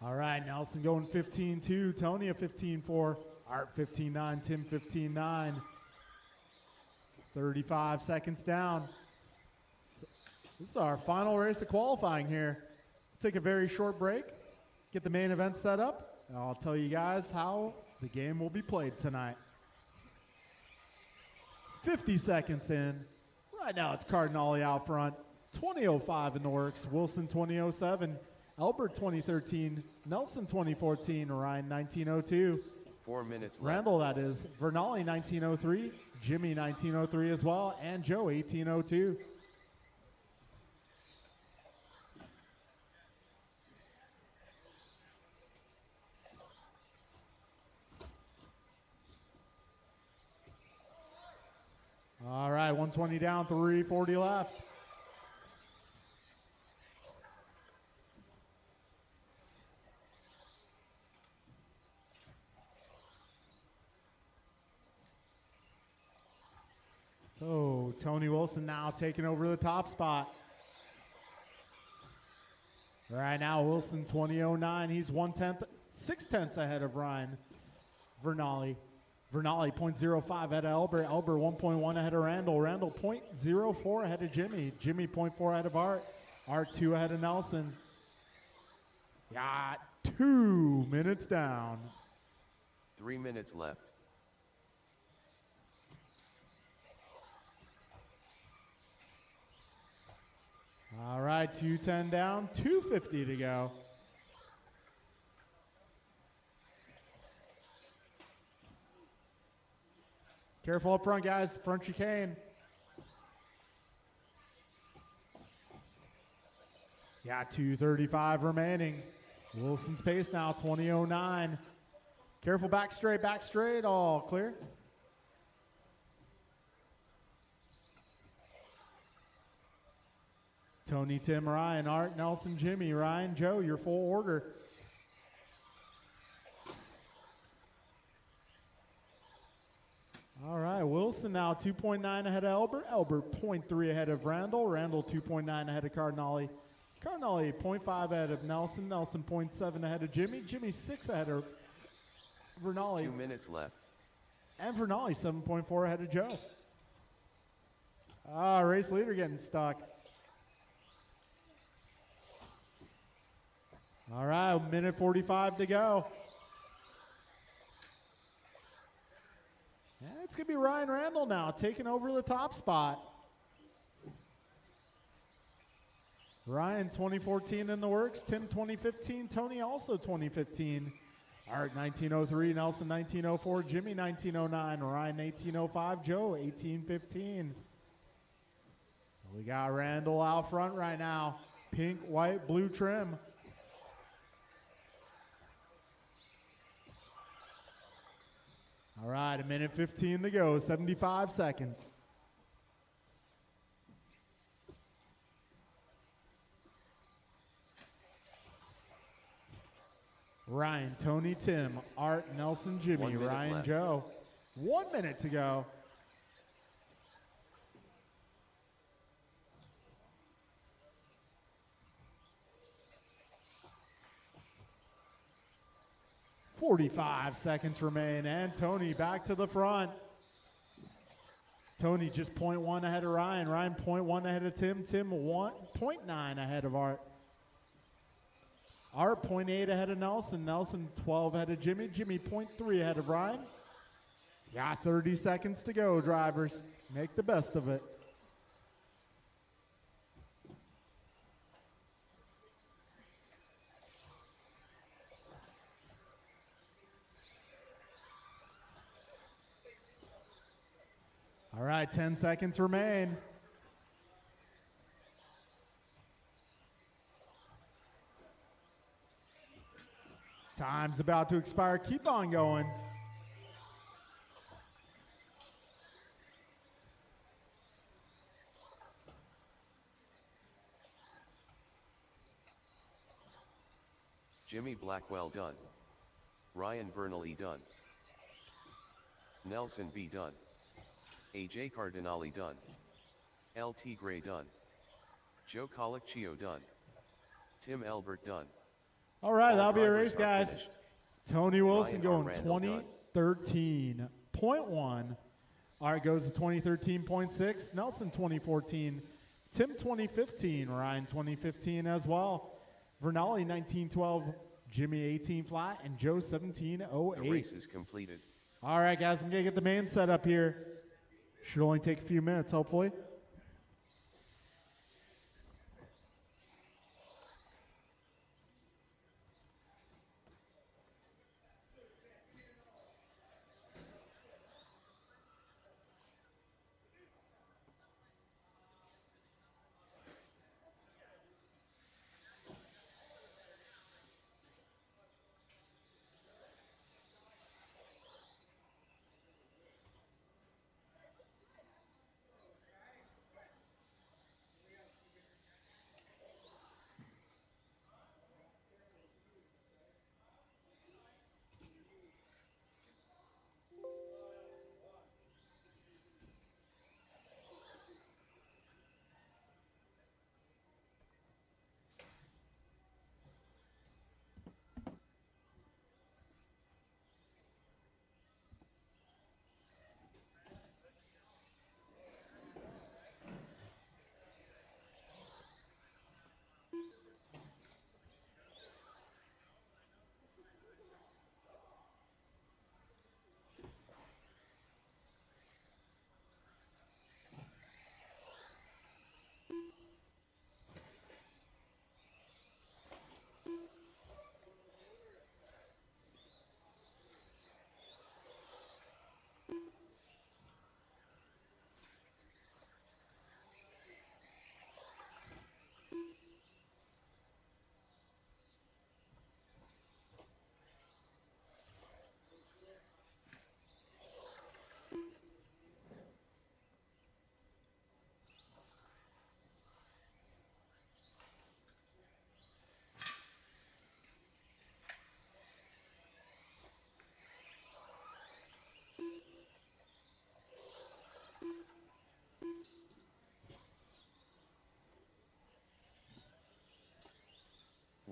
All right, Nelson going 15-2, Tony a 15-4, Art 15-9, Tim 15-9. 35 seconds down. So this is our final race of qualifying here. Take a very short break, get the main event set up, and I'll tell you guys how the game will be played tonight. 50 seconds in. Right now it's Cardinale out front. 2005 in the works. Wilson 2007. Albert 2013. Nelson 2014. Ryan 1902. 4 minutes left. Randall, that is. Vernali 1903. Jimmy 1903 as well. And Joe 1802. All right, 120 down, 340 left. So Tony Wilson now taking over the top spot. Right now, Wilson 2009. He's 1/10, 6/10 ahead of Ryan Vernali. Vernali 0.05 ahead of Elbert. Elbert 1.1 ahead of Randall. Randall 0.04 ahead of Jimmy. Jimmy 0.4 ahead of Art. Art 2 ahead of Nelson. Got 2 minutes down. 3 minutes left. All right, 2:10 down, 2:50 to go. Careful up front, guys. Front chicane. Yeah, 2:35 remaining. Wilson's pace now, 20:09. Careful, back straight. All clear. Tony, Tim, Ryan, Art, Nelson, Jimmy, Ryan, Joe, your full order. All right, Wilson now 2.9 ahead of Elbert. Elbert 0.3 ahead of Randall. Randall 2.9 ahead of Cardinale. Cardinale 0.5 ahead of Nelson. Nelson 0.7 ahead of Jimmy. Jimmy 6 ahead of Vernali. 2 minutes left. And Vernali 7.4 ahead of Joe. Race leader getting stuck. All right, 1:45 to go. Yeah, it's going to be Ryan Randall now taking over the top spot. Ryan 2014 in the works. Tim 2015. Tony also 2015. Art 1903. Nelson 1904. Jimmy 1909. Ryan 1805. Joe 1815. We got Randall out front right now. Pink, white, blue trim. All right, 1:15 to go, 75 seconds. Ryan, Tony, Tim, Art, Nelson, Jimmy, 1 minute Ryan, left. Joe. 1 minute to go. .45 seconds remain, and Tony back to the front. Tony just 0.1 ahead of Ryan. Ryan 0.1 ahead of Tim. Tim 0.9 ahead of Art. Art 0.8 ahead of Nelson. Nelson 12 ahead of Jimmy. Jimmy 0.3 ahead of Ryan. Got 30 seconds to go, drivers. Make the best of it. All right, 10 seconds remain. Time's about to expire. Keep on going. Jimmy Blackwell done. Ryan Vernali done. Nelson B done. AJ Cardinale done. LT Gray done. Joe Colicchio done. Tim Elbert done. All right, All that'll be a drivers race, are guys. finished. Tony Wilson Ryan R. going Randall done. 2013.1. Art goes to 2013.6. Nelson 2014. Tim 2015. Ryan 2015 as well. Vernali 1912. Jimmy 18 flat. And Joe 1708. The race is completed. All right, guys, I'm going to get the main set up here. Should only take a few minutes, hopefully.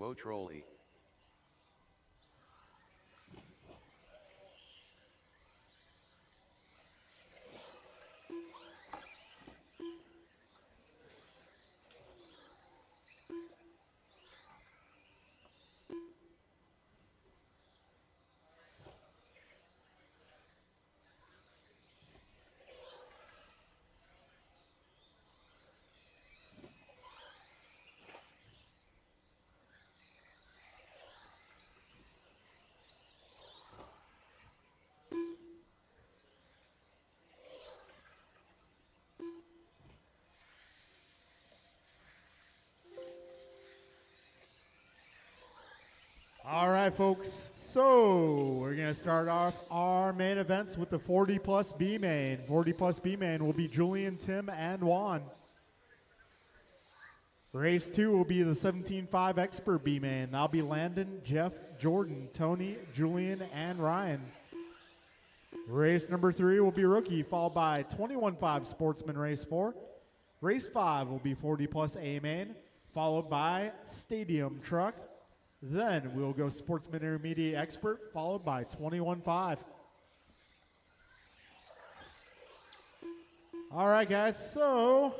Whoa trolley. All right, folks. So we're going to start off our main events with the 40 plus B main. 40 plus B main will be Julian, Tim, and Juan. Race 2 will be the 17.5 expert B main. That'll be Landon, Jeff, Jordan, Tony, Julian, and Ryan. Race number 3 will be rookie, followed by 21.5 sportsman race 4. Race 5 will be 40 plus A main, followed by stadium truck. Then we'll go sportsman intermediate expert, followed by 21.5. All right, guys, so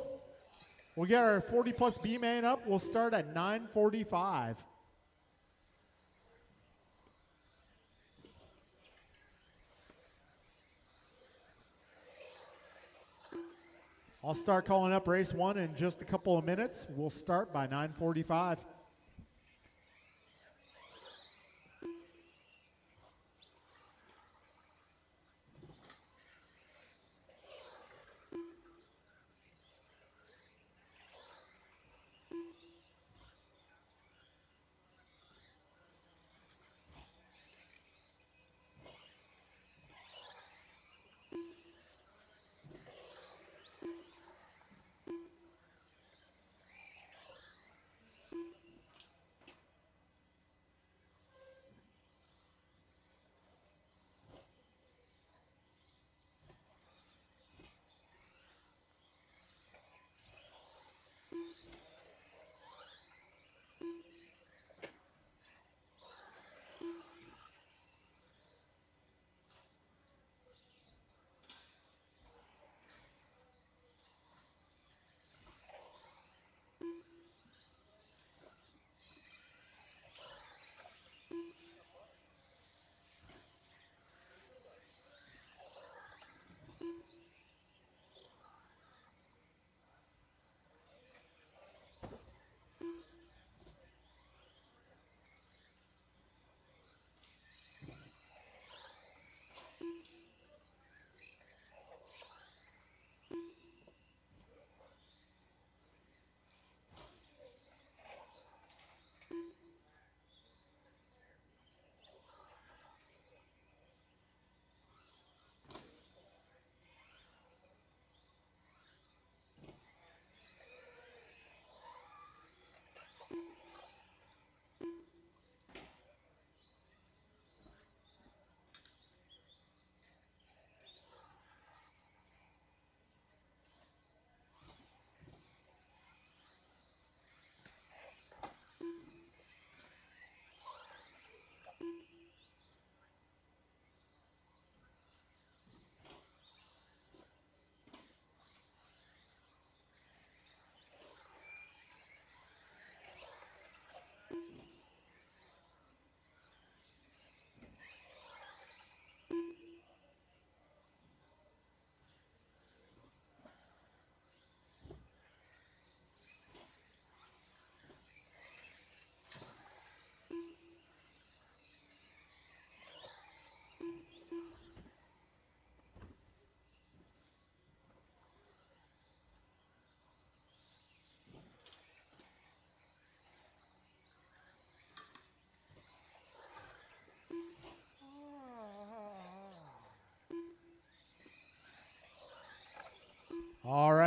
we'll get our 40 plus B main up. We'll start at 9:45. I'll start calling up race 1 in just a couple of minutes. We'll start by 9:45.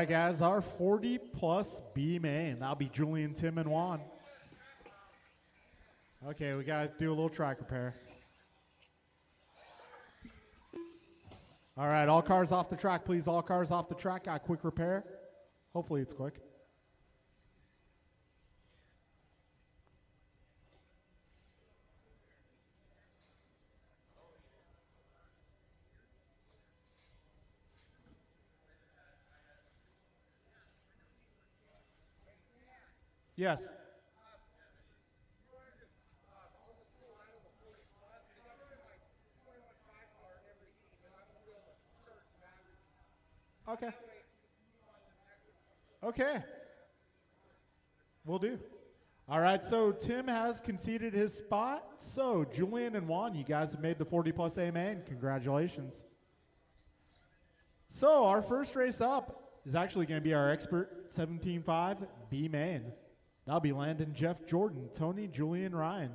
right, guys, our 40-plus B main. That'll be Julian, Tim, and Juan. Okay, we got to do a little track repair. All right, all cars off the track, please. All cars off the track. Got a quick repair. Hopefully it's quick. Yes. Okay. Okay. Will do. All right, so Tim has conceded his spot. So Julian and Juan, you guys have made the 40-plus A main. Congratulations. So our first race up is actually going to be our expert 17.5 B main. That'll be Landon, Jeff, Jordan, Tony, Julian, Ryan.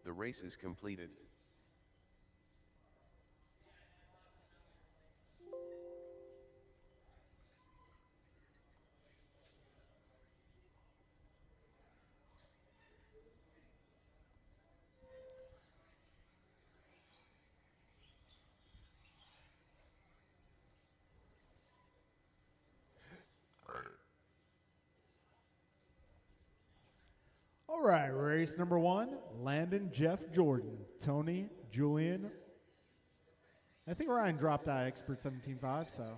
The race is completed. All right, race number 1, Landon, Jeff, Jordan, Tony, Julian. I think Ryan dropped out expert 17.5, so.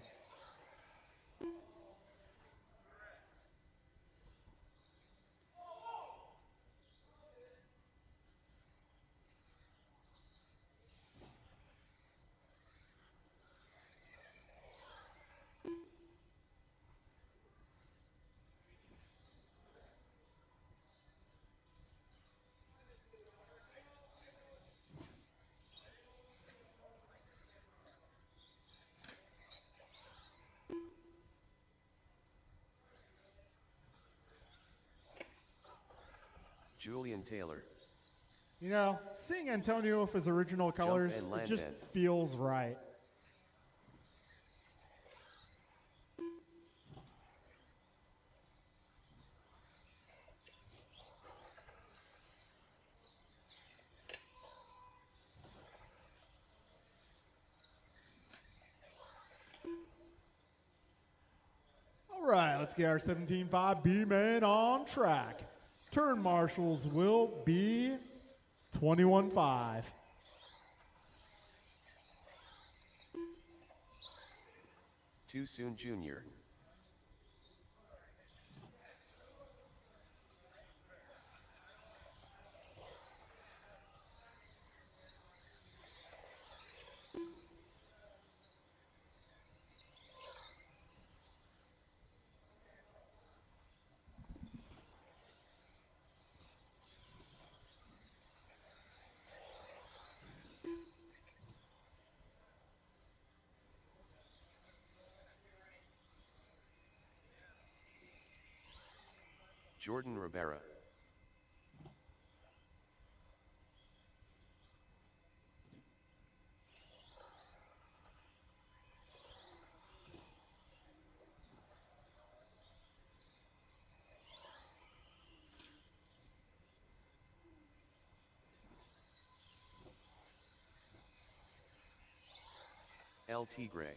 Julian Taylor. You know, seeing Antonio with his original colors, and it land just in. feels right. All right, let's get our 17.5 B main on track. Turn marshals will be 21.5. Too Soon Jr. Jordan Rivera. LT Gray.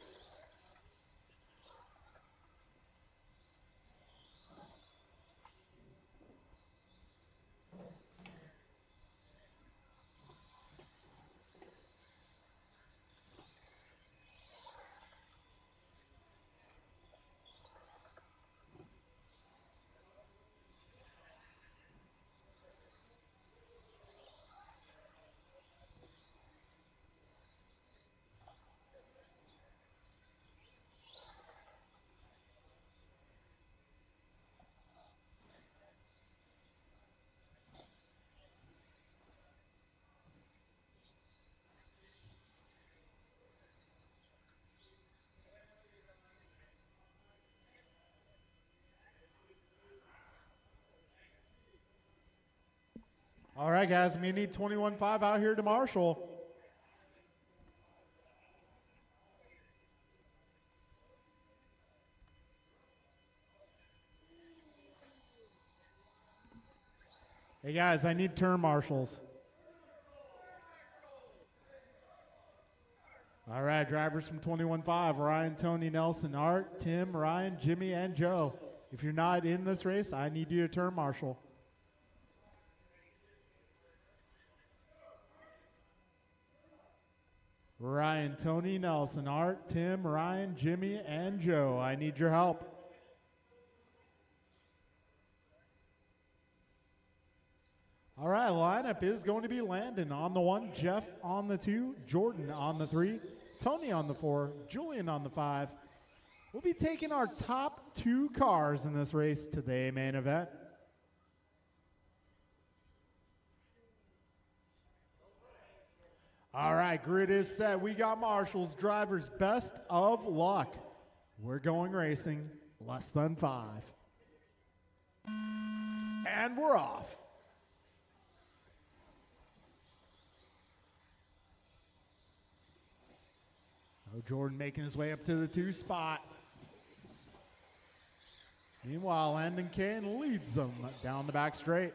All right, guys, we need 21.5 out here to Marshall. Hey, guys, I need turn marshals. All right, drivers from 21.5, Ryan, Tony, Nelson, Art, Tim, Ryan, Jimmy, and Joe. If you're not in this race, I need you to turn marshal. Ryan, Tony, Nelson, Art, Tim, Ryan, Jimmy, and Joe. I need your help. All right, lineup is going to be Landon on the 1, Jeff on the 2, Jordan on the 3, Tony on the 4, Julian on the 5. We'll be taking our top 2 cars in this race to the main event. All right, grid is set. We got marshals, drivers, best of luck. We're going racing, less than 5. And we're off. Oh, Jordan making his way up to the 2 spot. Meanwhile, Landon Kane leads them down the back straight.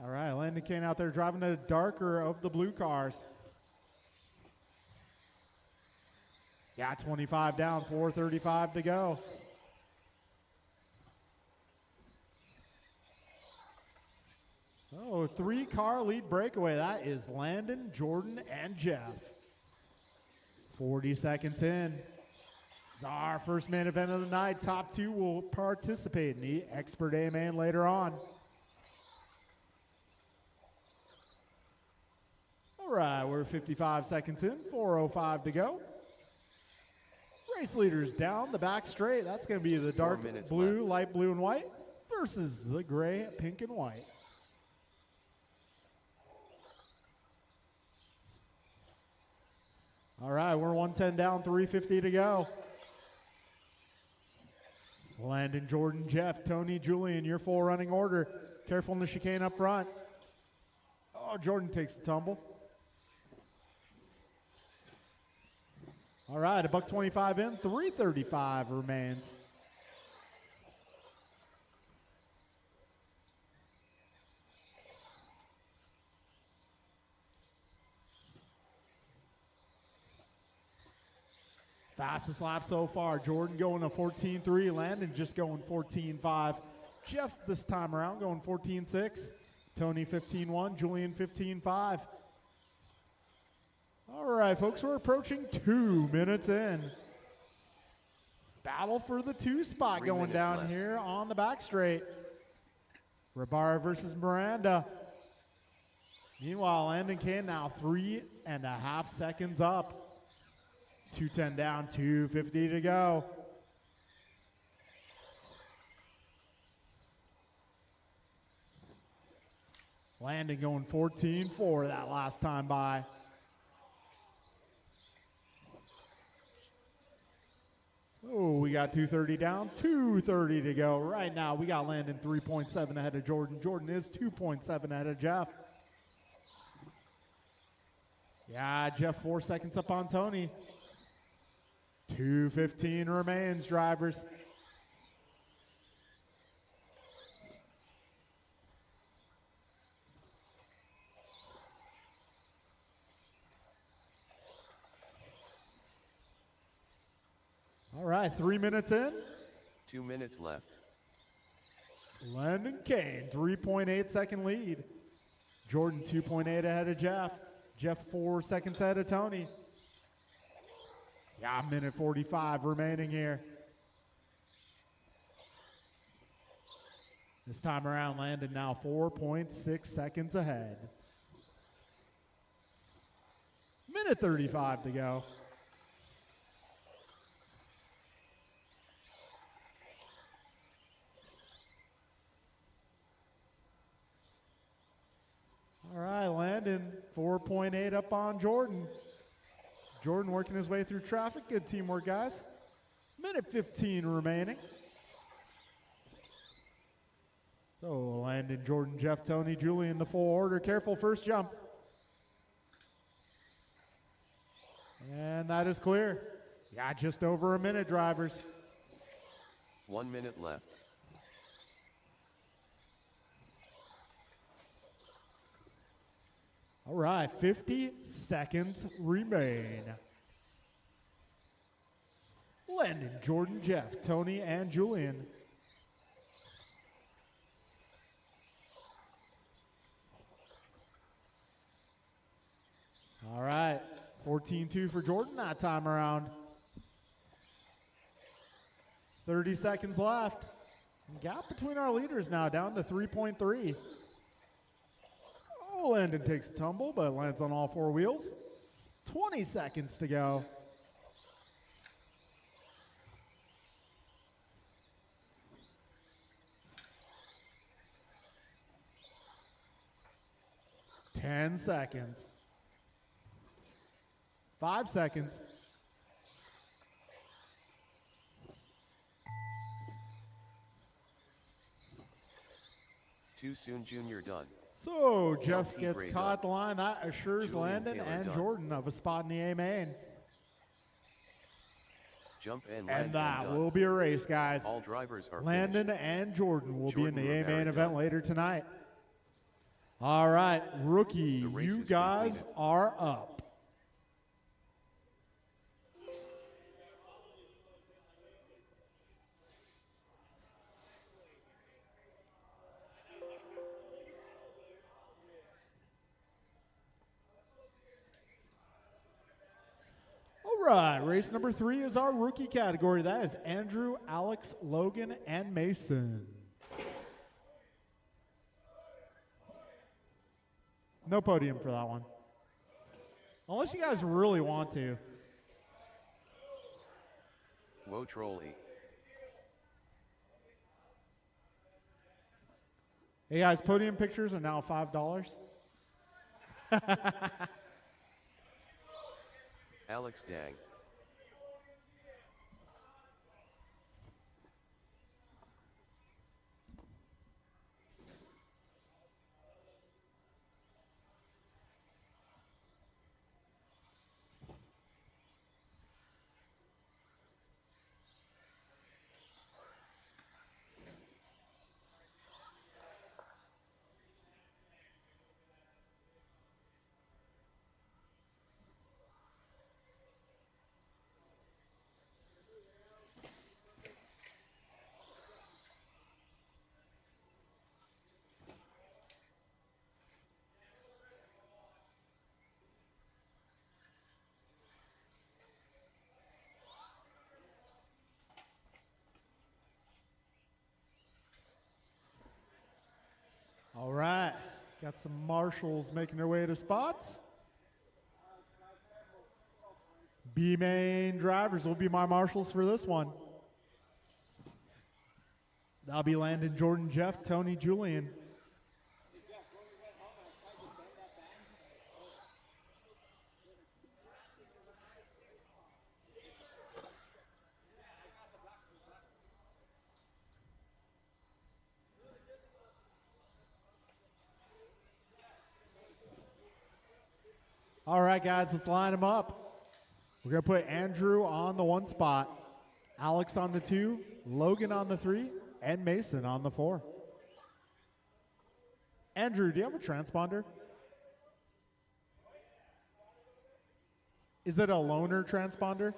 All right, Landon Kane out there driving the darker of the blue cars. Yeah, 25 down, 4:35 to go. Oh, 3-car lead breakaway. That is Landon, Jordan, and Jeff. 40 seconds in. It's our first main event of the night. Top 2 will participate in the Expert A-Main later on. All right, we're 55 seconds in, 4:05 to go. Race leaders down the back straight. That's going to be the dark blue, left. light blue, and white versus the gray, pink, and white. All right, we're 110 down, 3:50 to go. Landon, Jordan, Jeff, Tony, Julian, your full running order. Careful in the chicane up front. Oh, Jordan takes the tumble. All right, a $125 in, 3:35 remains. Fastest lap so far. Jordan going a 14.3. Landon just going 14.5. Jeff this time around going 14.6. Tony 15.1. Julian 15.5. All right, folks, we're approaching 2 minutes in. Battle for the 2 spot 3 going minutes down left. here on the back straight. Rabara versus Miranda. Meanwhile, Landon Kane now 3.5 seconds up. 2:10 down, 2:50 to go. Landon going 14.4 that last time by. Oh, we got 2:30 down, 2:30 to go. Right now, we got Landon 3.7 ahead of Jordan. Jordan is 2.7 ahead of Jeff. Yeah, Jeff 4 seconds up on Tony. 2:15 remains, drivers. All right, 3 minutes in. 2 minutes left. Landon Kane, 3.8 second lead. Jordan 2.8 ahead of Jeff. Jeff 4 seconds ahead of Tony. Yeah, 1:45 remaining here. This time around, Landon now 4.6 seconds ahead. 1:35 to go. All right, Landon 4.8 up on Jordan. Jordan working his way through traffic. Good teamwork, guys. 1:15 remaining. Landon, Jordan, Jeff, Tony, Julian, the full order. Careful first jump. And that is clear. Yeah, just over a minute, drivers. 1 minute left. All right, 50 seconds remain. Landon, Jordan, Jeff, Tony, and Julian. All right, 14-2 for Jordan that time around. 30 seconds left. Gap between our leaders now down to 3.3. Oh, Landon takes a tumble, but lands on all four wheels. 20 seconds to go. Ten seconds. 5 seconds. Too soon, Junior done. So Jeff LT gets Gray caught at done. the line. That assures Julian Landon Taylor and done. Jordan of a spot in the A main. Jump and land And that done. will be a race, guys. All drivers are Landon finished. and Jordan will Jordan be in the A Rivera main event done. later tonight. All right, rookie, The race you is guys completed. are up. All right, race number 3 is our rookie category. That is Andrew, Alex, Logan, and Mason. No podium for that one. Unless you guys really want to. Whoa, trolley. Hey guys, podium pictures are now $5. Alex Dang. All right, got some marshals making their way to spots. B main drivers will be my marshals for this one. That'll be Landon, Jordan, Jeff, Tony, Julian. All right, guys, let's line them up. We're going to put Andrew on the 1 spot, Alex on the 2, Logan on the 3, and Mason on the 4. Andrew, do you have a transponder? Is it a loaner transponder?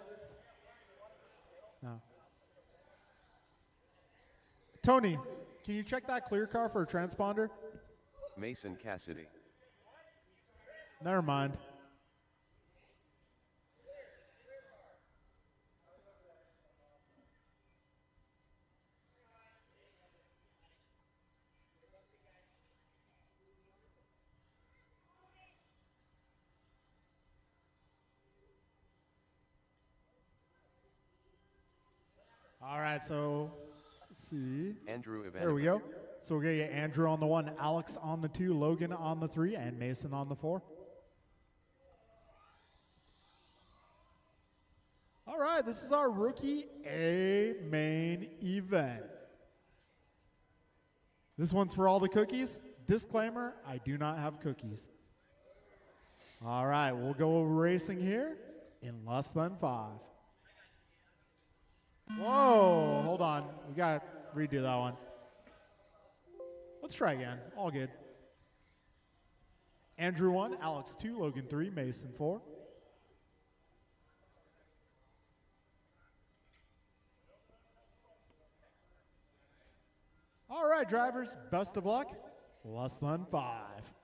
No. Tony, can you check that clear car for a transponder? Mason Cassidy. Never mind. All right, so let's see. Andrew Ivanova. There we go. So we're going to get Andrew on the 1, Alex on the 2, Logan on the 3, and Mason on the 4. All right, this is our rookie A main event. This one's for all the cookies. Disclaimer, I do not have cookies. All right, we'll go racing here in less than 5. Whoa, hold on. We got to redo that one. Let's try again. All good. Andrew 1, Alex 2, Logan 3, Mason 4. All right, drivers, best of luck. Less than 5.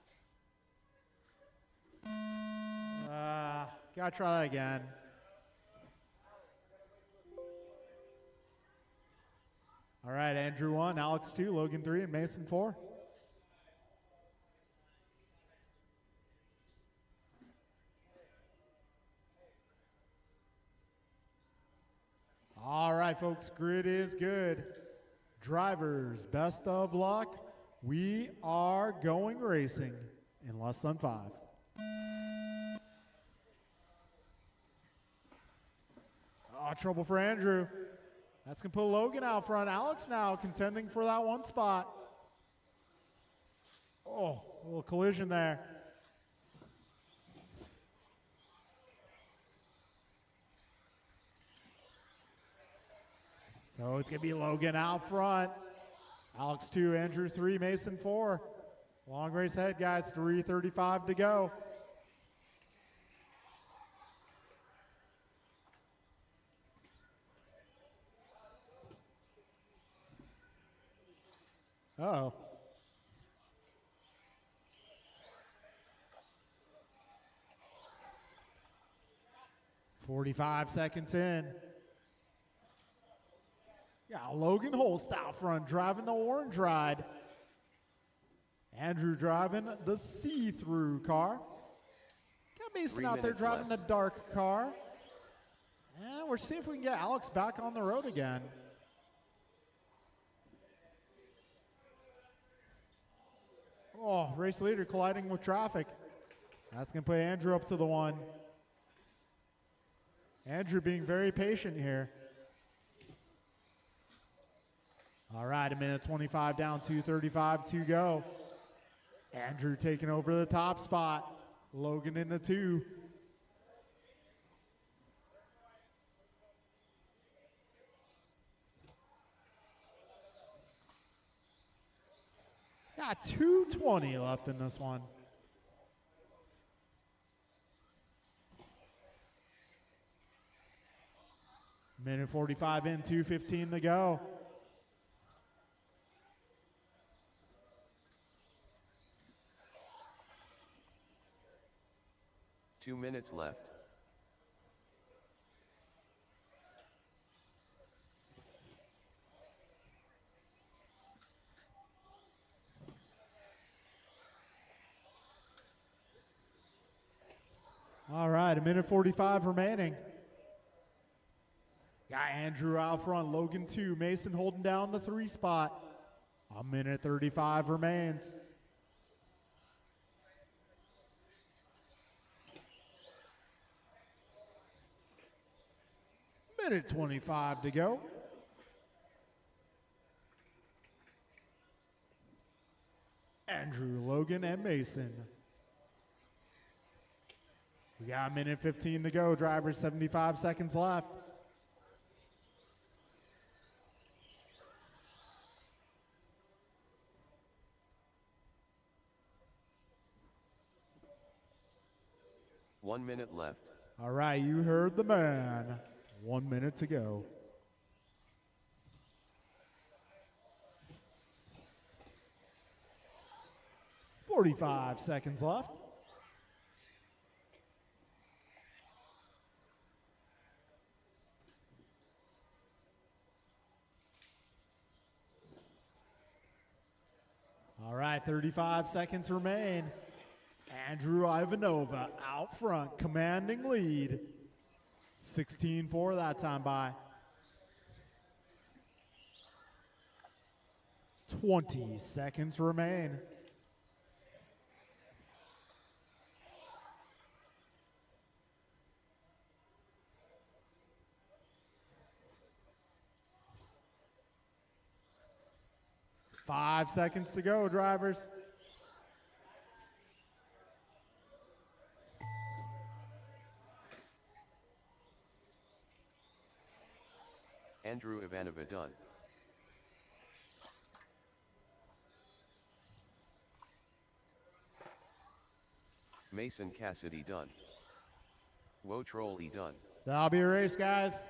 Gotta try that again. All right, Andrew 1, Alex 2, Logan 3, and Mason 4. All right, folks, grid is good. Drivers, best of luck. We are going racing in less than 5. Oh, trouble for Andrew. That's going to put Logan out front. Alex now contending for that one spot. Oh, a little collision there. So it's going to be Logan out front. Alex 2, Andrew 3, Mason 4. Long race ahead, guys. 3:35 to go. Uh-oh. "45 seconds in. Yeah, Logan Holst out front, driving the orange ride. Andrew driving the see-through car. Got Mason 3 out there minutes driving left. the dark car. And we're seeing if we can get Alex back on the road again. Oh, race leader colliding with traffic. That's going to put Andrew up to the 1. Andrew being very patient here. All right, 1:25 down, 2:35 to go. Andrew taking over the top spot. Logan in the 2. Got 2:20 left in this one. Minute 45 in, 2:15 to go. Two minutes left. All right, 1:45 remaining. Got Andrew out front, Logan 2, Mason holding down the 3 spot. 1:35 remains. Minute 25 to go. Andrew, Logan, and Mason. We got 1:15 to go. Drivers, 75 seconds left. One minute left. All right, you heard the man. 1 minute to go. "45 seconds left. All right, 35 seconds remain. Andrew Ivanova out front, commanding lead. 16-4 that time by. 20 seconds remain. 5 seconds to go, drivers. Andrew Ivanova done. Mason Cassidy done. Wotrolli done. That'll be a race, guys.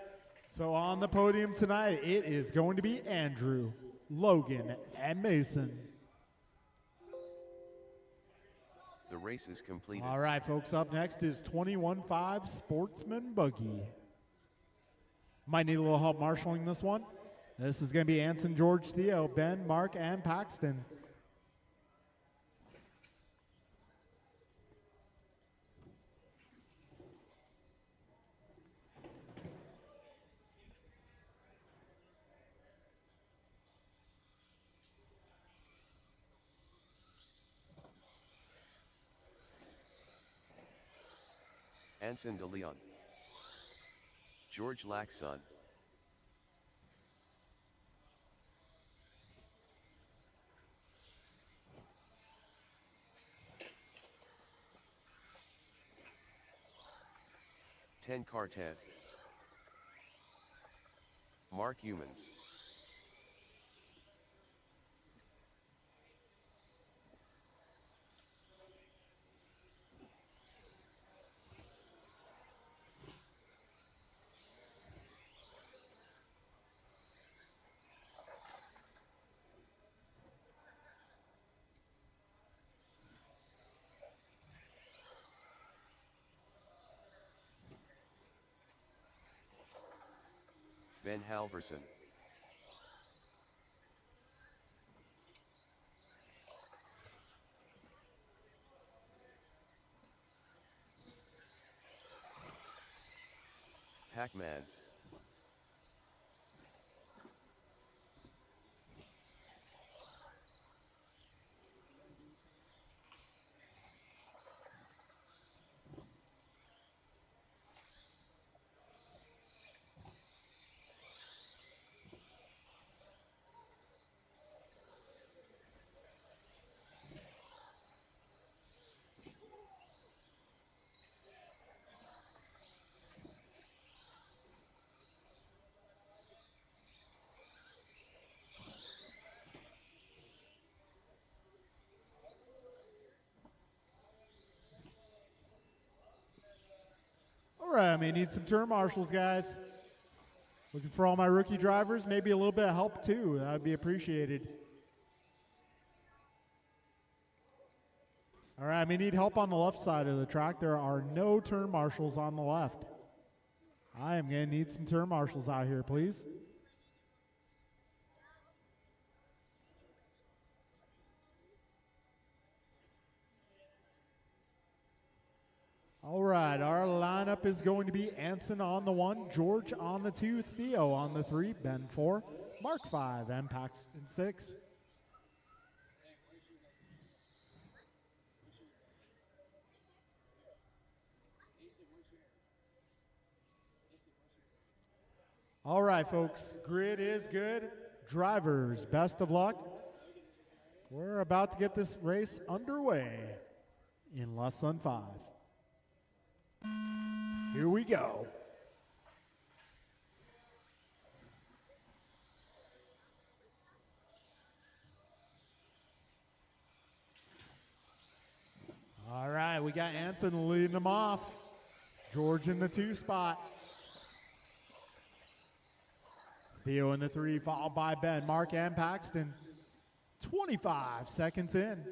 So on the podium tonight, it is going to be Andrew, Logan, and Mason. The race is completed. All right, folks, up next is 21.5 Sportsman Buggy. Might need a little help marshaling this one. This is going to be Anson, George, Theo, Ben, Mark, and Paxton. Anson de Leon. George Laxon. Ten Cartev. Mark Humans. Ben Halverson. Pac-Man. All right, I may need some turn marshals, guys. Looking for all my rookie drivers, maybe a little bit of help too. That would be appreciated. All right, I may need help on the left side of the track. There are no turn marshals on the left. I am going to need some turn marshals out here, please. All right, our lineup is going to be Anson on the 1, George on the 2, Theo on the 3, Ben 4, Mark 5, and Paxton 6. All right, folks, grid is good. Drivers, best of luck. We're about to get this race underway in less than 5. Here we go. All right, we got Anson leading them off. George in the 2 spot. Theo in the 3, followed by Ben, Mark, and Paxton. 25 seconds in.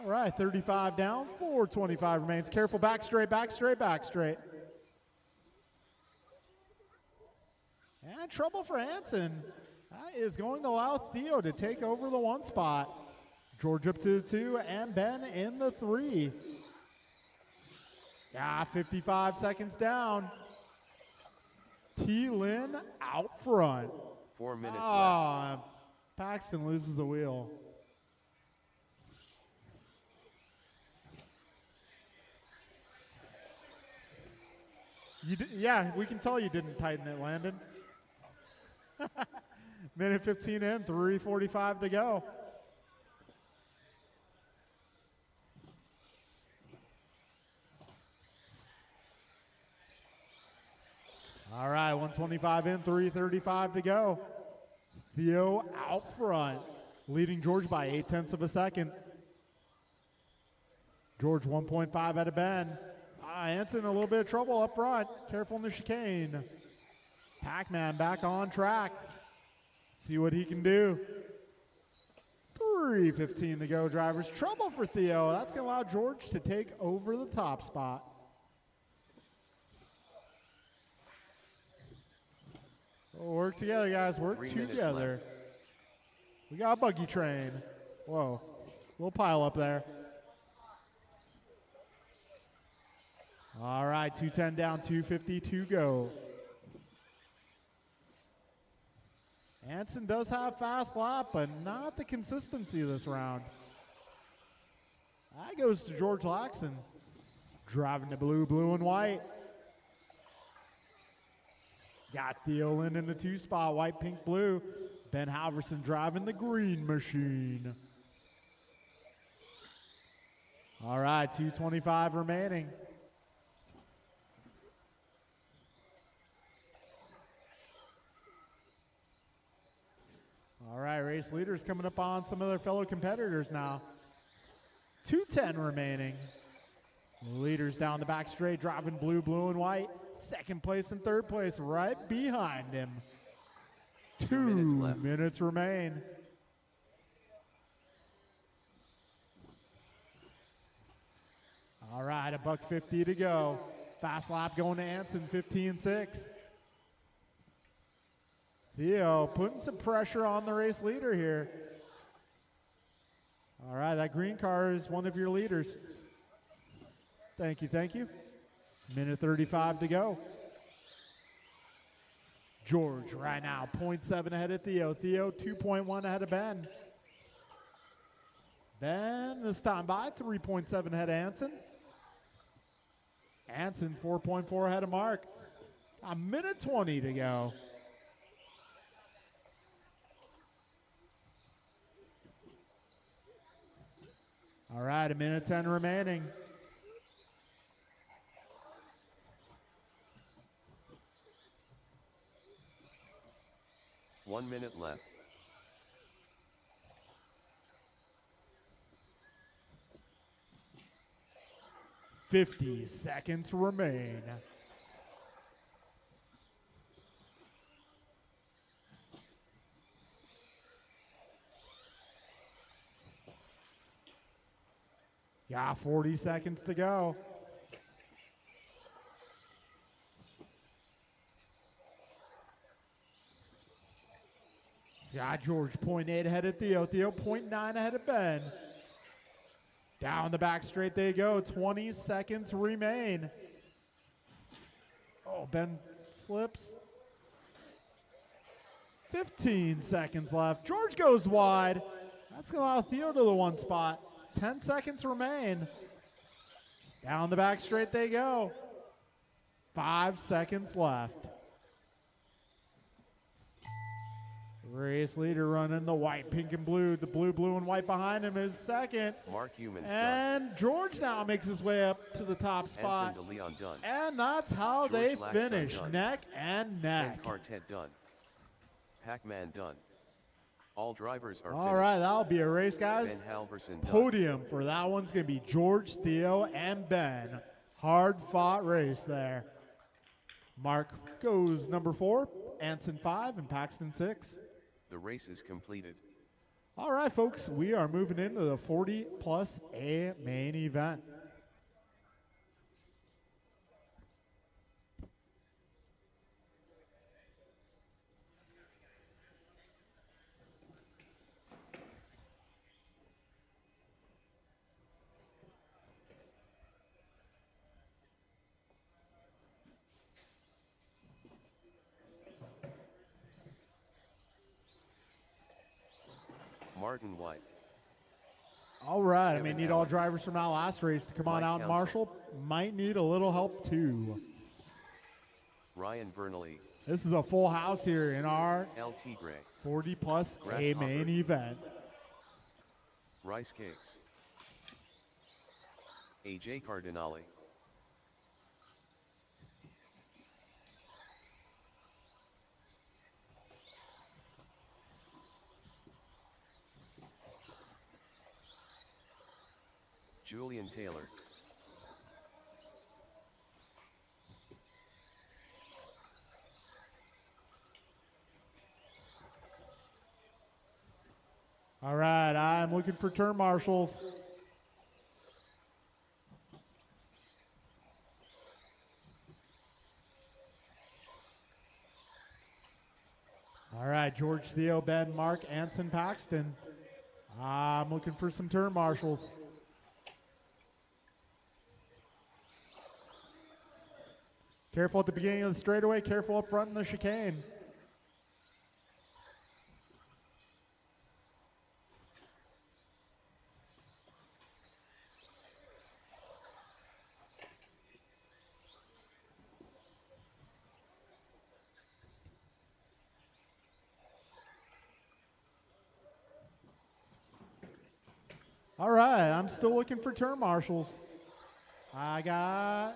All right, 35 down, 4:25 remains. Careful, back straight, back straight, back straight. And trouble for Anson. That is going to allow Theo to take over the 1 spot. George up to the 2, and Ben in the 3. 55 seconds down. T-Lin out front. 4 minutes left. Paxton loses a wheel. Yeah, we can tell you didn't tighten it, Landon. Minute 15 in, 3:45 to go. All right, 125 in, 3:35 to go. Theo out front, leading George by 0.8 of a second. George 1.5 out of bend. Anson in a little bit of trouble up front. Careful in the chicane. Pac-Man back on track. See what he can do. 3:15 to go, drivers. Trouble for Theo. That's going to allow George to take over the top spot. Oh, work together, guys. Work 3 minutes together. left. We got a buggy train. Whoa. Little pile up there. All right, 2:10 down, 2:50 to go. Anson does have fast lap, but not the consistency this round. That goes to George Laxton. Driving the blue, blue, and white. Got Theo Lynn in the 2 spot, white, pink, blue. Ben Halverson driving the green machine. All right, 2:25 remaining. All right, race leaders coming up on some of their fellow competitors now. 2:10 remaining. Leaders down the back straight, driving blue, blue, and white. Second place and third place right behind him. 2 minutes left. minutes remain. All right, $1:50 to go. Fast lap going to Anson, 15.6. Theo putting some pressure on the race leader here. All right, that green car is one of your leaders. Thank you, thank you. Minute 35 to go. George right now, 0.7 ahead of Theo. Theo 2.1 ahead of Ben. Ben this time by 3.7 ahead of Anson. Anson 4.4 ahead of Mark. A minute 20 to go. All right, a minute 10 remaining. One minute left. $50 seconds remain. Yeah, 40 seconds to go. Yeah, George 0.8 ahead of Theo. Theo 0.9 ahead of Ben. Down the back straight they go. 20 seconds remain. Oh, Ben slips. 15 seconds left. George goes wide. That's going to allow Theo to the 1 spot. 10 seconds remain. Down the back straight they go. 5 seconds left. Race leader running the white, pink, and blue. The blue, blue, and white behind him is second. Mark Humans And George now makes his way up to the top done. spot. Anson de Leon done. And that's how George they Laxon finish, done. neck and neck. Ken Quartet done. Pac-Man done. All drivers are All finished. right, that'll be a race, guys. Ben Halverson done. Podium for that one's going to be George, Theo, and Ben. Hard-fought race there. Mark goes number 4, Anson 5, and Paxton 6. The race is completed. All right, folks, we are moving into the 40+ A main event. Martin White. All right, I may Kevin need all Allen. drivers from that last race to come on Mike out. And Council. Marshall might need a little help too. Ryan Bernally, This is a full house here in our LT Gray, 40 plus A Grasshopper. main event. Rice Cakes, AJ Cardinale, Julian Taylor, All right, I'm looking for turn marshals. All right, George, Theo, Ben, Mark, Anson, Paxton. I'm looking for some turn marshals. Careful at the beginning of the straightaway, careful up front in the chicane. All right, I'm still looking for turn marshals. I got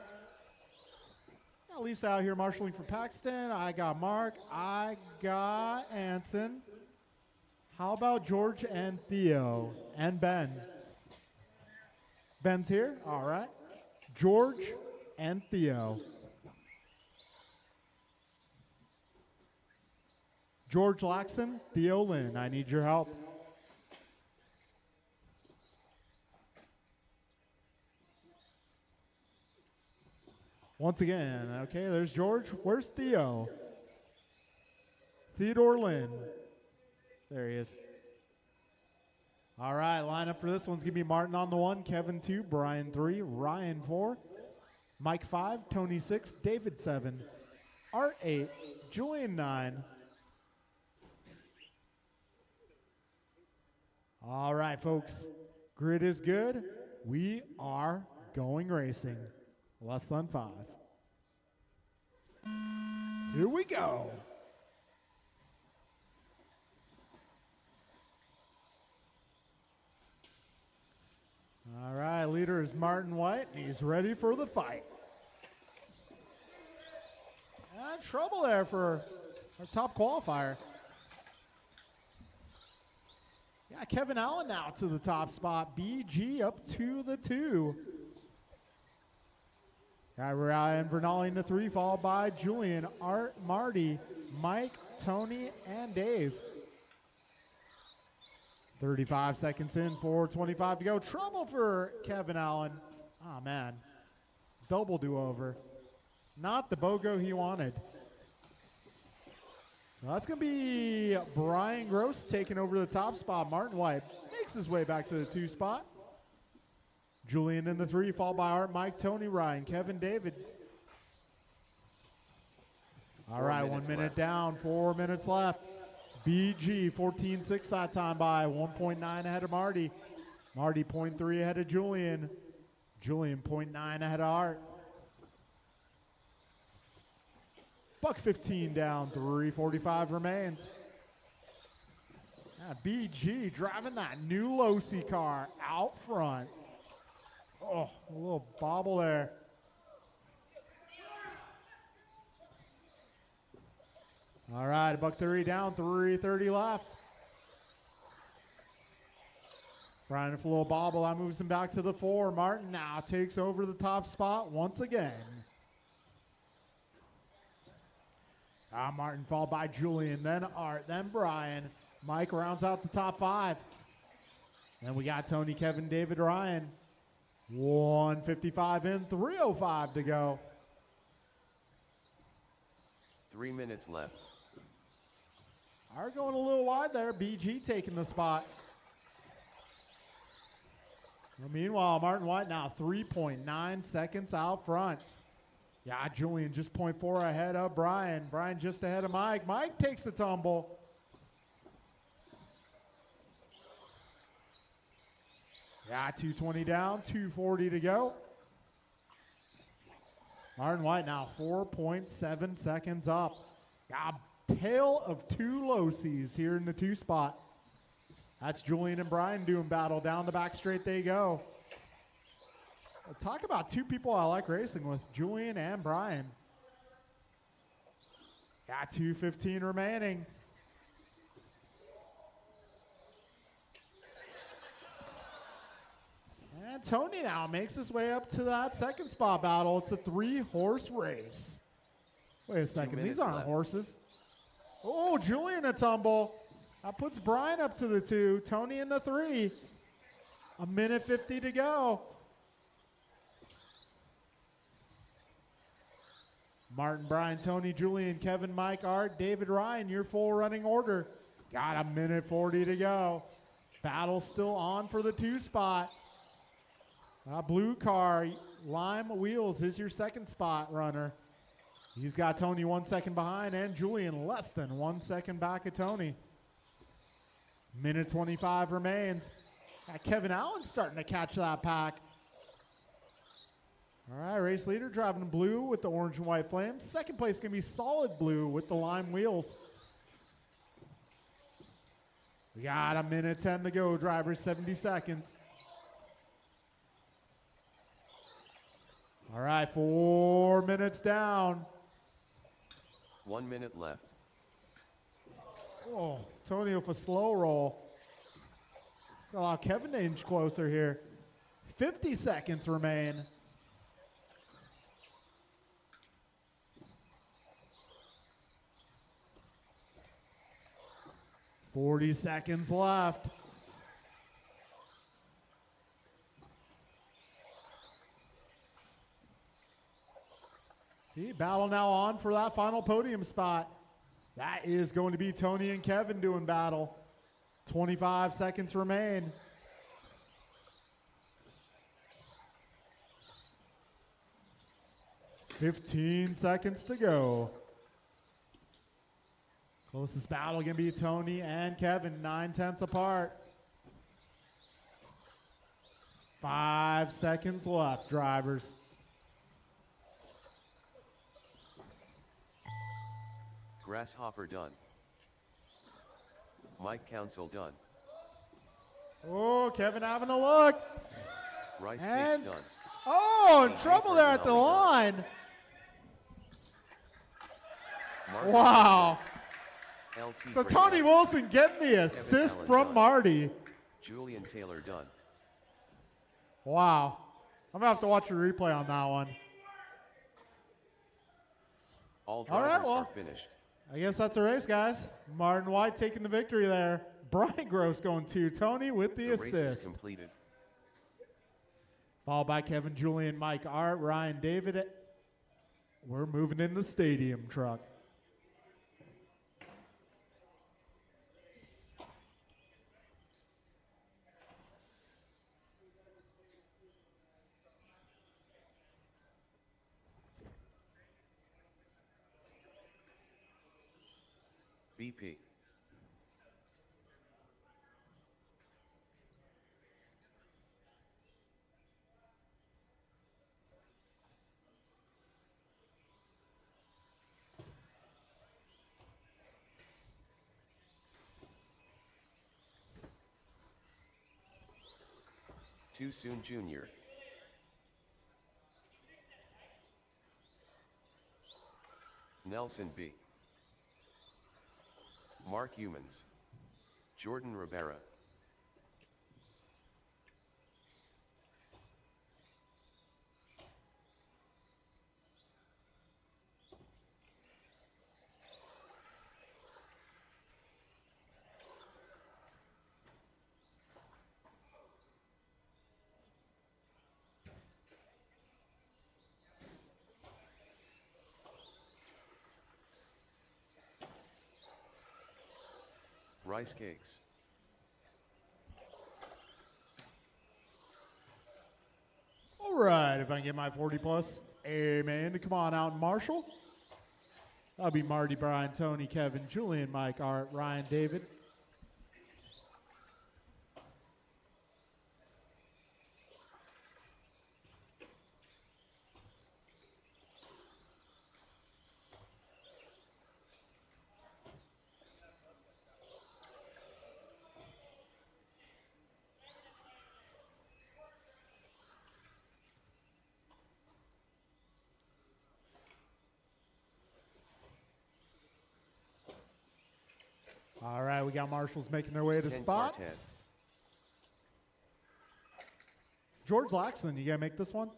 Lisa out here marshaling for Paxton. I got Mark. I got Anson. How about George and Theo and Ben? Ben's here? All right. George and Theo. George Laxton, Theo Lynn, I need your help. Once again, okay, there's George. Where's Theo? Theodore Lynn. There he is. All right, lineup for this one's going to be Martin on the 1, Kevin 2, Brian 3, Ryan 4, Mike 5, Tony 6, David 7, Art 8, Julian 9. All right, folks. Grid is good. We are going racing. Less than 5. Here we go. All right, leader is Martin White. He's ready for the fight. Trouble there for our top qualifier. Yeah, Kevin Allen now to the top spot. BG up to the 2. Got Ryan Vernali in the 3, followed by Julian, Art, Marty, Mike, Tony, and Dave. 35 seconds in, 4:25 to go. Trouble for Kevin Allen. Oh, man. Double do-over. Not the BOGO he wanted. Well, that's going to be Brian Gross taking over the top spot. Martin White makes his way back to the 2 spot. Julian in the 3, followed by Art, Mike, Tony, Ryan, Kevin, David. All right, 1 minute left. down, 4 minutes left. BG 14.6 that time by 1.9 ahead of Marty. Marty 0.3 ahead of Julian. Julian 0.9 ahead of Art. $1.15 down, 3:45 remains. Yeah, BG driving that new Losi car out front. Oh, a little bobble there. All right, $1.30 down, 3:30 left. Brian with a little bobble, that moves him back to the 4. Martin now takes over the top spot once again. Martin followed by Julian, then Art, then Brian. Mike rounds out the top 5. Then we got Tony, Kevin, David, Ryan. 1:55 in, 3:05 to go. 3 minutes left. Are going a little wide there. BG taking the spot. Well, meanwhile, Martin White now 3.9 seconds out front. Yeah, Julian just 0.4 ahead of Brian. Brian just ahead of Mike. Mike takes the tumble. Yeah, 2:20 down, 2:40 to go. Martin White now 4.7 seconds up. Got a tale of two Losies here in the 2 spot. That's Julian and Brian doing battle. Down the back straight they go. Talk about 2 people I like racing with, Julian and Brian. Got 2:15 remaining. And Tony now makes his way up to that 2nd spot battle. It's a 3-horse race. Wait a second, these aren't left. horses. Oh, Julian a tumble. That puts Brian up to the 2, Tony in the 3. 1:50 to go. Martin, Brian, Tony, Julian, Kevin, Mike, Art, David, Ryan, your full running order. Got 1:40 to go. Battle still on for the 2 spot. Blue car, Lime Wheels is your 2nd spot runner. He's got Tony 1 second behind and Julian less than 1 second back of Tony. 1:25 remains. Kevin Allen starting to catch that pack. All right, race leader driving blue with the orange and white flames. 2nd place going to be solid blue with the lime wheels. We got 1:10 to go, drivers, 70 seconds. All right, 4 minutes down. 1 minute left. Oh, Tony with a slow roll. Gonna allow Kevin to inch closer here. 50 seconds remain. $40 seconds left. See, battle now on for that final podium spot. That is going to be Tony and Kevin doing battle. 25 seconds remain. $15 seconds to go. Closest battle going to be Tony and Kevin, 9/10 apart. 5 seconds left, drivers. Grasshopper done. Mike Council done. Oh, Kevin having a look. Rice And- Cakes done. Oh, in And trouble Paper there at the Denali line. Martin Wow. LT So Gray Tony done. Wilson getting the assist Allen from done. Marty. Julian Taylor done. Wow. I'm going to have to watch a replay on that one. All All right, drivers well. are finished. I guess that's a race, guys. Martin White taking the victory there. Brian Gross going 2. Tony with the The race is assist. completed. Followed by Kevin, Julian, Mike, Art, Ryan, David. We're moving in the stadium truck. BP. Too soon, Junior. Nelson B. Mark Humans. Jordan Rivera. Rice Cakes. All right, if I can get my 40 plus, amen, to come on out and Marshall. That'll be Marty, Brian, Tony, Kevin, Julian, Mike, Art, Ryan, David. All right, we got marshals making their way to 10 par 10. spots. George Laxton, you gotta make this one?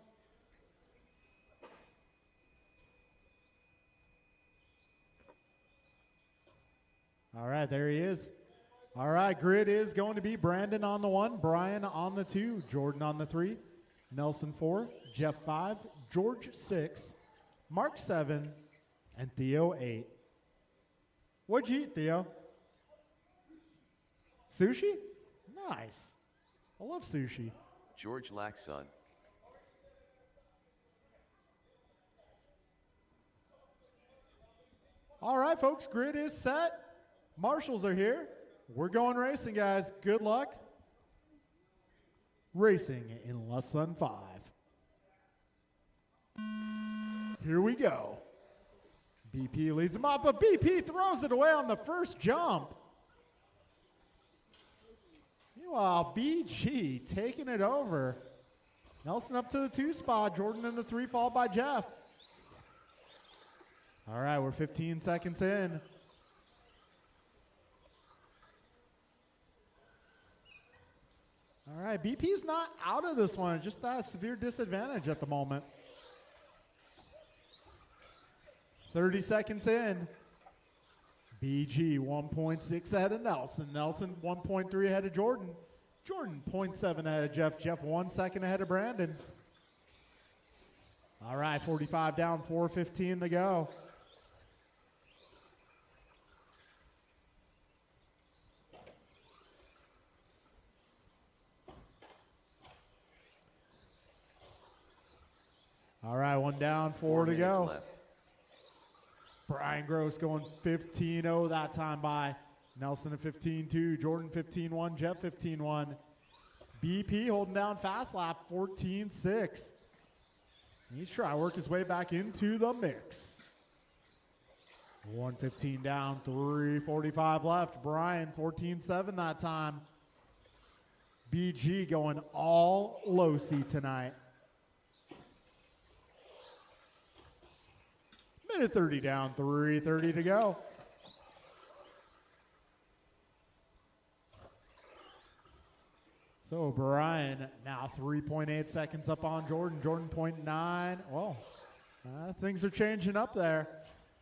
All right, there he is. All right, grid is going to be Brandon on the 1, Brian on the 2, Jordan on the 3, Nelson 4, Jeff 5, George 6, Mark 7, and Theo 8. What'd you eat, Theo? Sushi? Nice. I love sushi. George Laxon. All right, folks, grid is set. Marshals are here. We're going racing, guys. Good luck. Racing in less than 5. Here we go. BP leads him up, but BP throws it away on the first jump. Meanwhile, BG taking it over. Nelson up to the 2 spot. Jordan in the 3, followed by Jeff. All right, we're 15 seconds in. All right, BP's not out of this one, just at a severe disadvantage at the moment. 30 seconds in. BG 1.6 ahead of Nelson. Nelson 1.3 ahead of Jordan. Jordan 0.7 ahead of Jeff. Jeff 1 second ahead of Brandon. All right, 45 down, 4:15 to go. All right, 1 down, 4 to go. Left. Brian Gross going 15-0 that time by. Nelson at 15-2, Jordan 15-1, Jeff 15-1. BP holding down fast lap 14-6. He's trying to work his way back into the mix. 1:15 down, 3:45 left. Brian 14-7 that time. BG going all low C tonight. Minute 30 down, 3:30 to go. So Brian now 3.8 seconds up on Jordan. Jordan 0.9. Well, things are changing up there.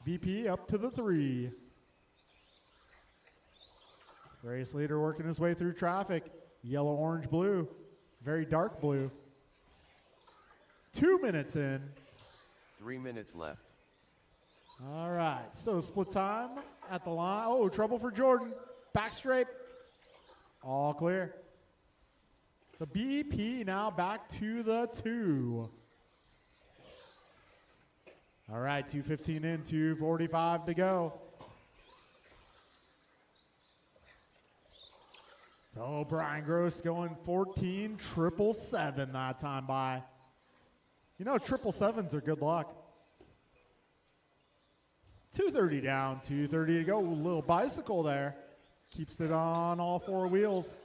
BP up to the 3. Race leader working his way through traffic. Yellow, orange, blue. Very dark blue. 2 minutes in. 3 minutes left. All right, so split time at the line. Oh, trouble for Jordan. Back straight. All clear. So BP now back to the 2. All right, 2:15 in, 2:45 to go. So Brian Gross going 14.777 that time by. You know, 777s are good luck. 2:30 down, 2:30 to go. Ooh, little bicycle there. Keeps it on all 4 wheels.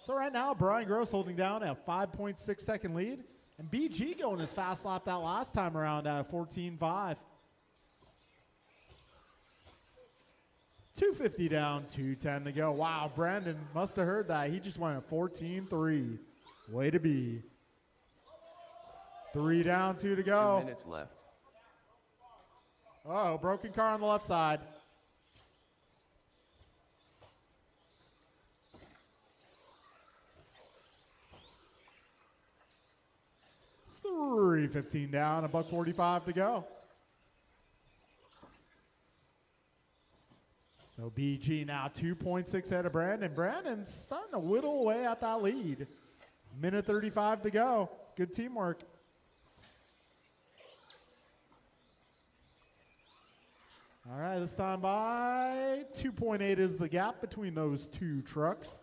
So right now, Brian Gross holding down a 5.6 second lead. And BG going his fast lap that last time around at 14.5. 2:50 down, 2:10 to go. Wow, Brandon must have heard that. He just went at 14.3. Way to be. 3 down, 2 to go. 2 minutes left. Oh, broken car on the left side. $3.15 down, $1.45 to go. So BG now 2.6 ahead of Brandon. Brandon's starting to whittle away at that lead. Minute 35 to go. Good teamwork. All right, this time by 2.8 is the gap between those 2 trucks.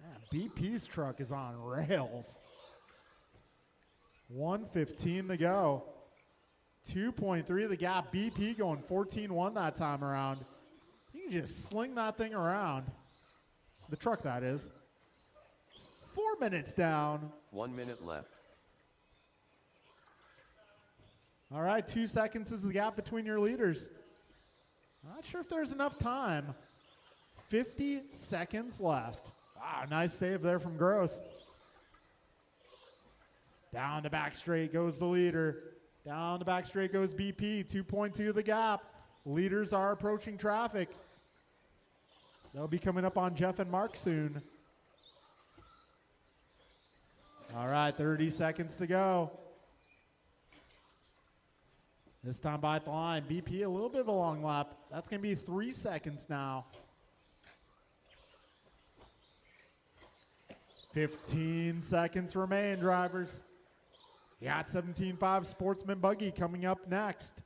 Man, BP's truck is on rails. 1:15 to go. 2.3 the gap. BP going 14.1 that time around. You can just sling that thing around. The truck, that is. 4 minutes down. 1 minute left. All right, 2 seconds is the gap between your leaders. Not sure if there's enough time. 50 seconds left. Wow, nice save there from Gross. Down the back straight goes the leader. Down the back straight goes BP. 2.2 the gap. Leaders are approaching traffic. They'll be coming up on Jeff and Mark soon. All right, 30 seconds to go. This time by the line, BP a little bit of a long lap. That's going to be 3 seconds now. 15 seconds remain, drivers. You got 17.5 Sportsman Buggy coming up next.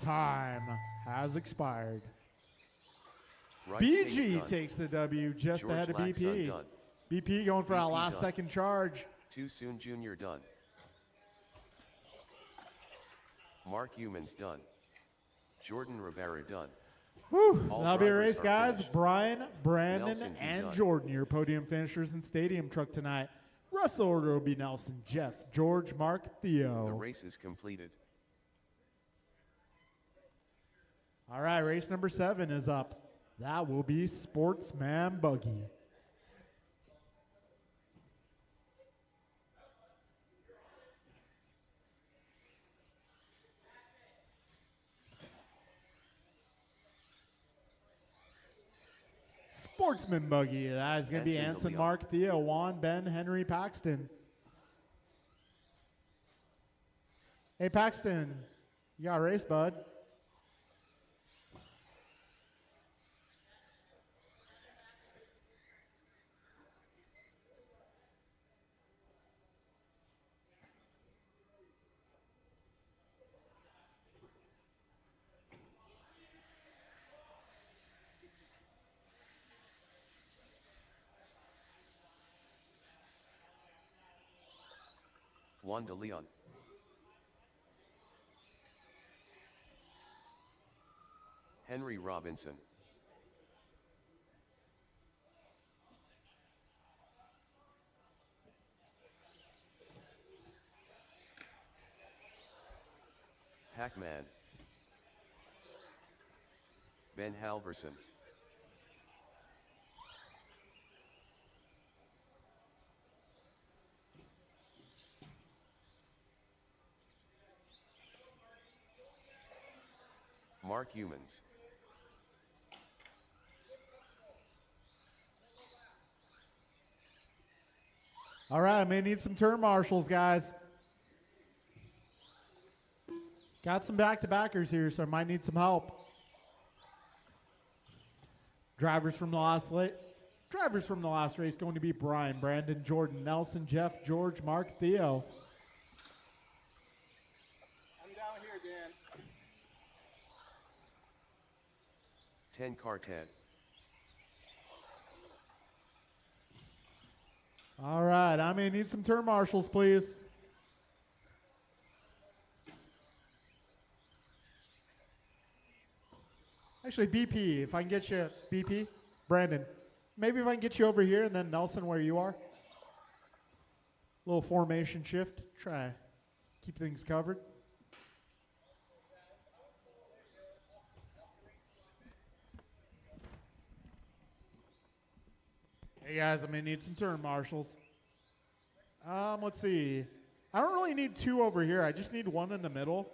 Time has expired. Rice Ace BG done. takes the W just George ahead of Laxon BP. done. BP going for that BP last done. second charge. Too Soon Jr. done. Mark Humans done. Jordan Rivera done. Whew, All that'll be a drivers race, are guys. finished. Brian, Brandon, Nelson D. and done. Jordan, your podium finishers in Stadium Truck tonight. Russell order will be Nelson, Jeff, George, Mark, Theo. The race is completed. All right, race number 7 is up. That will be Sportsman Buggy. Sportsman Buggy. That is going to be Anson Anson, DeLeon. Mark, Theo, Juan, Ben, Henry, Paxton. Hey, Paxton, you got a race, bud. Juan de Leon. Henry Robinson. Pac-Man. Ben Halverson. Mark Humans. All right, I may need some turn marshals, guys. Got some back-to-backers here, so I might need some help. Drivers from the last race going to be Brian, Brandon, Jordan, Nelson, Jeff, George, Mark, Theo. I'm down here, Dan. 10 car 10. All right, I may need some turn marshals, please. Actually, BP, if I can get you, BP, Brandon, maybe if I can get you over here and then Nelson where you are. Little formation shift, try keep things covered. Hey guys, I may need some turn marshals. Let's see. I don't really need 2 over here. I just need 1 in the middle.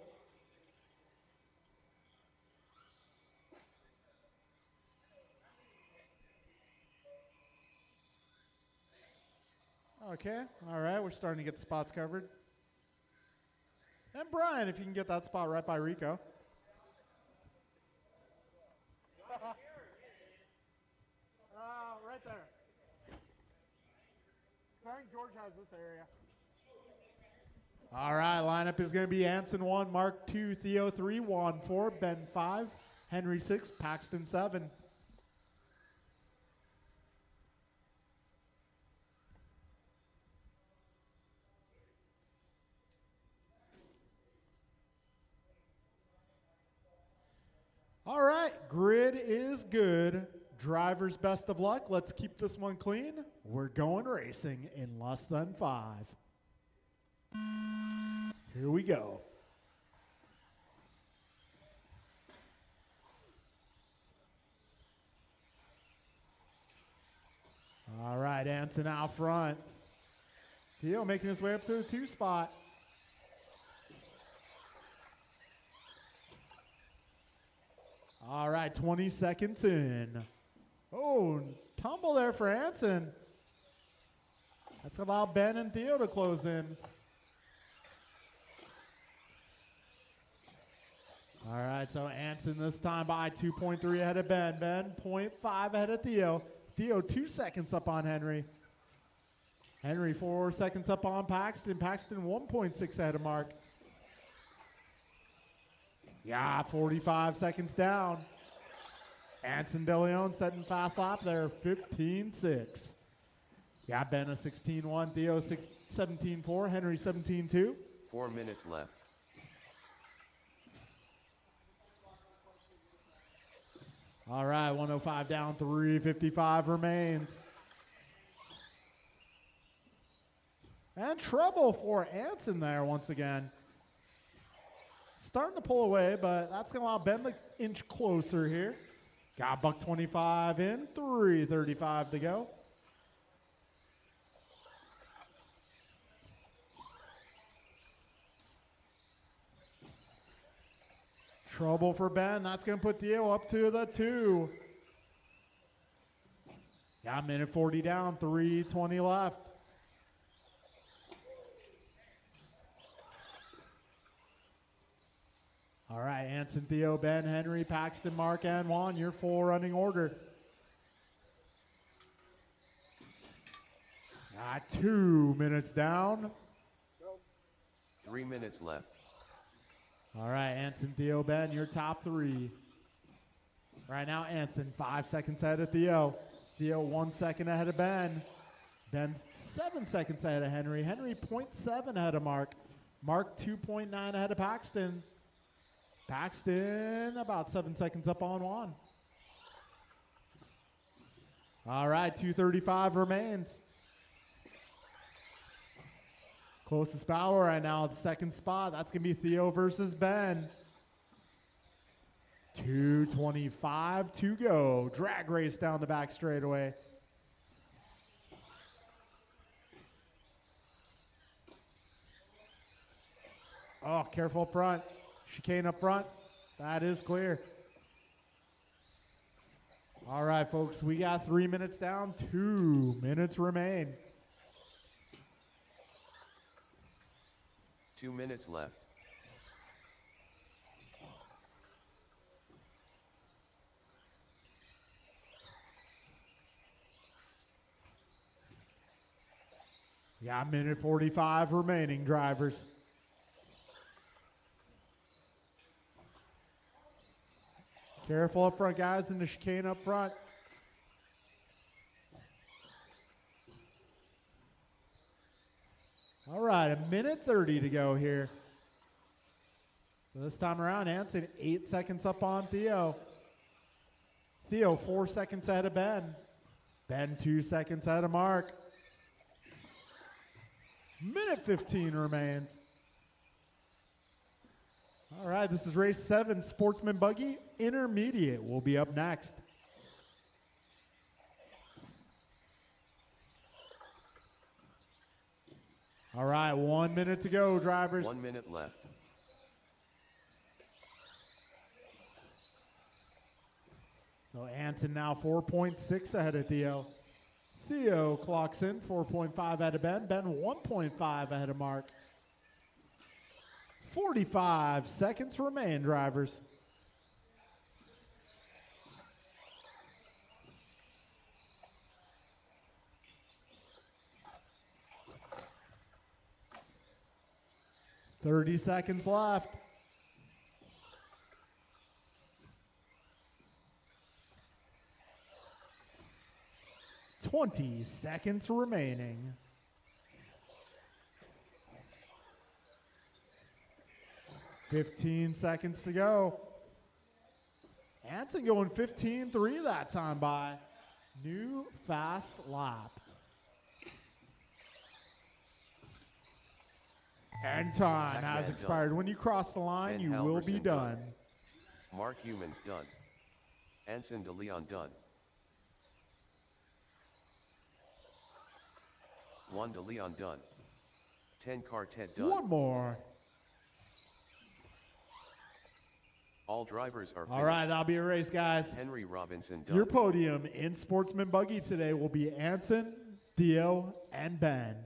Okay, all right, we're starting to get the spots covered. And Brian, if you can get that spot right by Rico. Right there. I think George has this area. All right, lineup is going to be Anson 1, Mark 2, Theo 3, Juan 4, Ben 5, Henry 6, Paxton 7. All right, grid is good. Drivers, best of luck. Let's keep this one clean. We're going racing in less than 5. Here we go. All right, Anson out front. Theo making his way up to the 2 spot. All right, 20 seconds in. Oh, tumble there for Anson. That's allowed Ben and Theo to close in. All right, so Anson this time by 2.3 ahead of Ben. Ben 0.5 ahead of Theo. Theo 2 seconds up on Henry. Henry 4 seconds up on Paxton. Paxton 1.6 ahead of Mark. Yeah, 45 seconds down. Anson DeLeon setting fast lap there, 15.6. Yeah, Ben a 16.1, Theo 17.4, Henry 17.2. 4 minutes left. All right, 105 down, 3:55 remains. And trouble for Anson there once again. Starting to pull away, but that's going to allow Ben to inch closer here. Got buck 25 in, 3:35 to go. Trouble for Ben. That's going to put Theo up to the 2. Got a minute 40 down, 3:20 left. All right, Anson, Theo, Ben, Henry, Paxton, Mark, and Juan, your 4 running order. 2 minutes down. 3 minutes left. All right, Anson, Theo, Ben, your top 3. Right now, Anson, 5 seconds ahead of Theo. Theo, 1 second ahead of Ben. Ben, 7 seconds ahead of Henry. Henry, 0.7 ahead of Mark. Mark, 2.9 ahead of Paxton. Paxton, about 7 seconds up on Juan. All right, 2:35 remains. Closest power right now at the 2nd spot. That's going to be Theo versus Ben. 2:25 to go. Drag race down the back straightaway. Oh, careful up front. Chicane up front. That is clear. All right, folks, we got 3 minutes down. 2 minutes remain. 2 minutes left. Yeah, minute 45 remaining, drivers. Careful up front, guys, in the chicane up front. All right, a minute 30 to go here. So this time around, Anson 8 seconds up on Theo. Theo 4 seconds ahead of Ben. Ben 2 seconds ahead of Mark. Minute 15 remains. All right, this is race 7, Sportsman Buggy Intermediate will be up next. All right, 1 minute to go, drivers. 1 minute left. So Anson now 4.6 ahead of Theo. Theo clocks in 4.5 ahead of Ben. Ben 1.5 ahead of Mark. 45 seconds remain, drivers. $30 seconds left. $20 seconds remaining. $15 seconds to go. Anson going 15-3 that time by new fast lap. And time has Pac-Man expired. done. When you cross the line, Ben you will be Halverson done. done. Mark Humans done. Anson de Leon done. Juan de Leon done. 10 Quartet done. One more. All drivers are finished. All right, that'll be a race, guys. Henry Robinson done. Your podium in Sportsman Buggy today will be Anson, Theo, and Ben.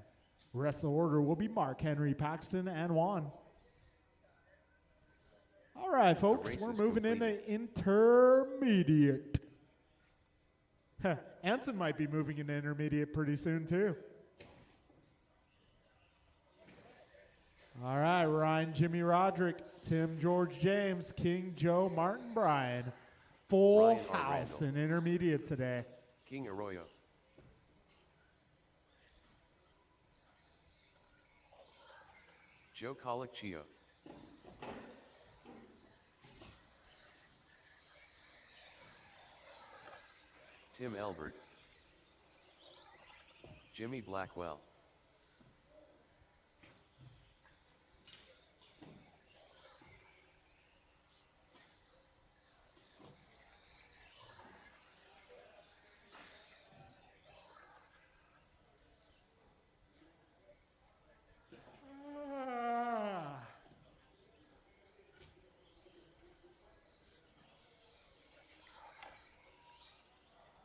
Rest of the order will be Mark, Henry, Paxton, and Juan. All right, folks, race we're is moving completed. into intermediate. Anson might be moving into intermediate pretty soon, too. All right, Ryan, Jimmy Roderick, Tim, George, James, King, Joe, Martin, Brian. Full Ryan R. house Randall. in intermediate today. King Arroyo. Joe Colicchio. Tim Elbert. Jimmy Blackwell.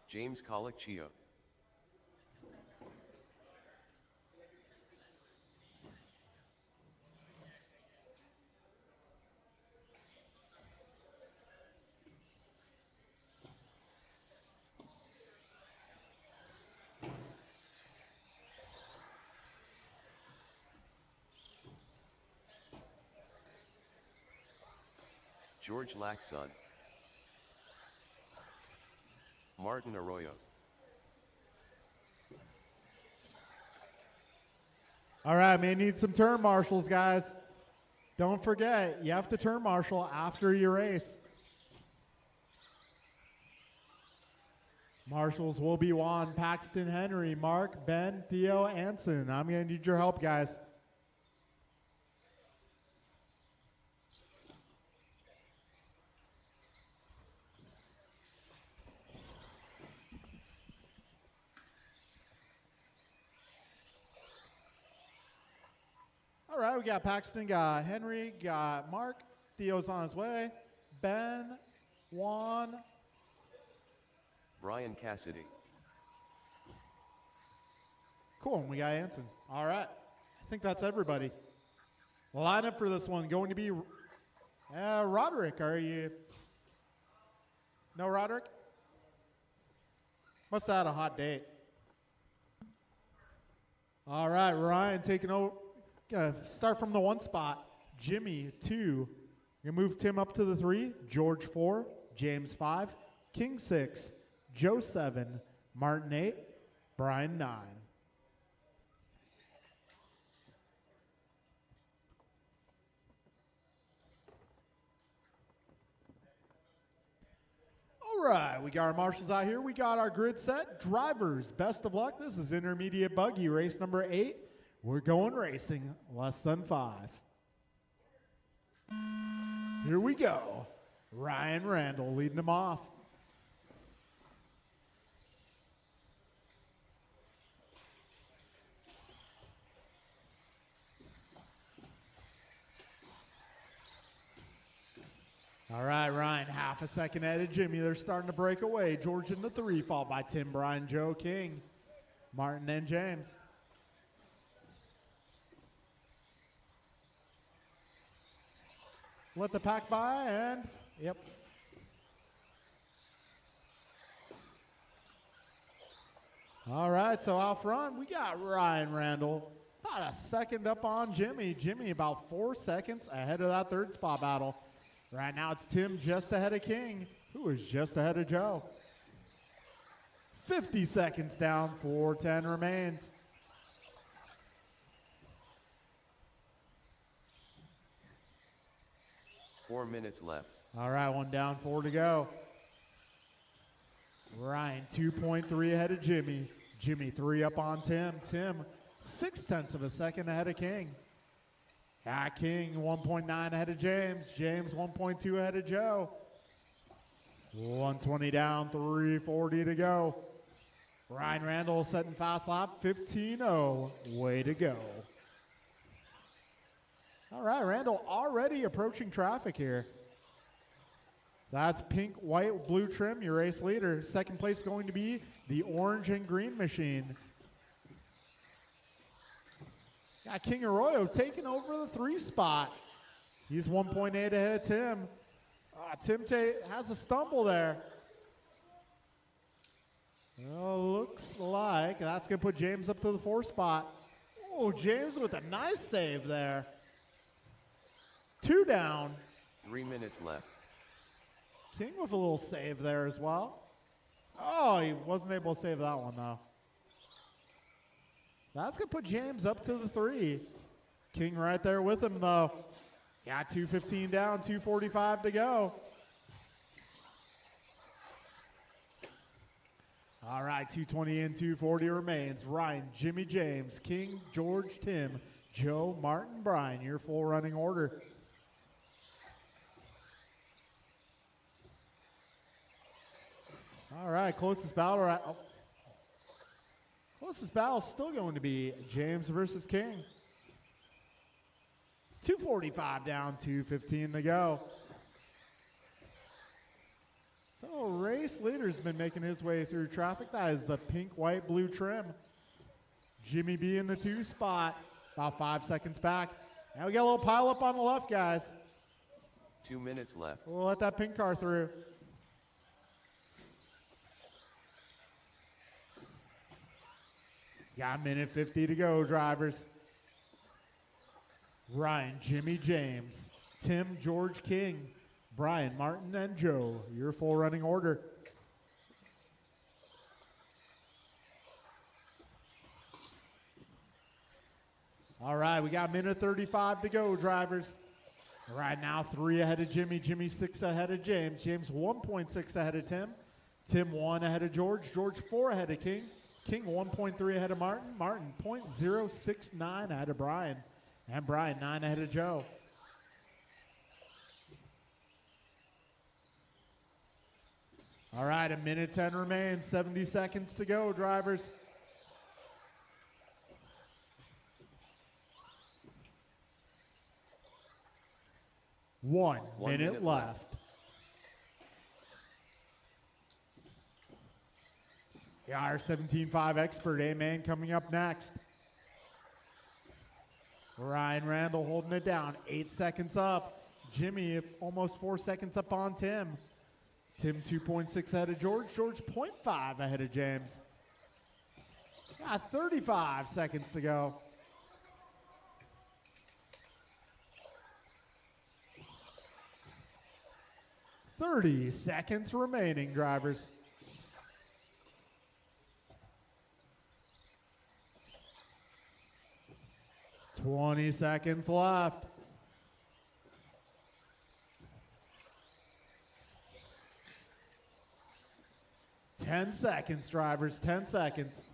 James Colicchio. George Laxon. Martin Arroyo. All right, may need some turn marshals, guys. Don't forget, you have to turn marshal after your race. Marshals will be Juan, Paxton, Henry, Mark, Ben, Theo, Anson. I'm going to need your help, guys. All right, we got Paxton, got Henry, got Mark. Theo's on his way. Ben, Juan. Brian Cassidy. Cool, and we got Anson. All right, I think that's everybody. The lineup for this one going to be Roderick. Are you? No, Roderick? Must have had a hot date. All right, Ryan taking over. Start from the 1 spot. Jimmy, 2. You move Tim up to the 3. George, 4. James, 5. King, 6. Joe, 7. Martin, 8. Brian, 9. All right, we got our marshals out here. We got our grid set. Drivers, best of luck. This is intermediate buggy, race number 8. We're going racing, less than 5. Here we go. Ryan Randall leading them off. All right, Ryan, half a second ahead of Jimmy. They're starting to break away. George in the 3, followed by Tim, Brian, Joe, King, Martin, and James. Let the pack by, and yep. All right, so out front, we got Ryan Randall. About a second up on Jimmy. Jimmy about 4 seconds ahead of that 3rd spot battle. Right now it's Tim just ahead of King, who is just ahead of Joe. 50 seconds down, 4:10 remains. Four minutes left. All right, 1 down, 4 to go. Ryan, 2.3 ahead of Jimmy. Jimmy, 3 up on Tim. Tim, 0.6 of a second ahead of King. King, 1.9 ahead of James. James, 1.2 ahead of Joe. 120 down, 340 to go. Ryan Randall setting fast lap, 15.0. Way to go. All right, Randall already approaching traffic here. That's pink, white, blue trim, your race leader. Second place going to be the orange and green machine. Got King Arroyo taking over the 3 spot. He's 1.8 ahead of Tim. Tim has a stumble there. Looks like that's going to put James up to the 4 spot. Oh, James with a nice save there. 2 down. 3 minutes left. King with a little save there as well. Oh, he wasn't able to save that one, though. That's going to put James up to the 3. King right there with him, though. Got 2:15 down, 2:45 to go. All right, 2:20 and 2:40 remains. Ryan, Jimmy, James, King, George, Tim, Joe, Martin, Brian, your full running order. All right, closest battle. Closest battle is still going to be James versus King. 2:45 down, 2:15 to go. So race leader's been making his way through traffic. That is the pink, white, blue trim. Jimmy B in the 2 spot, about 5 seconds back. Now we got a little pile up on the left, guys. 2 minutes left. We'll let that pink car through. Got 1:50 to go, drivers. Ryan, Jimmy, James, Tim, George, King, Brian, Martin, and Joe, your full running order. All right, we got 1:35 to go, drivers. Right now, 3 ahead of Jimmy. Jimmy 6 ahead of James. James 1.6 ahead of Tim. Tim 1 ahead of George. George 4 ahead of King. King 1.3 ahead of Martin. Martin 0.069 ahead of Brian. And Brian 9 ahead of Joe. All right, 1:10 remains. 70 seconds to go, drivers. One minute left. The R17.5 Expert A-Man coming up next. Ryan Randall holding it down. 8 seconds up. Jimmy almost 4 seconds up on Tim. Tim 2.6 ahead of George. George 0.5 ahead of James. Got 35 seconds to go. "30 seconds remaining, drivers. "20 seconds left. "10 seconds, drivers, 10 seconds.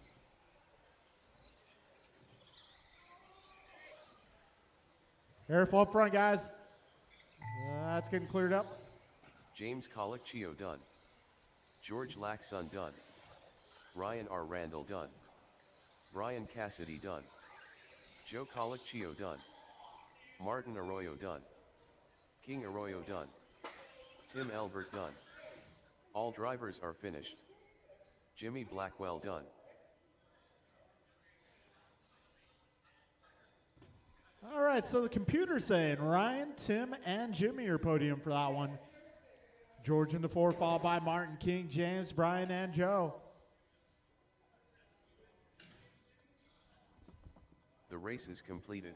Careful up front, guys. That's getting cleared up. James Colicchio done. George Laxon done. Ryan R. Randall done. Brian Cassidy done. Joe Colicchio done. Martin Arroyo done. King Arroyo done. Tim Elbert done. All drivers are finished. Jimmy Blackwell done. All right, so the computer's saying Ryan, Tim, and Jimmy are podium for that one. George in the 4, followed by Martin, King, James, Brian, and Joe. The race is completed.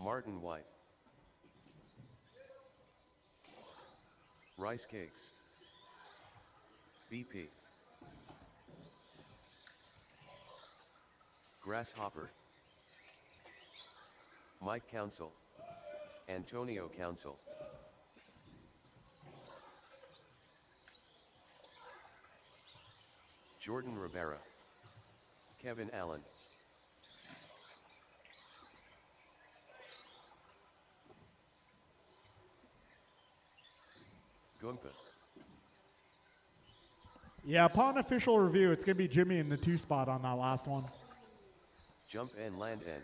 Martin White. Rice Cakes. BP. Grasshopper. Mike Council. Antonio Council. Jordan Rivera. Kevin Allen. Gumpa. Yeah, upon official review, it's going to be Jimmy in the 2 spot on that last one. Jump and land N.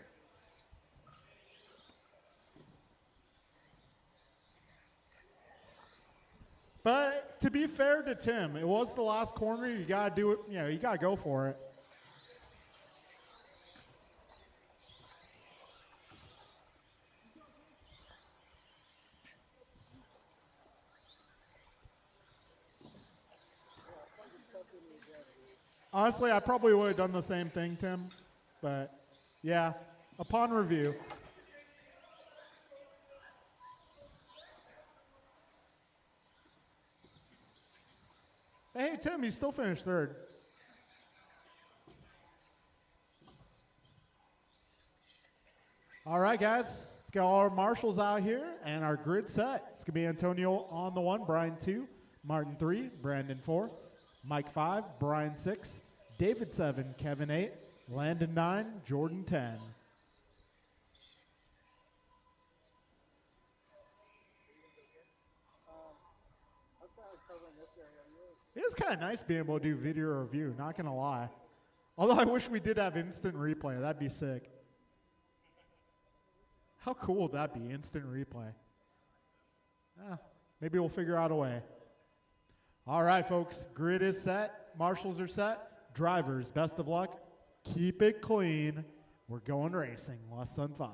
But to be fair to Tim, it was the last corner. You got to do it. You know, you got to go for it. Honestly, I probably would have done the same thing, Tim. But yeah, upon review. Hey, Tim, you still finished third. All right, guys. Let's get all our marshals out here and our grid set. It's going to be Antonio on the 1, Brian 2, Martin 3, Brandon 4, Mike 5, Brian 6, David 7, Kevin 8, Landon 9, Jordan 10. It is kind of nice being able to do video review, not going to lie. Although I wish we did have instant replay. That'd be sick. How cool would that be, instant replay? Maybe we'll figure out a way. All right, folks. Grid is set. Marshals are set. Drivers, best of luck. Keep it clean. We're going racing. Less than 5.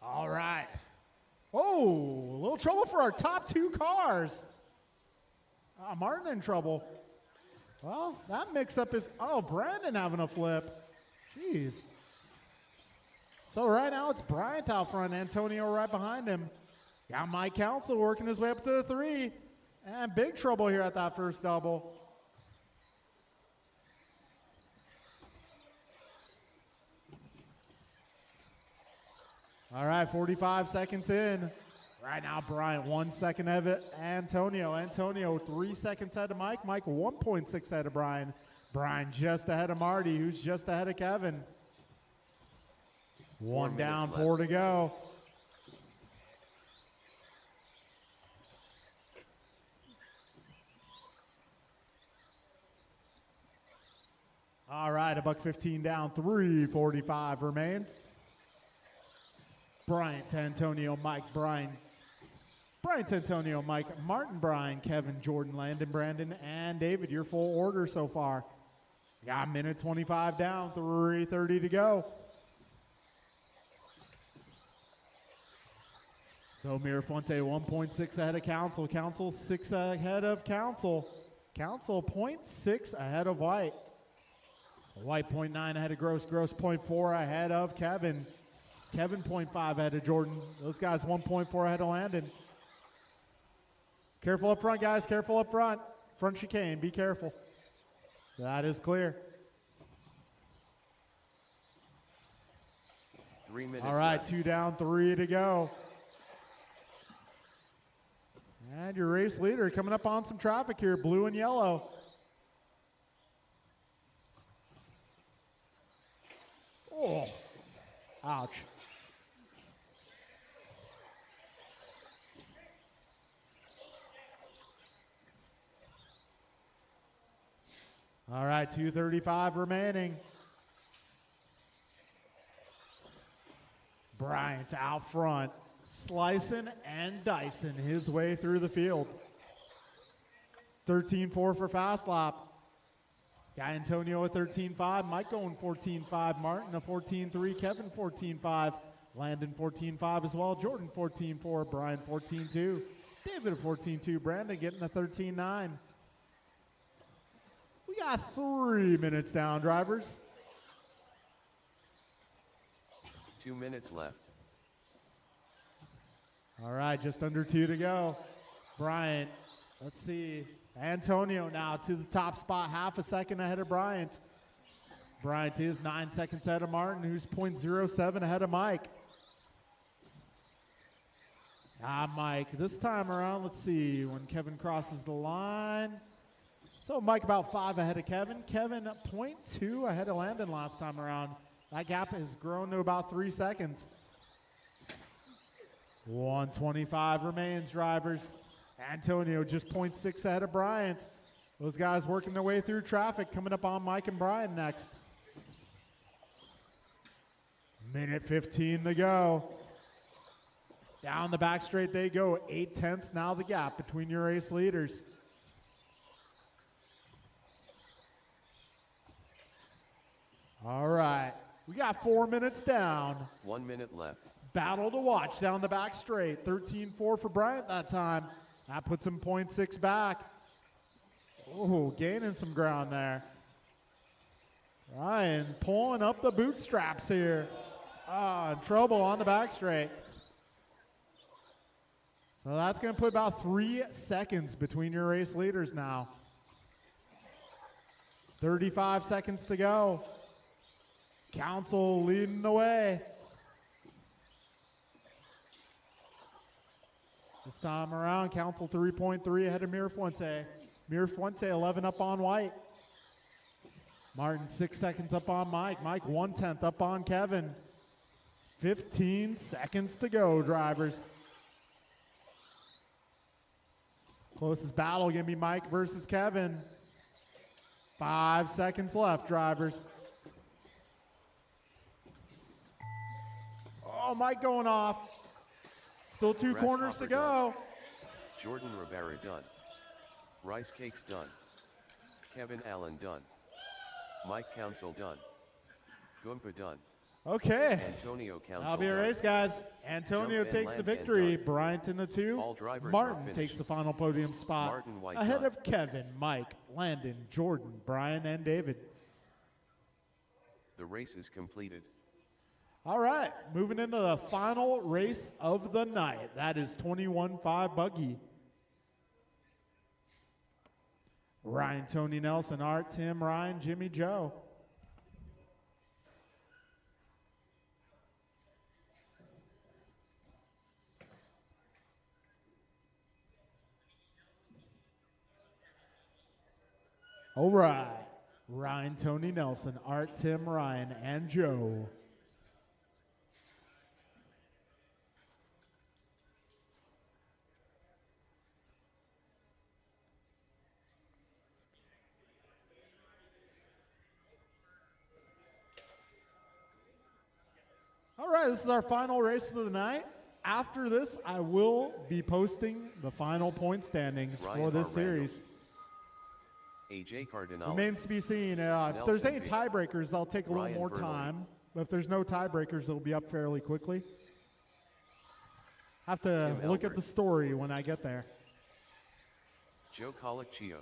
All right. Oh, a little trouble for our top 2 cars. Martin in trouble. Well, that mix-up is... Oh, Brandon having a flip. Jeez. So right now it's Bryant out front. Antonio right behind him. Got Mike Council working his way up to the 3. And big trouble here at that first double. All right, 45 seconds in. Right now, Bryant 1 second ahead of Antonio. Antonio 3 seconds ahead of Mike. Mike 1.6 ahead of Brian. Brian just ahead of Marty, who's just ahead of Kevin. 1 down, 4 to go. All right, $1.15 down, 3:45 remains. Bryant to Antonio, Mike, Brian. Bryant to Antonio, Mike, Martin, Brian, Kevin, Jordan, Landon, Brandon, and David. Your full order so far. Got 1:25 down, 3:30 to go. So Mirafonte 1.6 ahead of Council. Council 6 ahead of Council. Council 0.6 ahead of White. White 0.9 ahead of Gross. Gross 0.4 ahead of Kevin. Kevin 0.5 ahead of Jordan. Those guys 1.4 ahead of Landon. Careful up front, guys. Careful up front. Front chicane. Be careful. That is clear. 3 minutes. All right, left. 2 down, 3 to go. And your race leader coming up on some traffic here, blue and yellow. Oh, ouch. All right, 2:35 remaining. Bryant out front, slicing and dicing his way through the field. 13.4 for fast lap. Got Antonio at 13.5, Mike going 14.5, Martin a 14.3, Kevin 14.5, Landon 14-5 as well. Jordan 14-4. Brian 14-2. David 14-2. Brandon getting a 13-9. We got 3 minutes down, drivers. 2 minutes left. All right, just under 2 to go. Bryant, let's see. Antonio now to the top spot, half a second ahead of Bryant. Bryant is 9 seconds ahead of Martin, who's 0.07 ahead of Mike. Mike, this time around, let's see, when Kevin crosses the line. So Mike about 5 ahead of Kevin. Kevin 0.2 ahead of Landon last time around. That gap has grown to about 3 seconds. 1:25 remains, drivers. Antonio just 0.6 ahead of Bryant. Those guys working their way through traffic, coming up on Mike and Brian next. Minute 15 to go. Down the back straight they go. 0.8 now the gap between your race leaders. All right, we got 4 minutes down. 1 minute left. Battle to watch down the back straight. 13-4 for Bryant that time. That puts him 0.6 back. Oh, gaining some ground there. Ryan pulling up the bootstraps here. In trouble on the back straight. So that's going to put about 3 seconds between your race leaders now. 35 seconds to go. Council leading the way. This time around, Council 3.3 ahead of Mirafuente. Mirafuente 11 up on White. Martin 6 seconds up on Mike. Mike 1/10 up on Kevin. 15 seconds to go, drivers. Closest battle gonna be Mike versus Kevin. 5 seconds left, drivers. Oh, Mike going off. Still 2 corners to go. Done. Jordan Rivera done. Rice Cakes done. Kevin Allen done. Mike Council done. Goomba done. Okay. Antonio Council That'll be a done. race, guys. Antonio Jump in, takes the land, and victory. done. Bryant in the 2. All drivers are Martin finished. takes the final podium spot. Martin White ahead done. of Kevin, Mike, Landon, Jordan, Brian, and David. The race is completed. All right, moving into the final race of the night. That is 21-5 buggy. Ryan, Tony Nelson, Art, Tim, Ryan, Jimmy, Joe. All right, Ryan, Tony Nelson, Art, Tim, Ryan, and Joe. All right, this is our final race of the night. After this, I will be posting the final point standings Ryan for this R. Randall. series. AJ Cardinal. Remains to be seen. If there's any tiebreakers, I'll take a little Ryan more Verlin. time. But if there's no tiebreakers, it'll be up fairly quickly. Have to Tim look at Albert. the story when I get there. Joe Colicchio.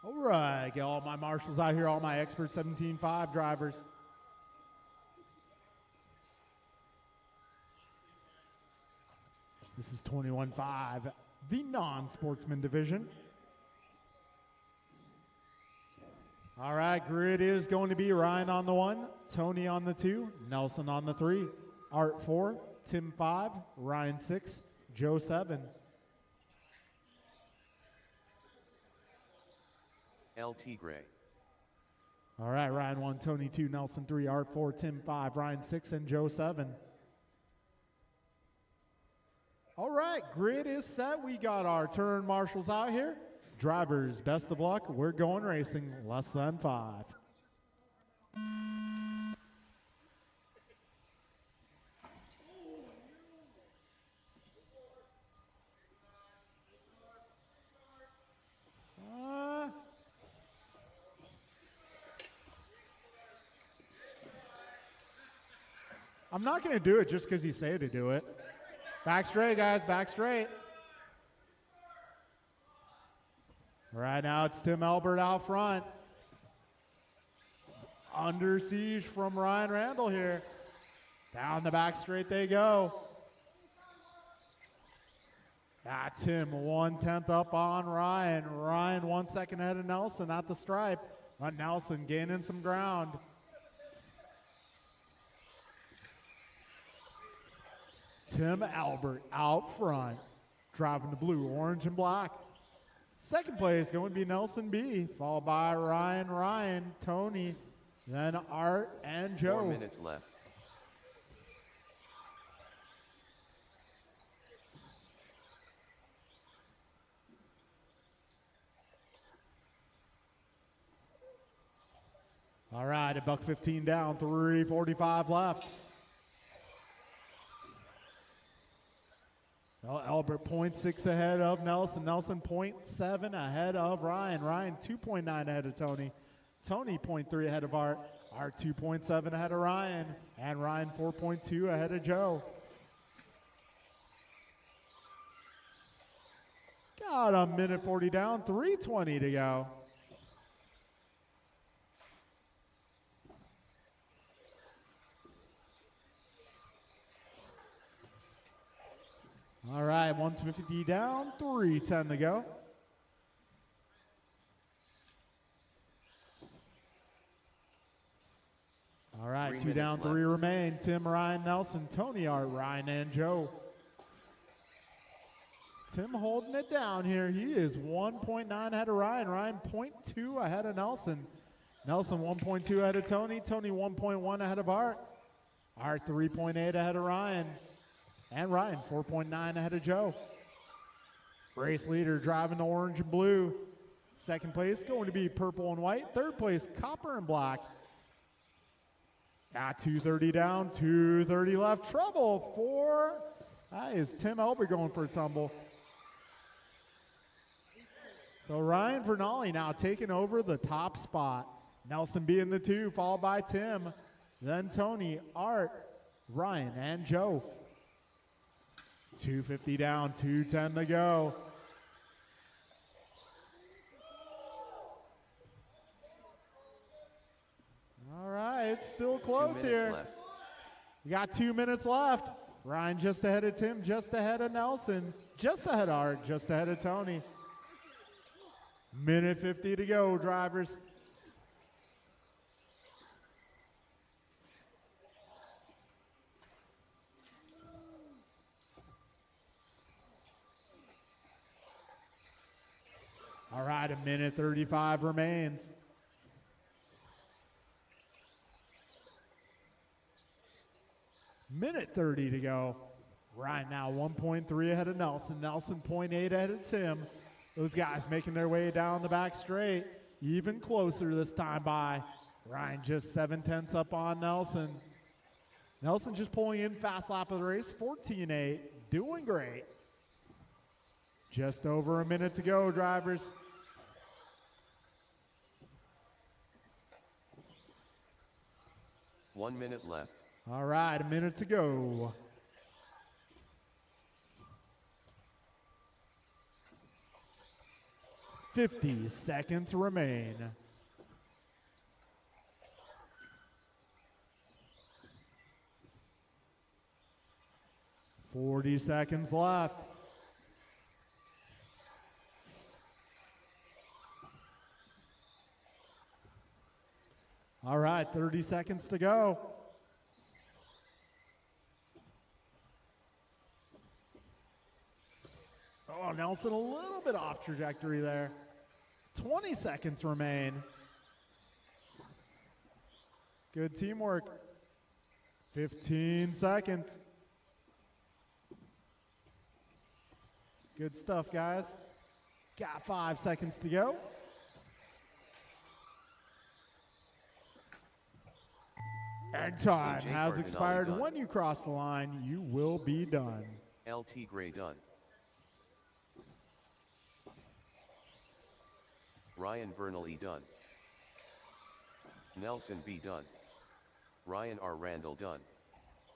All right, get all my marshals out here, all my expert 17.5 drivers. This is 21.5, the non-sportsman division. All right, grid is going to be Ryan on the 1, Tony on the 2, Nelson on the 3, Art 4, Tim 5, Ryan 6, Joe 7. LT Gray. All right, Ryan 1, Tony 2, Nelson 3, Art 4, Tim 5, Ryan 6, and Joe 7. All right, grid is set. We got our turn marshals out here. Drivers, best of luck. We're going racing, less than 5. I'm not going to do it just because you say to do it. Back straight, guys, back straight. Right now it's Tim Albert out front. Under siege from Ryan Randall here. Down the back straight they go. Tim 1/10 up on Ryan. Ryan 1 second ahead of Nelson at the stripe. But Nelson gaining some ground. Tim Albert out front, driving the blue, orange, and black. Second place going to be Nelson B, followed by Ryan, Tony, then Art and Joe. 4 minutes left. All right, $1.15 down, 3:45 left. Well, Albert 0.6 ahead of Nelson. Nelson 0.7 ahead of Ryan. Ryan 2.9 ahead of Tony. Tony 0.3 ahead of Art. Art 2.7 ahead of Ryan. And Ryan 4.2 ahead of Joe. Got a minute 40 down, 3:20 to go. All right, 150 down, 3:10 to go. All right, 2 down, 3 remain. Tim, Ryan, Nelson, Tony, Art, Ryan, and Joe. Tim holding it down here. He is 1.9 ahead of Ryan. Ryan 0.2 ahead of Nelson. Nelson 1.2 ahead of Tony. Tony 1.1 ahead of Art. Art 3.8 ahead of Ryan. And Ryan 4.9 ahead of Joe. Race leader driving the orange and blue. Second place going to be purple and white. Third place copper and black. Got 230 down, 230 left. Trouble for, that is Tim Elber going for a tumble. So Ryan Vernali now taking over the top spot. Nelson being the 2, followed by Tim. Then Tony, Art, Ryan, and Joe. 250 down, 210 to go. All right, it's still close 2 minutes here. left. We got 2 minutes left. Ryan just ahead of Tim, just ahead of Nelson, just ahead of Art, just ahead of Tony. Minute 50 to go, drivers. All right, a minute 35 remains. Minute 30 to go. Ryan now 1.3 ahead of Nelson. Nelson 0.8 ahead of Tim. Those guys making their way down the back straight. Even closer this time by. Ryan just 7/10 up on Nelson. Nelson just pulling in fast lap of the race. 14.8. Doing great. Just over a minute to go, drivers. One minute left. All right, a minute to go. $50 seconds remain. $40 seconds left. All right, 30 seconds to go. Oh, Nelson a little bit off trajectory there. 20 seconds remain. Good teamwork. 15 seconds. Good stuff, guys. Got 5 seconds to go. And time AJ has Cardinale expired. done. When you cross the line, you will be done. LT Gray done. Ryan Vernal E done. Nelson B done. Ryan R. Randall done.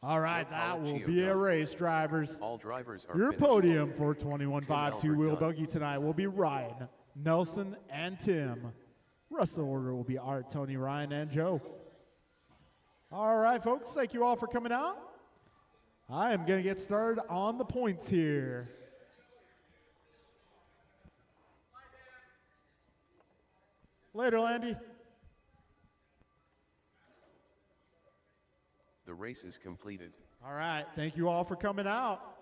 All right, Joe that will Colicchio be a done. race, drivers. All drivers are Your finished. podium for 21.5 Albert two-wheel done. buggy tonight will be Ryan, Nelson, and Tim. Rest of the order will be Art, Tony, Ryan, and Joe. All right, folks, thank you all for coming out. I am going to get started on the points here. Later, Landy. The race is completed. All right, thank you all for coming out.